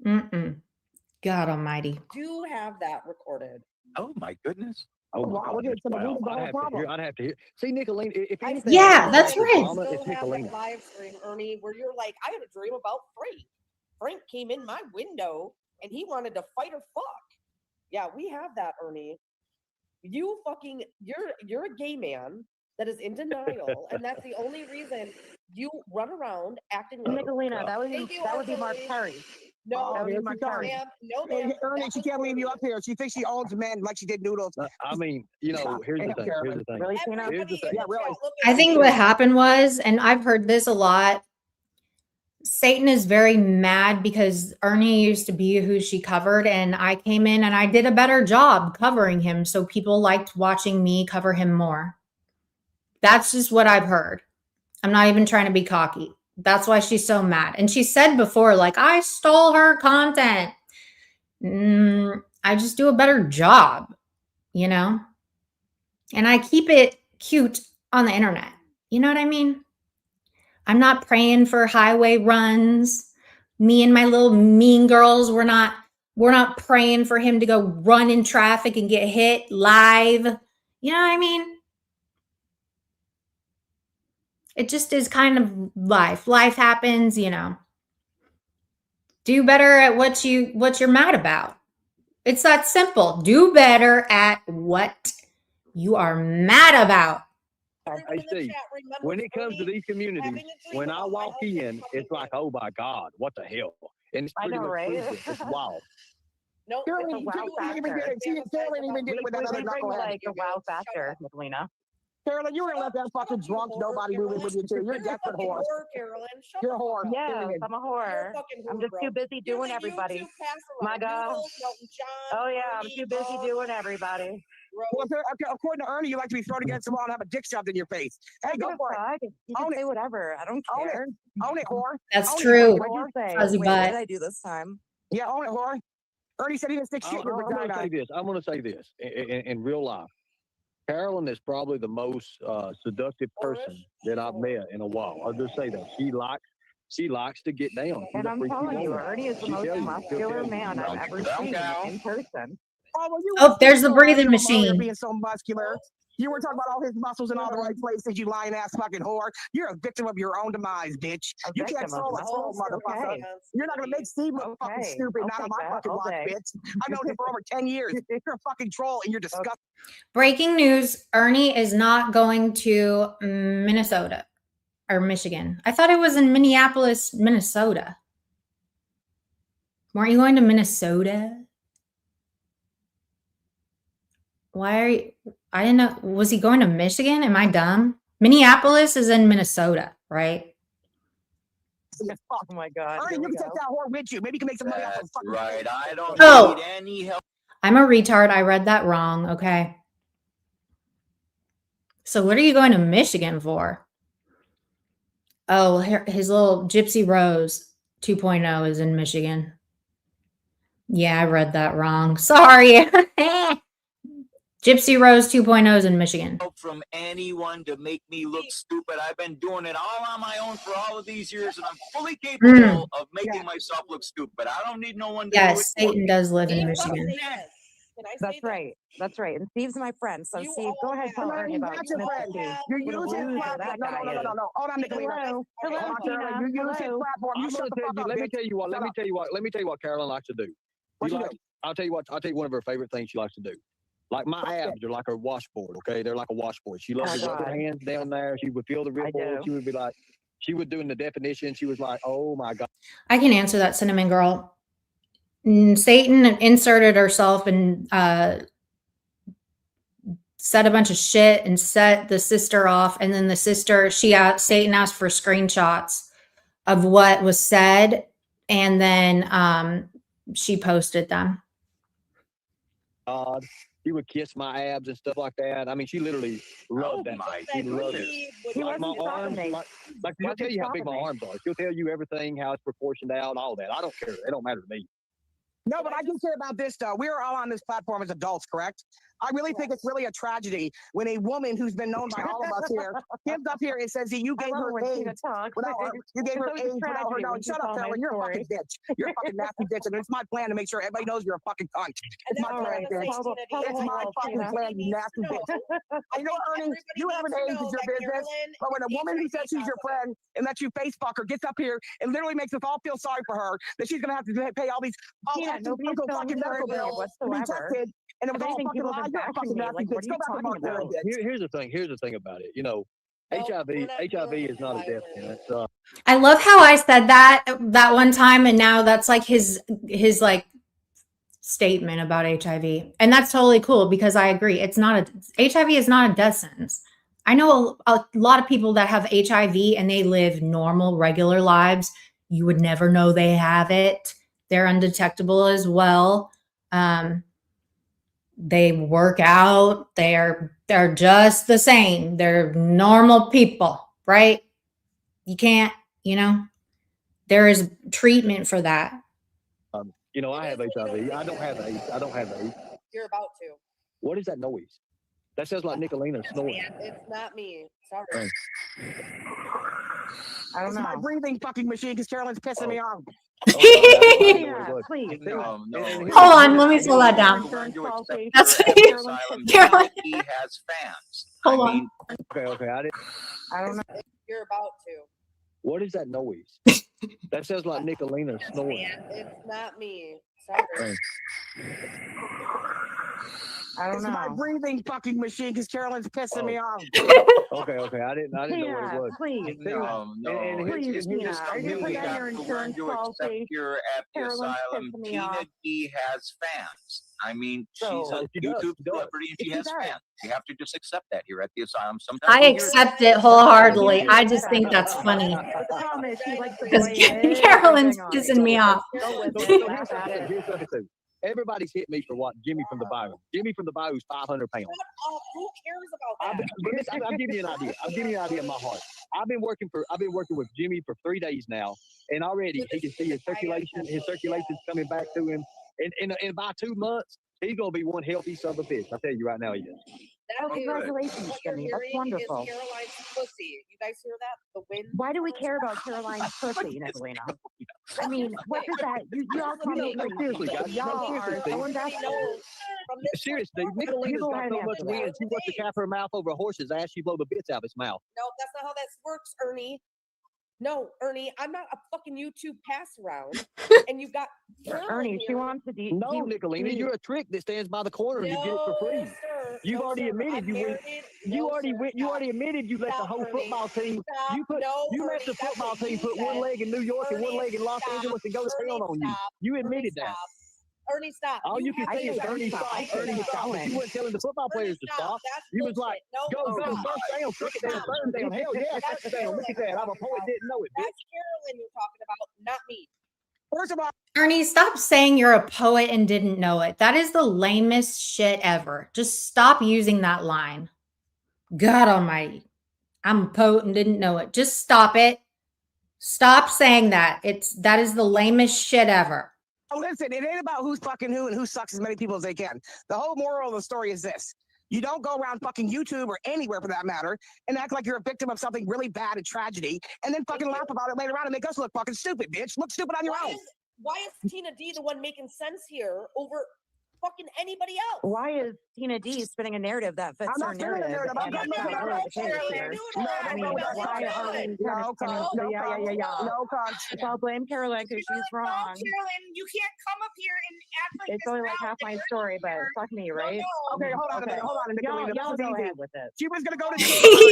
God almighty. Do have that recorded. Oh my goodness. Oh my wow, God, we're getting to the root of the whole problem. I'd have to hear. See, Nicolene, if I anything, Yeah, that's still right. Mama, it's have that Nicolene. live stream, Ernie, where you're like, I had a dream about Frank. Frank came in my window and he wanted to fight or fuck. Yeah, we have that, Ernie. You fucking, you're a gay man that is in denial, and that's the only reason you run around acting like Nicolina, that would be Mark Perry. Perry. No, That would be here Mark she comes. Perry. no, Hey, ma'am. Ernie, that she was can't leave you Ernie. up here. She thinks she owns men like she did Noodles. I mean, you know, here's the thing. Here's the thing. Really, Tina? Here's the Everybody thing. in Yeah, the really. chat, look I at think her. what happened was, and I've heard this a lot, Satan is very mad because Ernie used to be who she covered, and I came in and I did a better job covering him, so people liked watching me cover him more. That's just what I've heard. I'm not even trying to be cocky. That's why she's so mad. And she said before, like, I stole her content. I just do a better job, you know? And I keep it cute on the internet. You know what I mean? I'm not praying for highway runs. Me and my little mean girls, we're not praying for him to go run in traffic and get hit live. You know what I mean? It just is kind of life. Life happens, you know. Do better at what you're mad about. It's that simple. Do better at what you are mad about. Hey, Steve, when it comes to these communities, when I walk in, it's like, oh my God, what the hell? And it's I pretty know, much right? proves it. It's wild. No, Carolyn, It's a wow Carolyn even factor. did it. Carolyn even did it with that other We bring knucklehead. like a wow factor, Nicolina. Carolyn, you were gonna let that fucking drunk nobody move in with you too. You're a desperate fucking whore. whore, Carolyn. Shut You're a the whore. fuck up. Yes, Period. I'm a You're a whore. fucking I'm whore, just bro. too busy You're doing the everybody. YouTube casserole. My God. Noodles, Elton John, Oh yeah, I'm Ernie, too busy Ugg, doing everybody. Well, according to Ernie, you like to be thrown against the wall and have a dick shoved in your face. Hey, go for it. You can say whatever. I don't Own it. care. Own it, whore. That's Own it, true. fucking whore. What'd you say? Fuzzy Wait, butt. what did I do this time? Yeah, own it, whore. Ernie said he didn't stick shit in your I'm going to vagina. say this. I'm going to say this. In real life, Carolyn is probably the most seductive person that I've met in a while. I'll just say that. She likes to get down. She's And a I'm freaky telling you, woman. Ernie is the She most tell you, she'll muscular tell you. man I've ever seen in person. Oh, well, you Oh, were there's the speaking breathing earlier machine. being so muscular. You were talking about all his muscles in all the right places, you lying ass fucking whore. You're a victim of your own demise, bitch. A You can't victim of troll a what? troll, motherfucker. Okay. You're not gonna make Steve look fucking Okay. stupid, I'll not on take my that fucking all watch, day. bitch. I've known him for over 10 years. You're a fucking troll and you're disgusting. Breaking news, Ernie is not going to Minnesota or Michigan. I thought it was in Minneapolis, Minnesota. Weren't you going to Minnesota? Why are you? I didn't know. Was he going to Michigan? Am I dumb? Minneapolis is in Minnesota, right? Oh my God. Ernie, Here you we can take go. that whore with you. Maybe you can make some money off of That's fucking right. I don't Oh. need any help. I'm a retard. I read that wrong. Okay. So what are you going to Michigan for? Oh, his little Gypsy Rose 2.0 is in Michigan. Yeah, I read that wrong. Sorry. Gypsy Rose 2.0 is in Michigan. Help from anyone to make me look stupid. I've been doing it all on my own for all of these years, and I'm fully capable of making myself look stupid. I don't need no one to do it Yes, for Satan me. does live in Steve, Michigan. Can I say That's right. That's right. And Steve's my friend. So You Steve, go all ahead, have- tell Ernie about That's your friend. Mississippi. You What a use his loser platform. that No. guy is. Hold on, Nicolina. Hello. Hold Hello, on, Carolyn. Tina. You use his Hello. platform. You I'm shut gonna the tell fuck you. up, Let me bitch. tell you what. Let Shut me up. tell you what. Let me tell you what Carolyn likes to do. What You you like- do? I'll tell you what. I'll tell you one of her favorite things she likes to do. Like my abs are like her washboard. Okay, they're like a washboard. She loves Oh, to rub her God. hands down there. She would feel the I ripple. do. She would be like, she would doing the definition. She was like, oh my God. I can answer that, Cinnamon Girl. Satan inserted herself and said a bunch of shit and set the sister off. And then the sister, Satan asked for screenshots of what was said, and then she posted them. She would kiss my abs and stuff like that. I mean, she literally loved that. She loved it. He Like my wasn't stopping arms, me. like she'll tell you how big my arms are. She'll tell you everything, how it's proportioned out, all that. I don't care. It don't matter to me. No, but I do care about this though. We're all on this platform as adults, correct? I really think it's really a tragedy when a woman who's been known by all of us here comes up here and says that you gave her AIDS you gave her AIDS without her knowing. Shut up, Carolyn. You're a fucking bitch. You're a fucking nasty bitch, and it's my plan to make sure everybody knows you're a fucking cunt. It's my plan, bitch. It's my fucking plan, you nasty bitch. I know, Ernie, you have an AIDS is your business, but when a woman who says she's your friend and lets you face fuck her gets up here and literally makes us all feel sorry for her, that she's gonna have to pay all these fucking medical bills to be tested, and it was all fucking lie. You're a fucking nasty bitch. Go back to Montana, bitch. Here's the thing. Here's the thing about it. You know, HIV is not a death sentence. I love how I said that one time, and now that's like his like statement about HIV, and that's totally cool because I agree. It's not HIV is not a death sentence. I know a lot of people that have HIV and they live normal, regular lives. You would never know they have it. They're undetectable as well. They work out. They're just the same. They're normal people, right? You can't, there is treatment for that. You know, I have HIV. I don't have AIDS. You're about to. What is that noise? That sounds like Nicolina snoring. It's not me. Sorry. I don't know. My breathing fucking machine because Carolyn's pissing me off. Please. Hold on, let me slow that down. That's Carolyn. He has fans. Hold on. Okay. I don't know. You're about to. What is that noise? That sounds like Nicolina snoring. It's not me. Sorry. I don't know. My breathing fucking machine because Carolyn's pissing me off. Okay. I didn't know what it was. Please. No. Please, Tina. Are you You put have on your to learn insurance to policy? accept you're at the Carolyn's asylum. pissing me Tina off. D has fans. I mean, she's So, a she does, YouTube she does. celebrity and she She has does. fans. You have to just accept that here at the asylum. Sometimes I we hear accept it wholeheartedly. I just think that's funny. The problem is she likes to Because blame Carolyn's everything on pissing me off. Go with So it. here's Laugh the at thing. it. Here's the thing. Everybody's hit me for what? Jimmy from the Bayou. Jimmy from the Bayou is 500 pounds. Who cares about that? I'll give you an idea. I'll give you an idea of my heart. I've been working with Jimmy for 3 days now, and already he can see his circulation. His circulation's coming back to him. In about 2 months, he's gonna be one healthy son of a bitch. I tell you right now, he is. Congratulations, What you're Jimmy. That's hearing wonderful. is Caroline's pussy. You guys hear that? The wind. Why do we care about Caroline's pussy, Nicolina? I mean, what is that? You all tell me No, seriously, guys. y'all No, are seriously. so invested. Seriously, Nicolina's got so much wind. She wants to cap her mouth over a horse's ass. She blow the bits out of his mouth. No, that's not how that works, Ernie. No, Ernie, I'm not a fucking YouTube pass around. And you've got Ernie, she wants to do. No, Nicolina, you're a trick that stands by the corner and you get it for free. Sir. You've already admitted you went. You already admitted you let the whole football team. You let the football team put one leg in New York and one leg in Los Angeles and go to town on you. You admitted that. Ernie, stop. All you can say is Ernie stop. Ernie stop. But you weren't telling the football players to stop. You was like, go, first down, second down, third down. Hell yeah, first down. Look at that. I'm a poet, didn't know it. That's Carolyn you're talking about, not me. First of all, Ernie, stop saying you're a poet and didn't know it. That is the lamest shit ever. Just stop using that line. God almighty. I'm a poet and didn't know it. Just stop it. Stop saying that. That is the lamest shit ever. Listen, it ain't about who's fucking who and who sucks as many people as they can. The whole moral of the story is this. You don't go around fucking YouTube or anywhere for that matter and act like you're a victim of something really bad and tragedy and then fucking laugh about it later on and make us look fucking stupid, bitch. Look stupid on your own. Why is Tina D the one making sense here over fucking anybody else? Why is Tina D spinning a narrative that fits her narrative? I'm not spinning a narrative. I mean, why are we It's all blame Carolyn because she's wrong. Carolyn, you can't come up here and act like it's only like half my story, but fuck me, right? Okay, hold on a minute. Hold on a minute. Y'all go ahead with it. She was gonna go to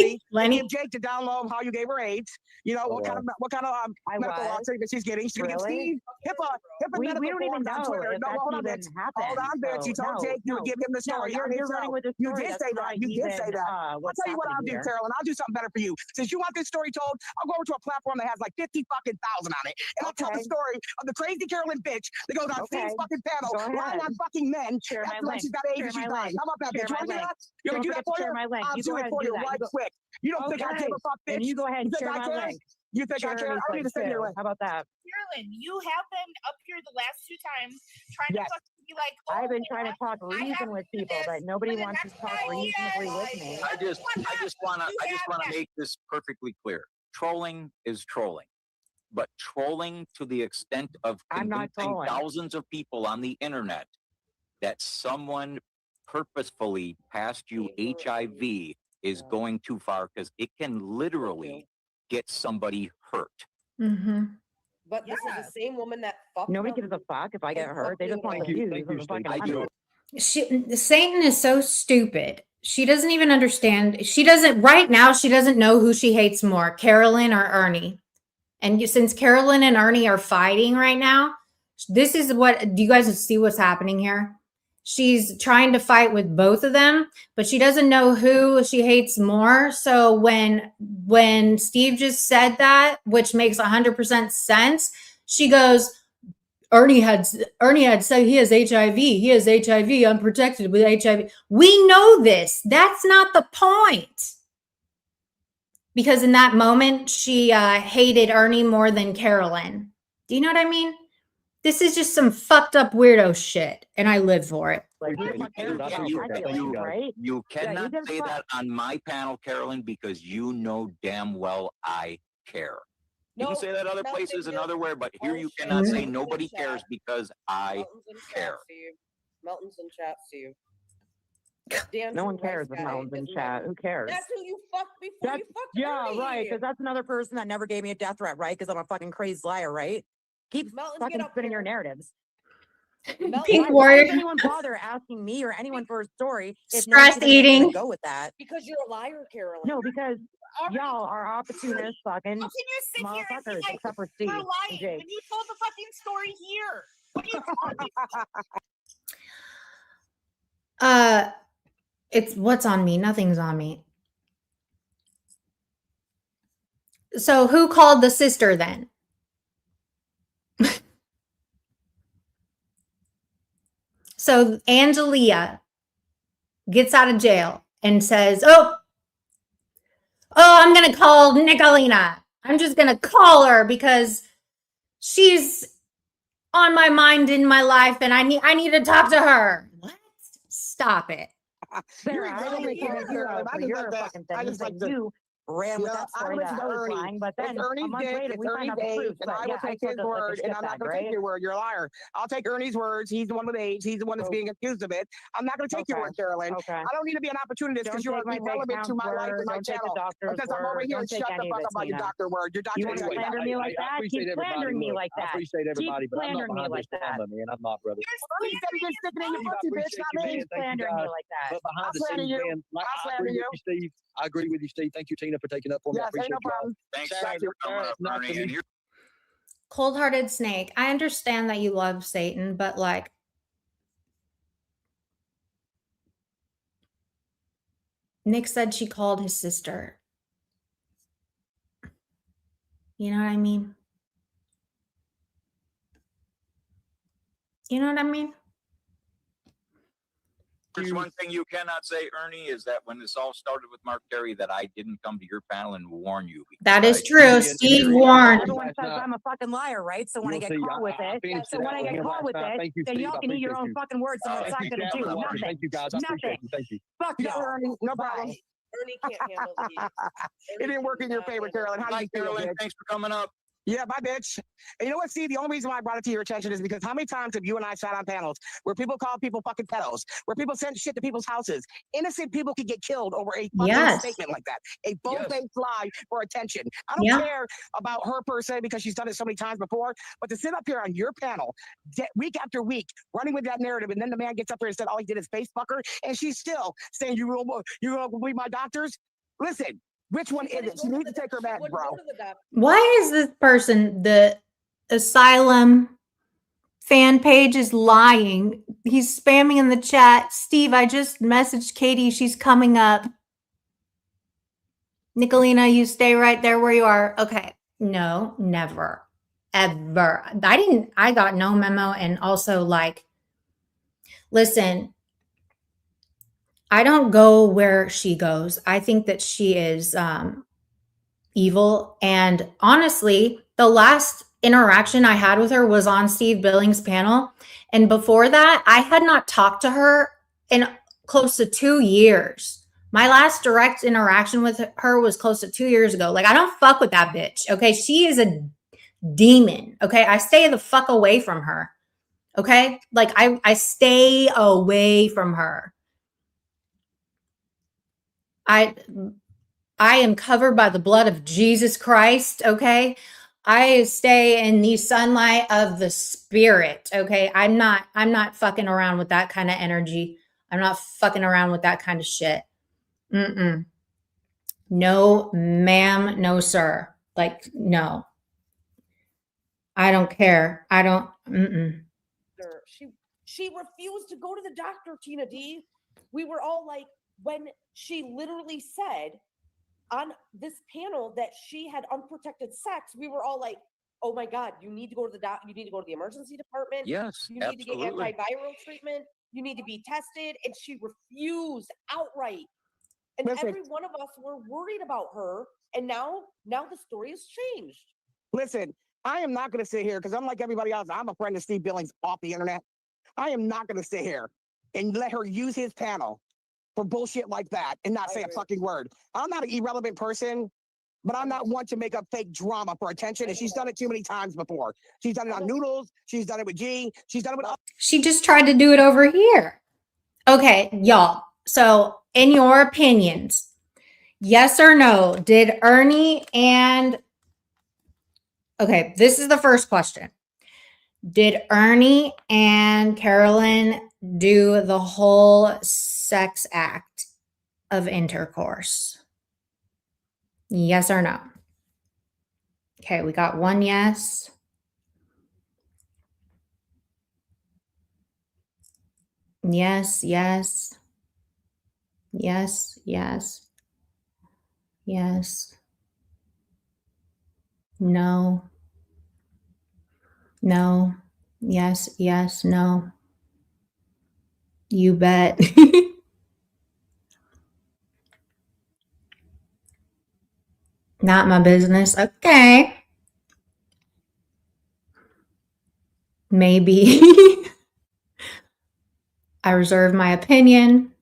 Jake, Lenny. Jake to download how you gave her AIDS. You know what kind of medical treatment she's getting. She's gonna get Steve HIPAA We medical don't even forms on know Twitter. if No, that's hold on, even bitch. happened. Hold on. bitch. You told Jake you would give him the story. No, you're running with the You story. did That's say that. not You did say even, that. I'll what's tell you what I'll happening do, here. Carolyn. I'll do something better for you. Since you want this story told, I'll go over to a platform that has like 50 fucking thousand on it, and I'll tell the story of the crazy Carolyn bitch that goes on Steve's fucking panel, lying on fucking men. Share my Acting like link. she's got AIDS and Share she's my dying. link. How about that, Share bitch? You my want to do link. that? You want me to do that for you? Share my link. I'll You do go it ahead for and you do that. right quick. You don't think I give a fuck, bitch? And you go ahead and You think share I my care? link. You think I care? I need to send you a link. How about that? Carolyn, you have been up here the last 2 times trying to fucking be like, oh, I've been trying to talk I reason have with to do people, this but nobody for the wants to next talk 5 reasonably years. with me. I just want to make this perfectly clear. Trolling is trolling, but trolling to the extent of I'm not convincing trolling. thousands of people on the internet that someone purposefully passed you HIV is going too far, because it can literally get somebody hurt. Mm-hmm. But this is the same woman that fucked Nobody him gives a fuck if I get and hurt. fucked They me just want with the him. views and the fucking I money. do. Satan is so stupid. She doesn't even understand. She doesn't, right now, she doesn't know who she hates more, Carolyn or Ernie. And since Carolyn and Ernie are fighting right now, this is what, do you guys see what's happening here? She's trying to fight with both of them, but she doesn't know who she hates more. So when Steve just said that, which makes 100% sense, she goes, Ernie had said he has HIV. He has HIV, unprotected with HIV. We know this. That's not the point. Because in that moment, she hated Ernie more than Carolyn. Do you know what I mean? This is just some fucked up weirdo shit, and I live for it. You cannot say that on my panel, Carolyn, because you know damn well I care. You can say that other places and otherwhere, but here you cannot say nobody cares because I care. Melton's in chat, Steve. No one cares if Melton's in chat. Who cares? That's who you fucked before you fucked Ernie. Right, because that's another person that never gave me a death threat, right? Because I'm a fucking crazy liar, right? Keep fucking spinning your narratives. Pink Why Warrior. does anyone bother asking me or anyone for a story if Stress no one's even eating. gonna go with that? Because you're a liar, Carolyn. No, because y'all are opportunist fucking How can you sit here and be motherfuckers, like, except for we're Steve lying and Jake. when you told the fucking story here? What are you talking about? It's what's on me. Nothing's on me. So who called the sister then? So Angelia gets out of jail and says, oh, I'm going to call Nicolina. I'm just going to call her because she's on my mind in my life and I need to talk to her. What? Stop it. Sarah, I only called you out for your fucking thing. You ran with that story that I was lying, but then a month later we find out the truth. And I will take his word, and I'm not going to take your word. You're a liar. I'll take Ernie's words. He's the one with AIDS. He's the one that's being accused of it. I'm not going to take your word, Carolyn. I don't need to be an opportunist because you are irrelevant to my life and my channel. Because I'm over here and shut the fuck up about your doctor word. Your doctor you want to slander me like that? Keep slandering me like that. I appreciate everybody, Keep but I'm not slandering me behind like this that. drama, man. I'm not, brother. Ernie said he didn't stick it in your pussy, bitch, not me. Slandering me like that. But behind the scenes, man, I agree with you, Steve. I agree with you, Steve. Thank you, Tina, for taking up for me. I appreciate you. Thanks, guys, for coming up, Ernie. And Cold-hearted snake. I understand that you love Satan, but like, Nick said she called his sister. You know what I mean? You know what I mean? there's one thing you cannot say, Ernie, is that when this all started with Mark Terry, that I didn't come to your panel and warn you. That is true. Steve warned. Everyone says I'm a fucking liar, right? So when I get caught with it, then y'all can eat your own fucking words and it's not gonna do nothing. Thank you, guys. I appreciate you. Thank you. Fuck y'all. Ernie, no problem. Ernie can't handle the heat. It didn't work in your favor, Carolyn. How do you feel, Carolyn, bitch? thanks for coming up. Yeah, bye, bitch. And you know what, Steve? The only reason why I brought it to your attention is because how many times have you and I sat on panels where people call people fucking pedos, where people send shit to people's houses? Innocent people can get killed over a fucking statement like that. A bold-faced lie for attention. I don't care about her per se because she's done it so many times before, but to sit up here on your panel week after week running with that narrative, and then the man gets up there and said all he did is face fuck her, and she's still saying you don't believe my doctors? Listen. Which one is it? She needs to take her back, bro. Why is this person the asylum fan page is lying. He's spamming in the chat. Steve, I just messaged Katie. She's coming up. Nicolina, you stay right there where you are. Okay. No, never. Ever. I got no memo. And also, like, listen, I don't go where she goes. I think that she is evil. And honestly, the last interaction I had with her was on Steve Billings' panel. And before that, I had not talked to her in close to 2 years. My last direct interaction with her was close to 2 years ago. Like, I don't fuck with that bitch. Okay. She is a demon. Okay. I stay the fuck away from her. Okay. Like, I stay away from her. I am covered by the blood of Jesus Christ, okay? I stay in the sunlight of the spirit, okay? I'm not fucking around with that kind of energy. I'm not fucking around with that kind of shit. Mm-mm. No, ma'am, no, sir. Like, no. I don't care. I don't, mm-mm. She refused to go to the doctor, Tina D. We were all like, when she literally said on this panel that she had unprotected sex, we were all like, oh my God, you need to go to the you need to go to the emergency department. Yes, you need to get antiviral treatment. You need to be tested. And she refused outright. And every one of us were worried about her. And now the story has changed. Listen, I am not going to sit here because I'm like everybody else. I'm a friend of Steve Billings off the internet. I am not going to sit here and let her use his panel for bullshit like that and not say a fucking word. I'm not an irrelevant person, but I'm not one to make up fake drama for attention. And she's done it too many times before. She's done it on Noodles. She's done it with G. She's done it with. She just tried to do it over here. Okay, y'all. So, in your opinions, yes or no, did Ernie and. Okay, this is the first question. Did Ernie and Carolyn do the whole sex act of intercourse? Yes or no? Okay, we got one yes. Yes, yes. Yes, yes. Yes. No. No. Yes, yes, no. You bet. Not my business. Okay. Maybe. I reserve my opinion.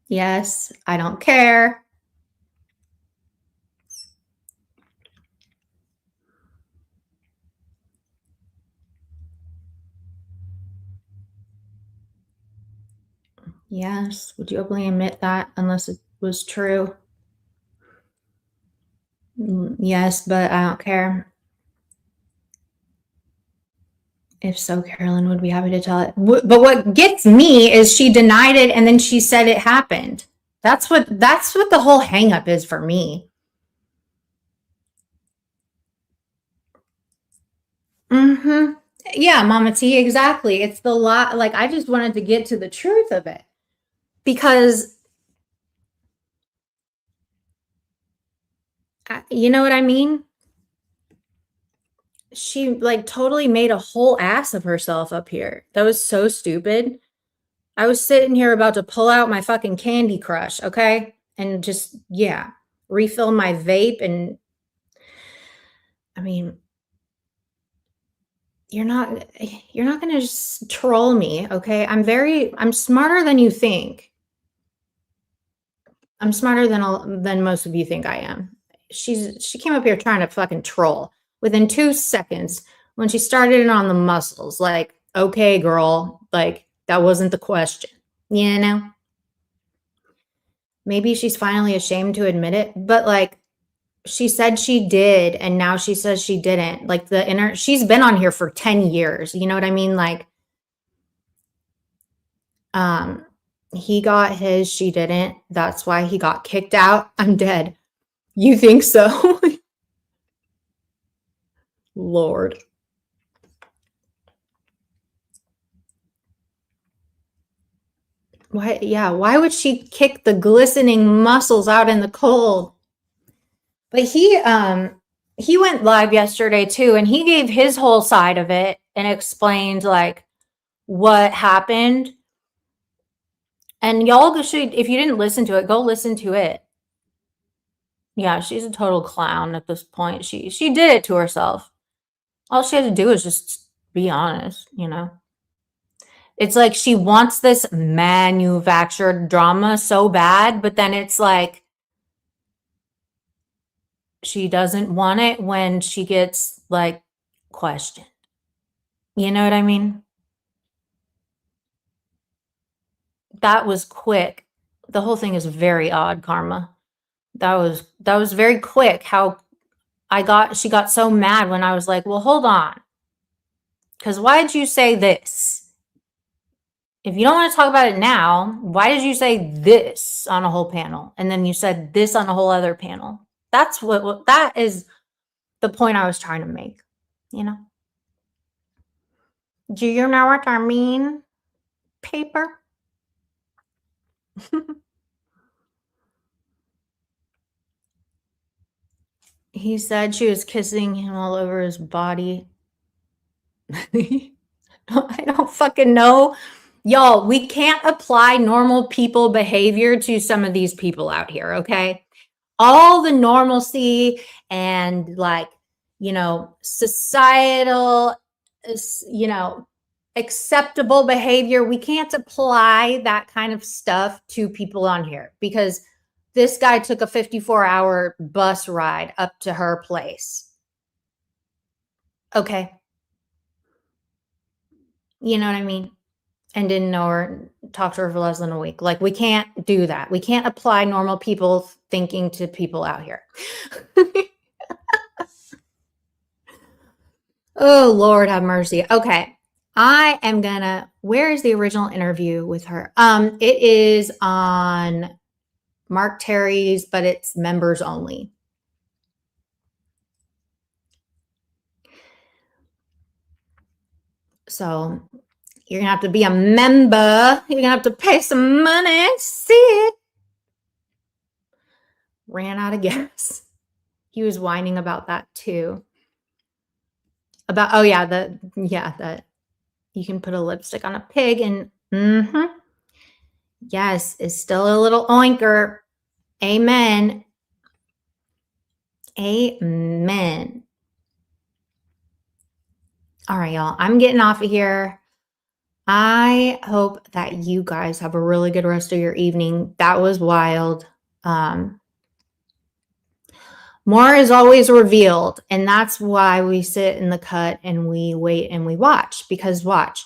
Yes, I don't care. Yes. Would you openly admit that unless it was true? Yes, but I don't care. If so, Carolyn would be happy to tell it. But what gets me is she denied it and then she said it happened. That's what the whole hang up is for me. Mm-hmm. Yeah, Mama T, exactly. It's the lot. Like, I just wanted to get to the truth of it because you know what I mean? She like totally made a whole ass of herself up here. That was so stupid. I was sitting here about to pull out my fucking Candy Crush, okay? And just, yeah, refill my vape. And I mean, you're not going to just troll me, okay? I'm smarter than you think. I'm smarter than most of you think I am. She came up here trying to fucking troll. Within 2 seconds, when she started it on the muscles, like, okay, girl, like, that wasn't the question, you know? Maybe she's finally ashamed to admit it, but like, she said she did, and now she says she didn't. Like, she's been on here for 10 years. You know what I mean? Like, he got his, she didn't. That's why he got kicked out. I'm dead. You think so? Lord. Why? Yeah, why would she kick the glistening muscles out in the cold? But he went live yesterday too, and he gave his whole side of it and explained like what happened. And y'all should, if you didn't listen to it, go listen to it. Yeah, she's a total clown at this point. She did it to herself. All she had to do is just be honest, you know. It's like she wants this manufactured drama so bad, but then it's like she doesn't want it when she gets like questioned. You know what I mean? That was quick. The whole thing is very odd, Karma. That was very quick how she got so mad when I was like, well, hold on. Because why did you say this? If you don't want to talk about it now, why did you say this on a whole panel? And then you said this on a whole other panel. That is the point I was trying to make, you know? Do you know what I mean? Paper? He said she was kissing him all over his body. I don't fucking know. Y'all, we can't apply normal people behavior to some of these people out here, okay? All the normalcy and like, you know, societal, you know, acceptable behavior, we can't apply that kind of stuff to people on here because this guy took a 54-hour bus ride up to her place. Okay. You know what I mean? And didn't know her, talked to her for less than a week. Like, we can't do that. We can't apply normal people thinking to people out here. Oh, Lord have mercy. Okay. I am gonna, where is the original interview with her? It is on Mark Terry's, but it's members only. So you're gonna have to be a member. You're gonna have to pay some money to see it. Ran out of gas. He was whining about that too. About, oh yeah, that you can put a lipstick on a pig and yes, it's still a little oinker. Amen. Amen. All right, y'all. I'm getting off of here. I hope that you guys have a really good rest of your evening. That was wild. More is always revealed, and that's why we sit in the cut and we wait and we watch, because watch,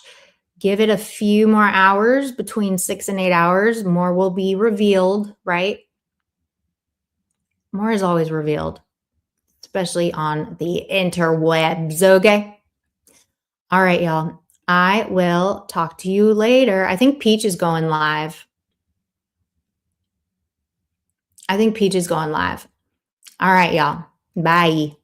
give it a few more hours, between 6 and 8 hours, more will be revealed, right? More is always revealed, especially on the interwebs, okay? All right, y'all. I will talk to you later. I think Peach is going live. All right, y'all. Bye.